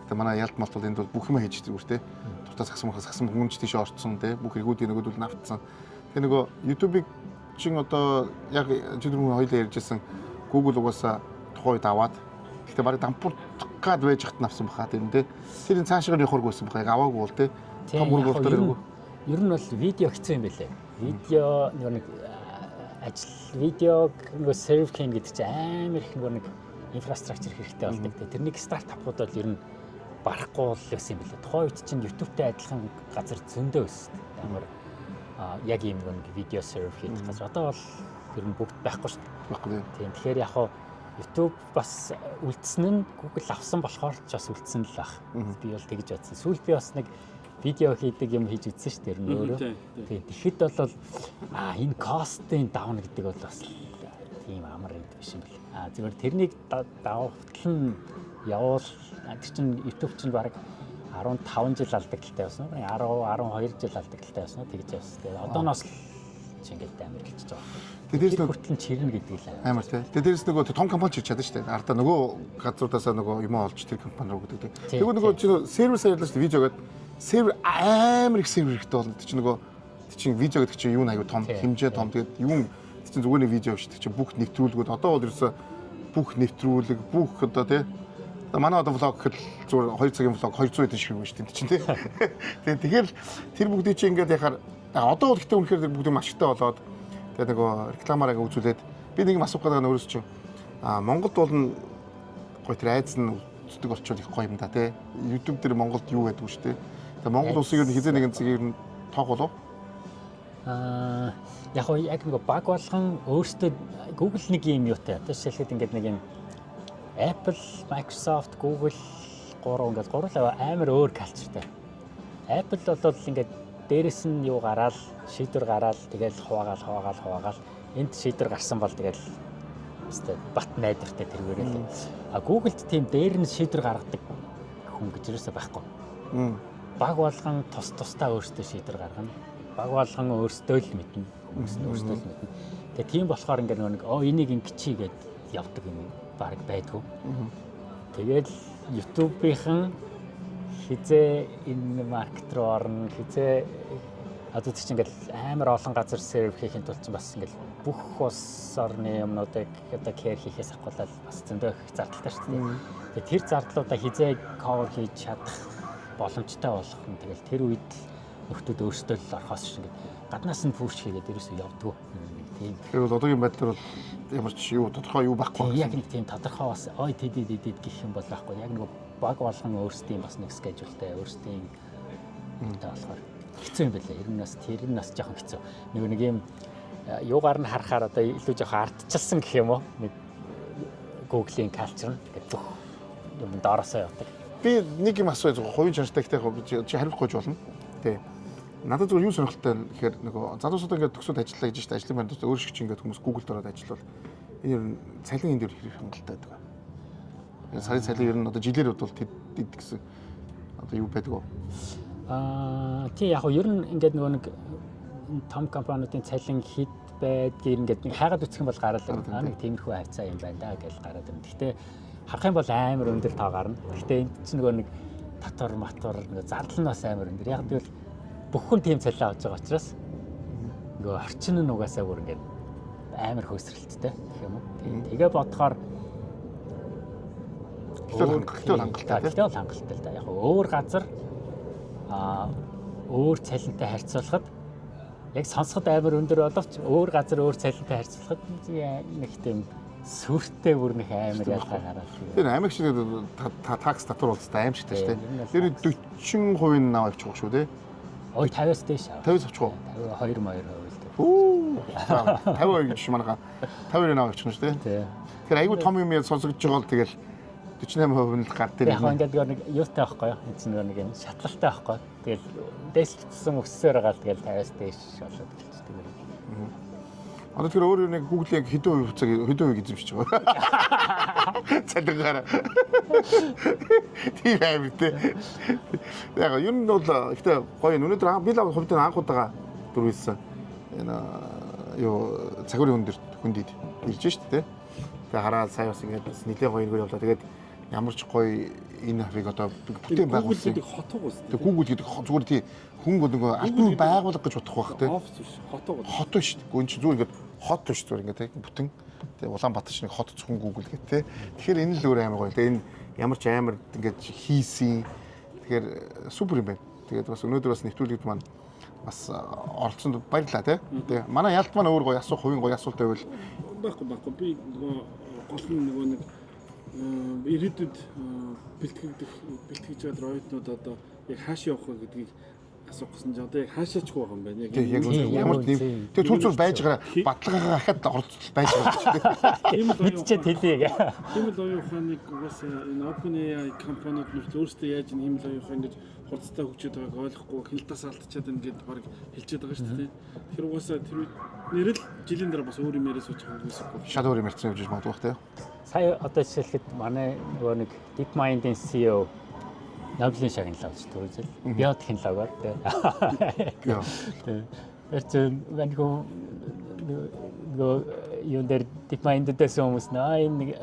Тэгээ манай ялт малт бол энд бол бүх юм хийж зүгээр те. Дуртаас сагсан хүмүүнч тийш орцсон те. Бүх хэрэгүүдийн нөгөөдөл навтсан. Тэгээ нөгөө YouTube-ыг чин одоо яг жидэрхэн хоёлаа ярьжсэн Google угаасаа тухайд аваад гэхдээ барыг дампуурах гад байж хат навсан баха тийм те. Тэр цаашаа явахург байсан баха. Яг аваагүй бол те. Том хургуултаар Ер нь бол видео хэцүү юм байлээ. Видео нэг ажил видеог нөгөө серв хийн гэдэг чинь амар их нөгөө нэг инфраструктур хэрэгтэй болдог. Тэрнийг стартапууд бол ер нь барахгүй л байсан юм билээ. Тухайн үед чинь YouTube-тэй адилхан газар зөндөө өссөн. Амар яг ийм нэг видео серв хийх газар. Одоо бол ер нь бүгд байхгүй шүү дээ. Баггүй. Тийм. Тэгэхээр яг хоо YouTube бас үлдсэн нь Google авсан болохоор ч бас үлдсэн л баг. Би бол тэгж бодсон. Сүүлд би бас нэг видео хийдэг юм хийж үзсэн шүү дээ өөрөө. Тийм. Тэгэхэд бол энэ костын даун гэдэг бол бас тийм амар юм биш юм бэл. Зүгээр тэрнийг давхтлан явуул тэр чинь YouTube чинь баг 15 жил алдагдaltaй байсан. 10 12 жил алдагдaltaй байсан. Тэгж явсан. Тэгээ одооноос ч ингээд амар хэлчихэж байгаа. Дээрээс нэг хүртэл чирнэ гэдэг л амар тий. Дээрээс нөгөө том компани ч ирж чадсан шүү дээ. Ардаа нөгөө газруудаасаа нөгөө юм олж тэр компани руу гэдэг. Тэгвэл нөгөө чинь сервис ярьлаа шүү дээ. Видео гэдэг сервер амар их сервер хэрэгтэй болно. Тэр чинь нөгөө чинь видео гэдэг чинь юу нэг аюу том хэмжээ том. Тэгээд юу чинь зүгээр нэг видео шүү дээ. Чинь бүх нэвтрүүлгүүд одоо бол ерөөсө бүх нэвтрүүлэг бүх одоо тий. Манай одоо влог гэхэл зүгээр 2 цагийн влог 200 хэдэн шиг юм шүү дээ. Чинь тий. Тэгэхээр тэр бүгдийг чинь ингээд яхаар одоо бол гэхдээ үнэхээр тэр бүгд маш ихтэй болоод тэгээд нөгөө рекламаараа үзүүлээд би нэг юм асуух гэдэг нь өөрөөс чинь Монголд бол гоё тэр айдас нь үздэг болчихвол их гоё юм да тий. YouTube дээр Монголд юу гэдэг вэ шүү дээ. Тэгээд Монгол улсыг ер нь хизээ нэгэн цэгийг нь тоох болов? Яг нь яг нэг баг болгон өөрсдөө Google нэг юм юутай. Одоо жишээлхэд ингээд нэг юм Apple, Microsoft, Google ингээд гурлаа амар өөр калчертай. Apple бол ингээд дээрэс нь юу гараад шийдвэр гараад тэгэл хуваагаал энд шийдвэр гарсан бол тэгэл өстэй бат найдвартай тэргээрээ л. Google-д тийм дээр нь шийдвэр гаргадаг хүн гэж юусаа байхгүй. Баг болгон тусдаа өөрсдөө шийдвэр гаргана. Баг болгон өөрсдөө л мэднэ. Хүмүүс нь өөрсдөө л мэднэ. Тэгээ тийм болохоор ингээд нэг энийг ингэчий гэд явдаг юм баг байдгүй. Тэгээд YouTube-ийн хизээ энэ маркет руу орно хизээ одоо тийм ингээл амар олон газар серв хийхин тулд чинь бас ингээл бүх улс орны юмнуудыг одоо кэр хийхээс ахвал бас зөндөө их зардалтай шүү дээ. Тэгээд тэр зардлуудаа хизээ cover хийж чадах боломжтой болох нь тэгэл тэр үед нөхдүүд өөрсдөө л орхоос шиг ингээд гаднаас нь пүүрч хийгээд ерөөсөө явдггүй. Тийм. Тэр бол одоогийн байдлаар бол ямар ч юу тодорхой юу байхгүй. Яг нэг тийм тодорхой бас ой тэдэд гэх юм бол байхгүй. Яг нэг баг болгон өөрсдийн бас нэг скежултай өөрсдийн үнэтэй болохоор хэцүү юм байлаа. Ер нь бас тэр нь бас жоохон хэцүү. Нэг юм юугаар нь харахаар одоо илүү жоохон ардчилсан гэх юм уу? Нэг Google-ийн culture гэдэг бүх юм доороосоо явдаг. Би нэг юм асууя зөв хувийн чанартай ихтэй чи хариулахгүй болно. Тэ. Надад зөв юу сонирхолтой гэхээр нөгөө залуусууд ингээд төгсөд ажиллаа гэж штэ ажлын байранд өөр шиг чи ингээд хүмүүс Google-д ороод ажиллавал энэ ер нь цалин энэ дөр хэрэг хангалттай байдаг. Сарын цалин ер нь одоо жилээр бодвол тэд гэсэн одоо юу байдаг вэ? Тий яг ер нь ингээд нөгөө нэг том компаниудын цалин хэд байдгийг ингээд нэг хайгаад үсэх юм бол гараад нэг тиймэрхүү хавцаа юм байна да гэж гараад байна. Гэхдээ харах юм бол амар өндөр тоо гарна. Гэхдээ энд чинь нөгөө нэг татвар нэг зардал нь бас амар өндөр. Яг тэгвэл бүх хүн тийм цалин авч байгаа учраас нөгөө орчин нь угаасаа бүр ингээд амар хөөсрэлттэй гэх юм уу. Тэгээ бодохоор Гэтэл хангалттай да. Яг өөр газар өөр цалинтай харьцуулахад яг сонсоход амар өндөр боловч өөр газар өөр цалинтай харьцуулахад нэг тийм сүртэй бүр нэг амар ялгаа гараад. Тэр амиг шиг такс татвар болцтой аим шигтэй шүү дээ. Тэр 40% нь авч байгаа шүү дээ. Ой 50-аас дээш аа. 50-аас авчих уу? 52 л. Оо. 50% гэж манайха 52-ыг авчих нь шүү дээ. Тий. Тэгэхээр айгүй том юм яа сонсогдож байгаа л тэгэл 48% нь л гар дээр. Яг ингээд нэг юутай байхгүй юу? Эцэг нэг юм шатлалтай байхгүй. Тэгэл дээшлэгдсэн өссөөр байгаа л тэгэл 50-аас дээш болоод гэлцдэг. Одоо тэр өөр нэг Google-ийг хэдэн хувийг эзэмшиж байгаа. Цалингаар. Тийм амар тий. Яг ер нь бол ихтэй гоё. Өнөөдөр би л хувьд анх удаага дөрвөлсэн. Энэ юу цагуурын хүндийд ирж штэ тий. Тэгээ хараад сая бас ингээд нэлээ гоё нэг явлаа. Тэгээд ямар ч гоё энэ хавийг одоо бүтээн байгуулсан. Google гэдэг зүгээр тий хүн нөгөө албан байгууллага гэж бодох байх тий. Офис биш, хот уу. Хот биш. Гүн чи зүгээр ингээд хот биш зүгээр ингээд бүтэн. Тэгээ Улаанбаатар шиг хот зөвхөн Google гэх тий. Тэгэхээр энэ л өөр амар гоё. Тэгээ энэ ямар ч амар ингээд хийсэн. Тэгэхээр супер юм байна. Тэгээд бас өнөөдөр бас нэвтрүүлэгт маань бас оролцсонд баярлалаа тий. Тэгээ манай ялт маань өөр гоё асуух хувийн гоё асуулт байвал Баггүй би нөгөө гол нь нөгөө нэг ирээдүйд бэлтгэж байгаа ройтнууд одоо яг хааш явах вэ гэдгийг асуух гэсэн чинь одоо яг хаашаач байгаа юм байна. яг ямар тийм тэгээ түр зүр байж байгаа баталгаагаа ахад оролцол байж байгаа тийм л Мэдчихэд хэлье. тийм л оюун ухааныг угаасаа энэ OpenAI компаниуд нь өөрсдөө яаж энэ ийм л оюун ухаан гэж хурцтай хөгжиж байгааг ойлгохгүй хяналтаас алдчихад ингээд баг хэлчихээд байгаа шүү дээ. Тэгэхээр угаасаа тэр нэрэл жилийн дараа бас өөр юм яриа сууж байгаа гэсэн. шал өөр юм ярьсан гэж магадгүй бах тий. Сая одоо жишээлхэд манай нөгөө нэг DeepMind-ийн CEO Нобелийн шагналаа авч төрөжл. Биотехнологиор тий. Тэр чинь нөгөө юун дээр DeepMind-ээс хүмүүс энэ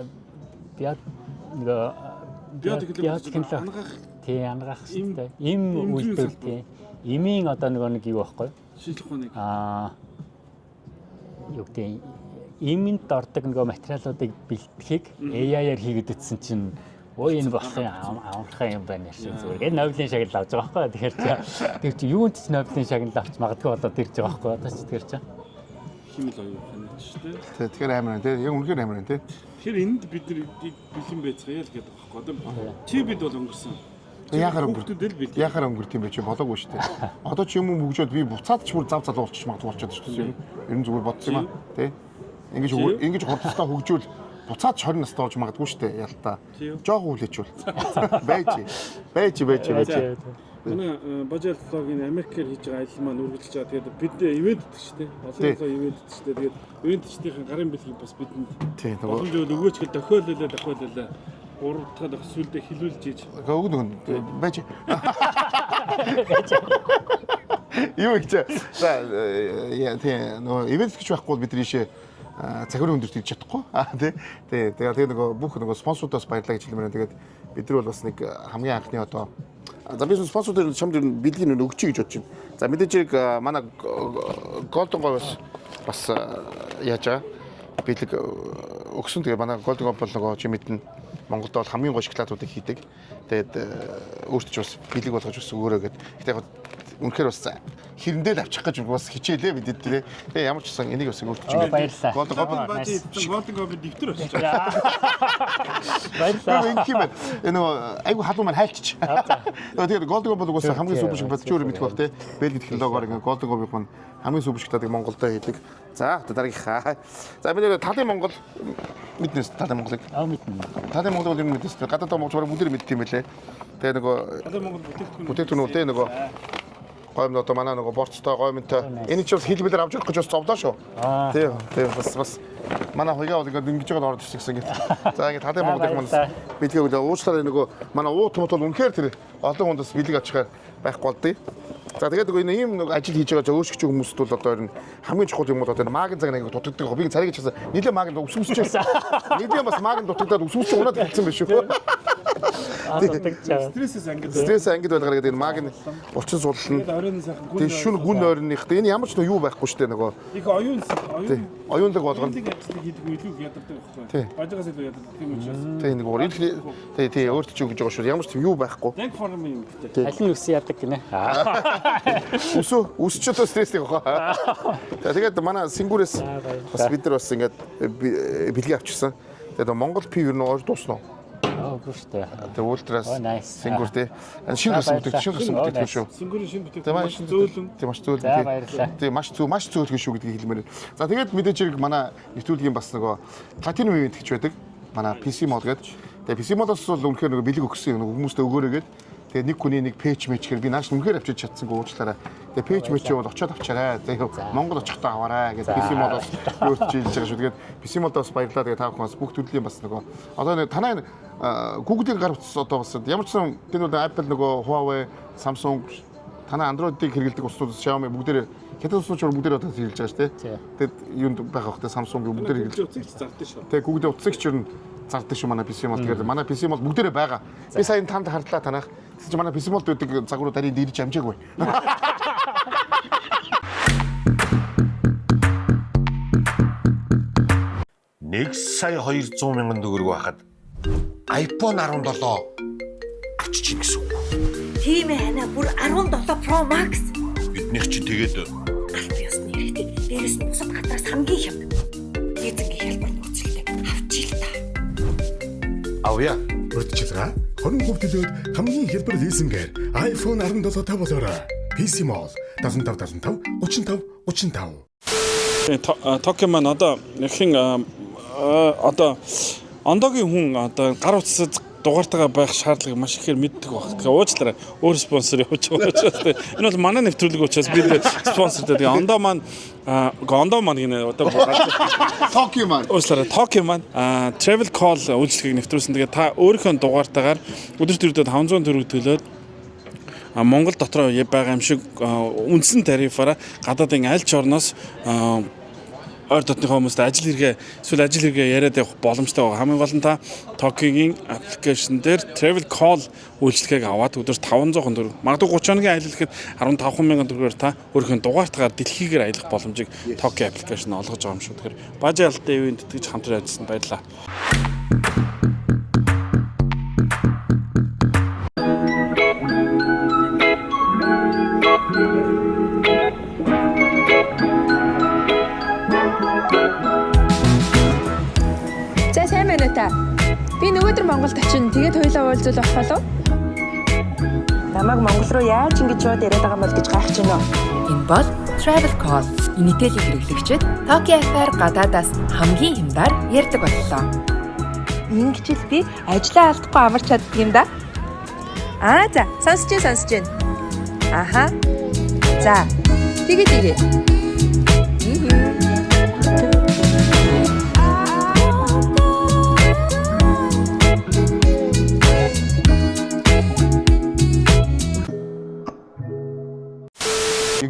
биотехнологи тий ангаах хэрэгтэй. Им үйлдэл тий. Имийн одоо нэг юу байхгүй юу? Шинжлэх ухааныг юу гэдэг имэнд ордог нөгөө материалуудыг бэлтгэхийг AI-аар хийгээд утсан чинь өө энэ болохын амархан юм байна шиг зүгээр. Нобелийн шагнал авч байгаа байхгүй. Тэр чи юунд ч Нобелийн шагнал авч магадгүй болоод ирж байгаа байхгүй. Одоо чи тэр чи химэл оюун ухаан шүү дээ. Тэгэхээр амар тий. Яг үнэхээр амар тий. Тэгэхээр энд бид нар бэлэн байцгаая л гэдэг байхгүй. Одоо чи бид бол өнгөрсөн. Яхаар өнгөрт юм бэ чи болоогүй шүү дээ. Одоо ч юм уу хөгжөөд би буцаад ч бүр зав залуу болчих магадгүй болчиход шүү дээ. Ер нь зүгээр бодсон юм аа тий. Ингэж хурдтай хөгжөөл буцаад 20 настай болж магадгүй шүү дээ. Ялтаа. Жог хүлээчүүл. Байж. Манай Бажаалт блогийн Америкээр хийж байгаа ажил маань үргэлжлэж байгаа. Тэгээд бид ивэддэг шүү дээ. Олон ивэддэг шүү дээ. Тэгээд ивэдчдийн гарын бэлгийг бас бидэнд боломж өгөөч гэж дохиололоо. 3 дахь сүлдээ хилүүлж ийж. Өгнө байж. Юу гэж. За тийм нөгөө ивент гэж байхгүй бид тийшээ захирын өндөрт хийж чадахгүй. Тий. Тэгээд нөгөө бүх нөгөө спонсорудаас баярлалаа гэж хэлмээр. Тэгээд бид нар бол бас нэг хамгийн анхны одоо за бизнес спонсорууд чамд бэлгийг өгч гэж бодож байна. За мэдээж манай Golden Goal бас яаж байгаа бэлэг өгсөн. Тэгээд манай Golden Goal бол нөгөө чи мэднэ Монголд бол хамгийн гоё шоколадуудыг хийдэг. Тэгээд өөртөө ч бас бэлэг болгож бас өгөөрэй гэд. Гэтэ яг үнэхээр бас хэрэндээ л авчих гэж бас хичээлээ бид дээ. Тэгээ ямар ч гэсэн энийг бас өөртөө ч баярлалаа. Golden Goal дэвтэр болчих. Баярлалаа. Ингэх юм байна. Энэ айгу халуун маань хайлтчих. Тэгээд Golden Goal бас хамгийн супер шоколад ч өөр мэдэх баг те. Бэлэг технологиор ингээ Golden Goal маань хамгийн супер шоколадыг Монголд хийдэг. За дараагийнхаа. За бид талын Монгол мэднэс талын Монголыг. Мэднэ. Талын Монгол бол юм мэднэс. Гадаад Монгол бараг бүгд мэдт юм байлээ. Тэгээ нөгөө Талын Монгол бүтээгдэхүүнүүд те нөгөө гойм одоо манай нөгөө борцтой гоймонтой энийг ч бас хэлбэлээр авч явах гэж бас зовлоо шүү. Тийм бас манай хоёгаа бол ингээд ингэж байгаа орж ирсэн гэж. За ингээд талын Монголыг манаас бэлгээ үлээ уучлаарай нөгөө манай уу томот бол үнэхээр тэр олон хүндээс бэлэг авчихаар байхгүй болдъё. За тэгээд нөгөө ийм нэг ажил хийж байгаа өөрсгч хүмүүст бол одоо энэ хамгийн чухал юм бол одоо магийн цаг нэг дутагддаг. Би царийг хэлсэн. Нийлээ магийн өсөмсч байсан. Нийлээ бас магийн дутагдаад өсөмсч унаад хэлсэн байх шүү. Стресс ангид байлгаар гэдэг энэ магийн урчин суулна. Тэгээд шүн гүн ойрных. Энэ ямар ч юу байхгүй шүү дээ нөгөө. их оюун Оюунлаг болгоно. хийдэг илүү ядардаг байхгүй. Бажигаас илүү ядардаг юм учраас. Тийм нэг өөр тий өөрт ч юу гэж байгаа шүү. Ямар ч юм юу байхгүй. Thank for me юм гэдэг. Аль нь үсэн ядаг гинэ. Өсчөөдөө стресстэй баха. Тэгээд манай Сингүүрээс бас бид нар бас ингээд бэлгээ авчихсан. Тэгээд Монгол пив ер нь ууж дуусна. Үгүй шүү дээ. Тэгээд уултраас Сингүүр тий. Шинэ гарсан бүтээгдэхүүн шүү. Сингүүрийн шинэ бүтээгдэхүүн зөөлөн. Тийм маш зөөлөн. Тийм маш зөөлгөн шүү гэдгийг хэлмээр. За тэгээд мэдээж хэрэг манай нэвтрүүлгийн бас нөгөө Platinum event гэж байдаг. Манай PC mod гэдэг. Тэгээд PC mod-оос бол үнэхээр нөгөө бэлэг өгсөн хүмүүстээ өгөөрэй гэдэг. Тэгээ нэг хүний нэг пэйж мэч гэхээр би нааш үнэхээр авчиж чадсангүй уучлаарай. Тэгээ пэйж мэч бол очиод авчаарай. Тэгээ Монгол очихдаа аваарай гэж PC mod-оос өөрт чи хэлж байгаа шүү. Тэгээд PC mod-оос баярлалаа. Тэгээ та бүхэн бүх төрлийн бас нөгөө одоо нэг танай Google-ийн гар утас одоо бас ямар ч сан тэр нөгөө Apple нөгөө Huawei, Samsung танай Android-ыг хэрэглэдэг усуудаас Xiaomi бүгдээр хятад усууд бүгдээр одоо хэрэглэж байгаа шүү дээ. Тэгээд юунд байх вэ? Samsung бүгдээр хэрэглэж зардсан шүү. Тэгээ Google-ийн утсыг ч ер нь зардаг шүү манай PC mod. Тэгэхээр манай PC mod бүгдээрээ байгаа. Би сая танд хардлаа танах. Тэгэж манай PC mod гэдэг загварууд арийн дэрж амжаагүй. Нэг сая 200 мянган төгрөг байхад iPhone 17 авчиж гин гэсэн үг. Тийм ээ хана бүр 17 Pro Max. Бид Нэг чи тэгээд Албан ёсны хэрэгтэй. Дээрээс нь бусад гадраас хамгийн хямд. Эзэнгийн хэлбэрт нөхцөлтэй авч ил та. авъя. Урдчилгаа 20% төлөөд хамгийн хэлбэр лизингээр iPhone 17 тавуулаарай. PC Mall 7575 35 35. Токио маань одоо нэгэн одоо ондогийн хүн одоо гар утсад дугаартайгаа байх шаардлагыг маш ихээр мэддэг баг. Тэгэхээр уучлаарай. Өөр спонсор явууч байгаа. Энэ бол манай нэвтрүүлэг учраас бид спонсортой. Тэгээ ондоо маань гинэ одоо Токио маань. уучлаарай. Токио маань travel call үйлчлэгийг нэвтрүүлсэн. Тэгээ та өөрийнхөө дугаартайгаар өдөрт 500 төгрөг төлөөд Монгол дотор байгаа юм шиг үндсэн тарифаараа гадаадын аль ч орноос ойр дотныхоо хүмүүст ажил хэрэгэ эсвэл ажил хэрэгэ яриад явах боломжтой байгаа. Хамгийн гол нь та Tokyo-гийн аппликейшн дээр travel call үйлчлэгийг аваад өдөрт 500 төгрөг, магадгүй 30 хоногийн аялал гэхэд 15,000 төгрөгөөр та өөрийнхөө дугаартайгаар дэлхийгээр аялах боломжийг Tokyo аппликейшн олгож байгаа юм шүү. Тэгэхээр бажи алтай ивент тэтгэж хамтран ажилласан баярлалаа. За сайн байна уу та? Би нөгөөдөр Монголд очино. Тэгээд хоёулаа уулзвал болох болов? Намайг Монгол руу яаж ингэж шууд ирээд байгаа юм бол гэж гайхаж байна уу? Энэ бол Travel Call. Нийтэлэг хэрэглэгчид Tokyo Air гадаадаас хамгийн хямдаар ярьдаг боллоо. Ингэж л би ажлаа алдахгүй амарч чаддаг юм да. За, сонсож байна. Аха. За. Тэгээ.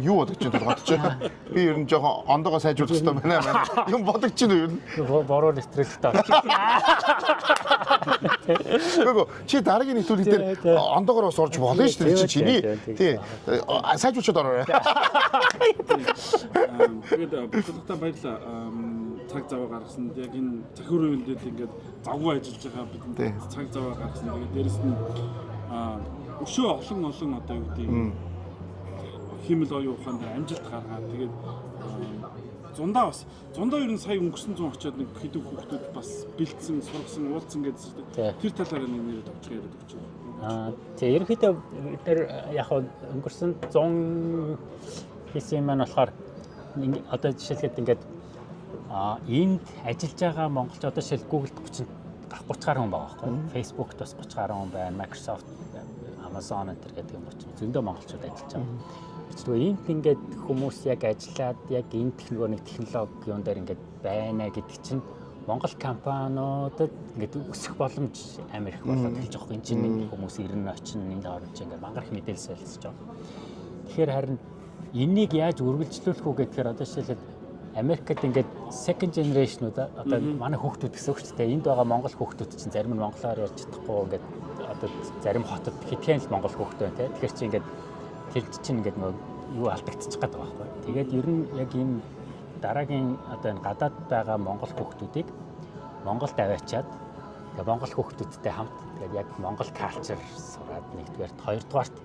Юу бодож чинь бодож байна. Би ер нь жоохон ондоогоо сайжруулах хэрэгтэй байна. Юм бодож чинь юу ер нь. Бороо нэвтрүүлэлтэй. Гүг чи дараагийн нэвтрүүлэг дээр ондоогоор бас орж болно шүү дээ. Чи чиний тий сайжруулчод ороорой. Тэгээд бүхэлдээ баярлаа. Цаг зав гаргасан. Яг энэ захиур үйлдэл ингээд завгүй ажиллаж байгаа бидэнд цаг зав гаргасан. Тэгээд дээрэс нь өшөө олон одоо юу гэдэг химэл оюун ухаан дээр амжилт гаргаад тэгээд зундаа ер нь сая өнгөрсөн 100 очоод нэг хэдэн хүүхдүүд бас бэлдсэн, сургасан, уулзсан гэдэг тэр талаараа нэг нэрээ товч яриад өгч байгаа. Тэгээ ерөнхийдөө бид нэр яг өнгөрсөн 100 хийсэн юм маань болохоор одоо жишээлбэл ингээд энд ажиллаж байгаа монголч одоо жишээл Google-д 30 гаруй хүн байгаа байхгүй. Facebook-д бас 30 гаруй хүн байна. Microsoft, Amazon энэ гэдэг юм болчих. Зөндөө монголчууд ажиллаж байгаа. Тэгвэл энд ингээд хүмүүс яг ажиллаад яг энэ технологи юун дээр ингээд байна гэдэг чинь Монгол компаниудад ингээд өсөх боломж амар их болоод хэлж байгаа. Энд чинь хүмүүс ирнэ очино энэ хооронд чинь ингээд мангар их мэдээлэл солилцож байгаа. Тэгэхээр харин энийг яаж үргэлжлүүлэх үү гэхээр одоо жишээлбэл Америкт ингээд second generation-ууд одоо манай хүүхдүүд гэсэн үг ч тийм энд байгаа монгол хүүхдүүд чинь зарим нь монголоор ярьж чадахгүй ингээд одоо зарим хотод хэдхэн л монгол хүүхдүүд байна тийм. Тэгэхээр чи ингээд тэр чинь ингээд юу алдагдчих гээд байгаа байхгүй. Тэгээд ер нь яг энэ дараагийн одоо энэ гадаад байгаа монгол хүүхдүүдийг Монголд аваачаад тэгээд монгол хүүхдүүдтэй хамт тэгээд яг монгол culture сураад нэгдүгээрт хоёрдугаарт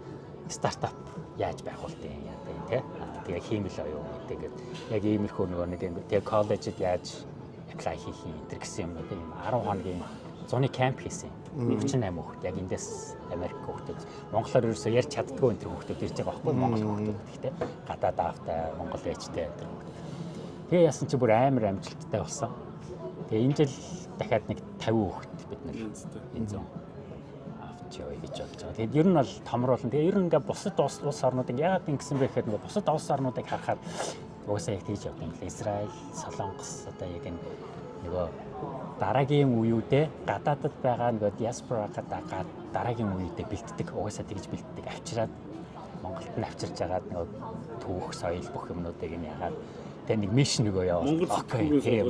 стартап яаж байгуулдаг юм яа тий. Тэгээд хиймэл оюун тэгээд яг иймэрхүү нэг тэгээд коллежид яаж apply хийх юм энэ гэсэн юмнууд юм 10 хоногийн зуны камп хийсэн. 38 хүүхэд яг эндээс Америк хүүхдүүд монголоор ерөөсөө ярьж чаддгүй энэ хүүхдүүд ирж байгаа байхгүй монгол хүүхдүүд гэхдээ гадаад аавтай монгол ээжтэй энэ хүүхдүүд. Тэгээ яасан чи бүр амар амжилттай болсон. Тэгээ энэ жил дахиад нэг 50 хүүхэд бид нэр энэ зүүн авч явъя гэж бодож байгаа. Тэгээд ер нь бол томруулна. Тэгээ ер нь ингээ бусад улс орнуудыг яагаад ингэсэн бэ гэхээр нөгөө бусад улс орнуудыг харахад угаасаа яг тийж явдаг юм л Израиль, Солонгос одоо яг энэ нөгөө дараагийн үеүдээ гадаадд байгаа нөгөө диаспора гадаад дараагийн үеүдээ бэлддэг угаасаа тэгж бэлддэг авчираад Монголд нь авчирж агаад нөгөө түүх соёл бүх юмнуудыг нь ягаад тэгээ нэг мишн нөгөө явуулдаг.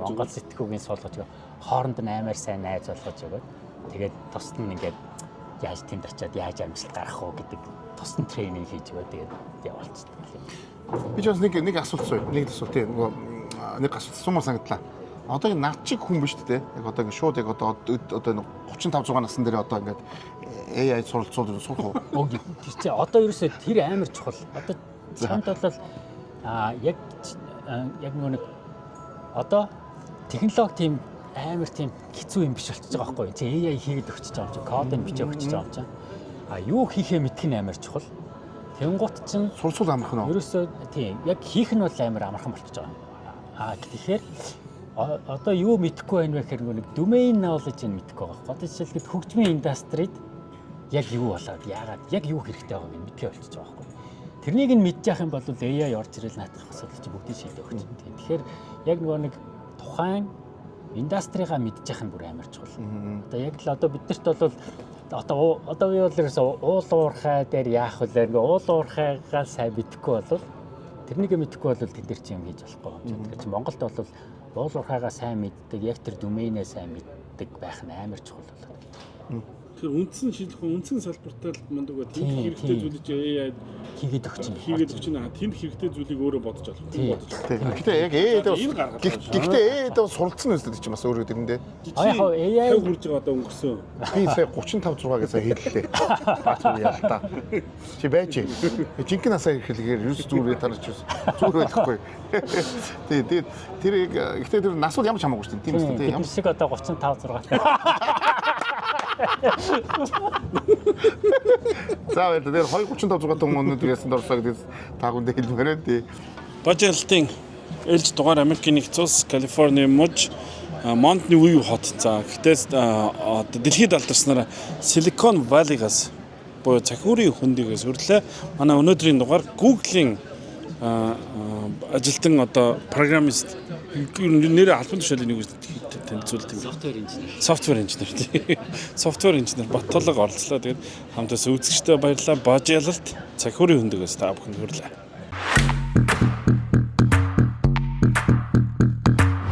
Монгол сэтгүүгийн суулгаж хооронд нь амар сайн найз болгож өгöd. Тэгээд тусад нь ингээд яаж тэнд очиад яаж амжилт гарах уу гэдэг тусад тренинг хийж өгöd. Тэгээд явуулчихдаг. Би ч бас нэг асуулт сууя. Нэг асуулт тийм нөгөө нэг асуулт сумаар санагдлаа. Одоо энэ над чиг хүн биш үү те? Яг одоо ингэ шууд яг одоо 35 6 насны дээр одоо ингээд AI суралцуулж сурах уу? Тэр чинь одоо ерөөсөө тэр амар чухал. Одоо чамд бол яг нэг одоо технологи тийм амар тийм хэцүү юм биш болчихж байгаа байхгүй. Чи AI хийгээд өгч байгаа юм чи, кодыг бичиж өгч байгаа юм чи. Юу хийхээ мэдэх нь амар чухал. Тэнгуут чинь сурсул амархан уу? Ерөөсөө тийм яг хийх нь бол амар амархан болчихж байгаа. Тэгэхээр одоо юу мэдэхгүй байна вэ гэхээр нэг domain knowledge нь мэдэхгүй байгаа. Одоо жишээлбэл хөгжмийн индастрид яг юу болоод яагаад яг юу хэрэгтэй байгааг нь мэдхий болчихж байгаа байхгүй. Тэрнийг нь мэдж явах юм бол AI орж ирэл наадах асуудал чи бүгдийг шийдэх өгч. Тэгэхээр яг нэг тухайн индастригаа мэдчих нь бүр амар чухал. Одоо яг л одоо биднэрт бол одоо юу л ерөөсөө уул уурхай дээр яах вэ? Ингээ уул уурхайгаа сайн мэдэхгүй бол тэрнийг мэдэхгүй бол тэд нар чи юм хийж болохгүй юм. Тэгэхээр чи Монголд бол уул уурхайгаа сайн мэддэг, яг тэр домейнээ сайн мэддэг байх нь амар чухал болоод. Тэгэхээр үндсэн шийдэх үндсэн салбартаа мундаг ба тэнд хэрэгтэй зүйлийг AI хийгээд өгч юм. Тэнд хэрэгтэй зүйлийг өөрөө бодож олох. Гэхдээ яг гэхдээ суралцсан үстэй чи бас өөрөө тэрэндээ. Яг AI хурж байгаа одоо өнгөрсөн. Би сая 35 6-аас хэллээ. Баатар ялтаа. Чи байж. Жинхэнэ насаа хэлгээр юус зүрээ тарч зүр байхгүй. Тэгээд тэрийг ихтэй тэр нас бол ямар ч хамаагүй шүү дээ. Тийм үстэй тийм. Ямар шиг одоо 35 6. За баярлалаа. Тэр 235 6 хүн өнөөдөр ясанд орсоо гэдэг та бүхэнд хэлмээрээ тий. Бажаалтын ээлж дугаар Америкийн нэгдсэн улс, Калифорни мужи, Монт Нью хот. За гэхдээ одоо дэлхийд алдарснараа Silicon Valley-гаас буюу цахиурын хөндийгээс өрлөө. Манай өнөөдрийн дугаар Google-ийн ажилтан одоо программист нэрээ албан тушаалын нэг тэнцүүлдэг юм. Софтвер инженер Баттулга оролцлоо. Тэгээд хамтаас үзэгчтэй баярлалаа. Бажаалалт цахиурын хөндөгөөс та бүхэнд хүрэлээ.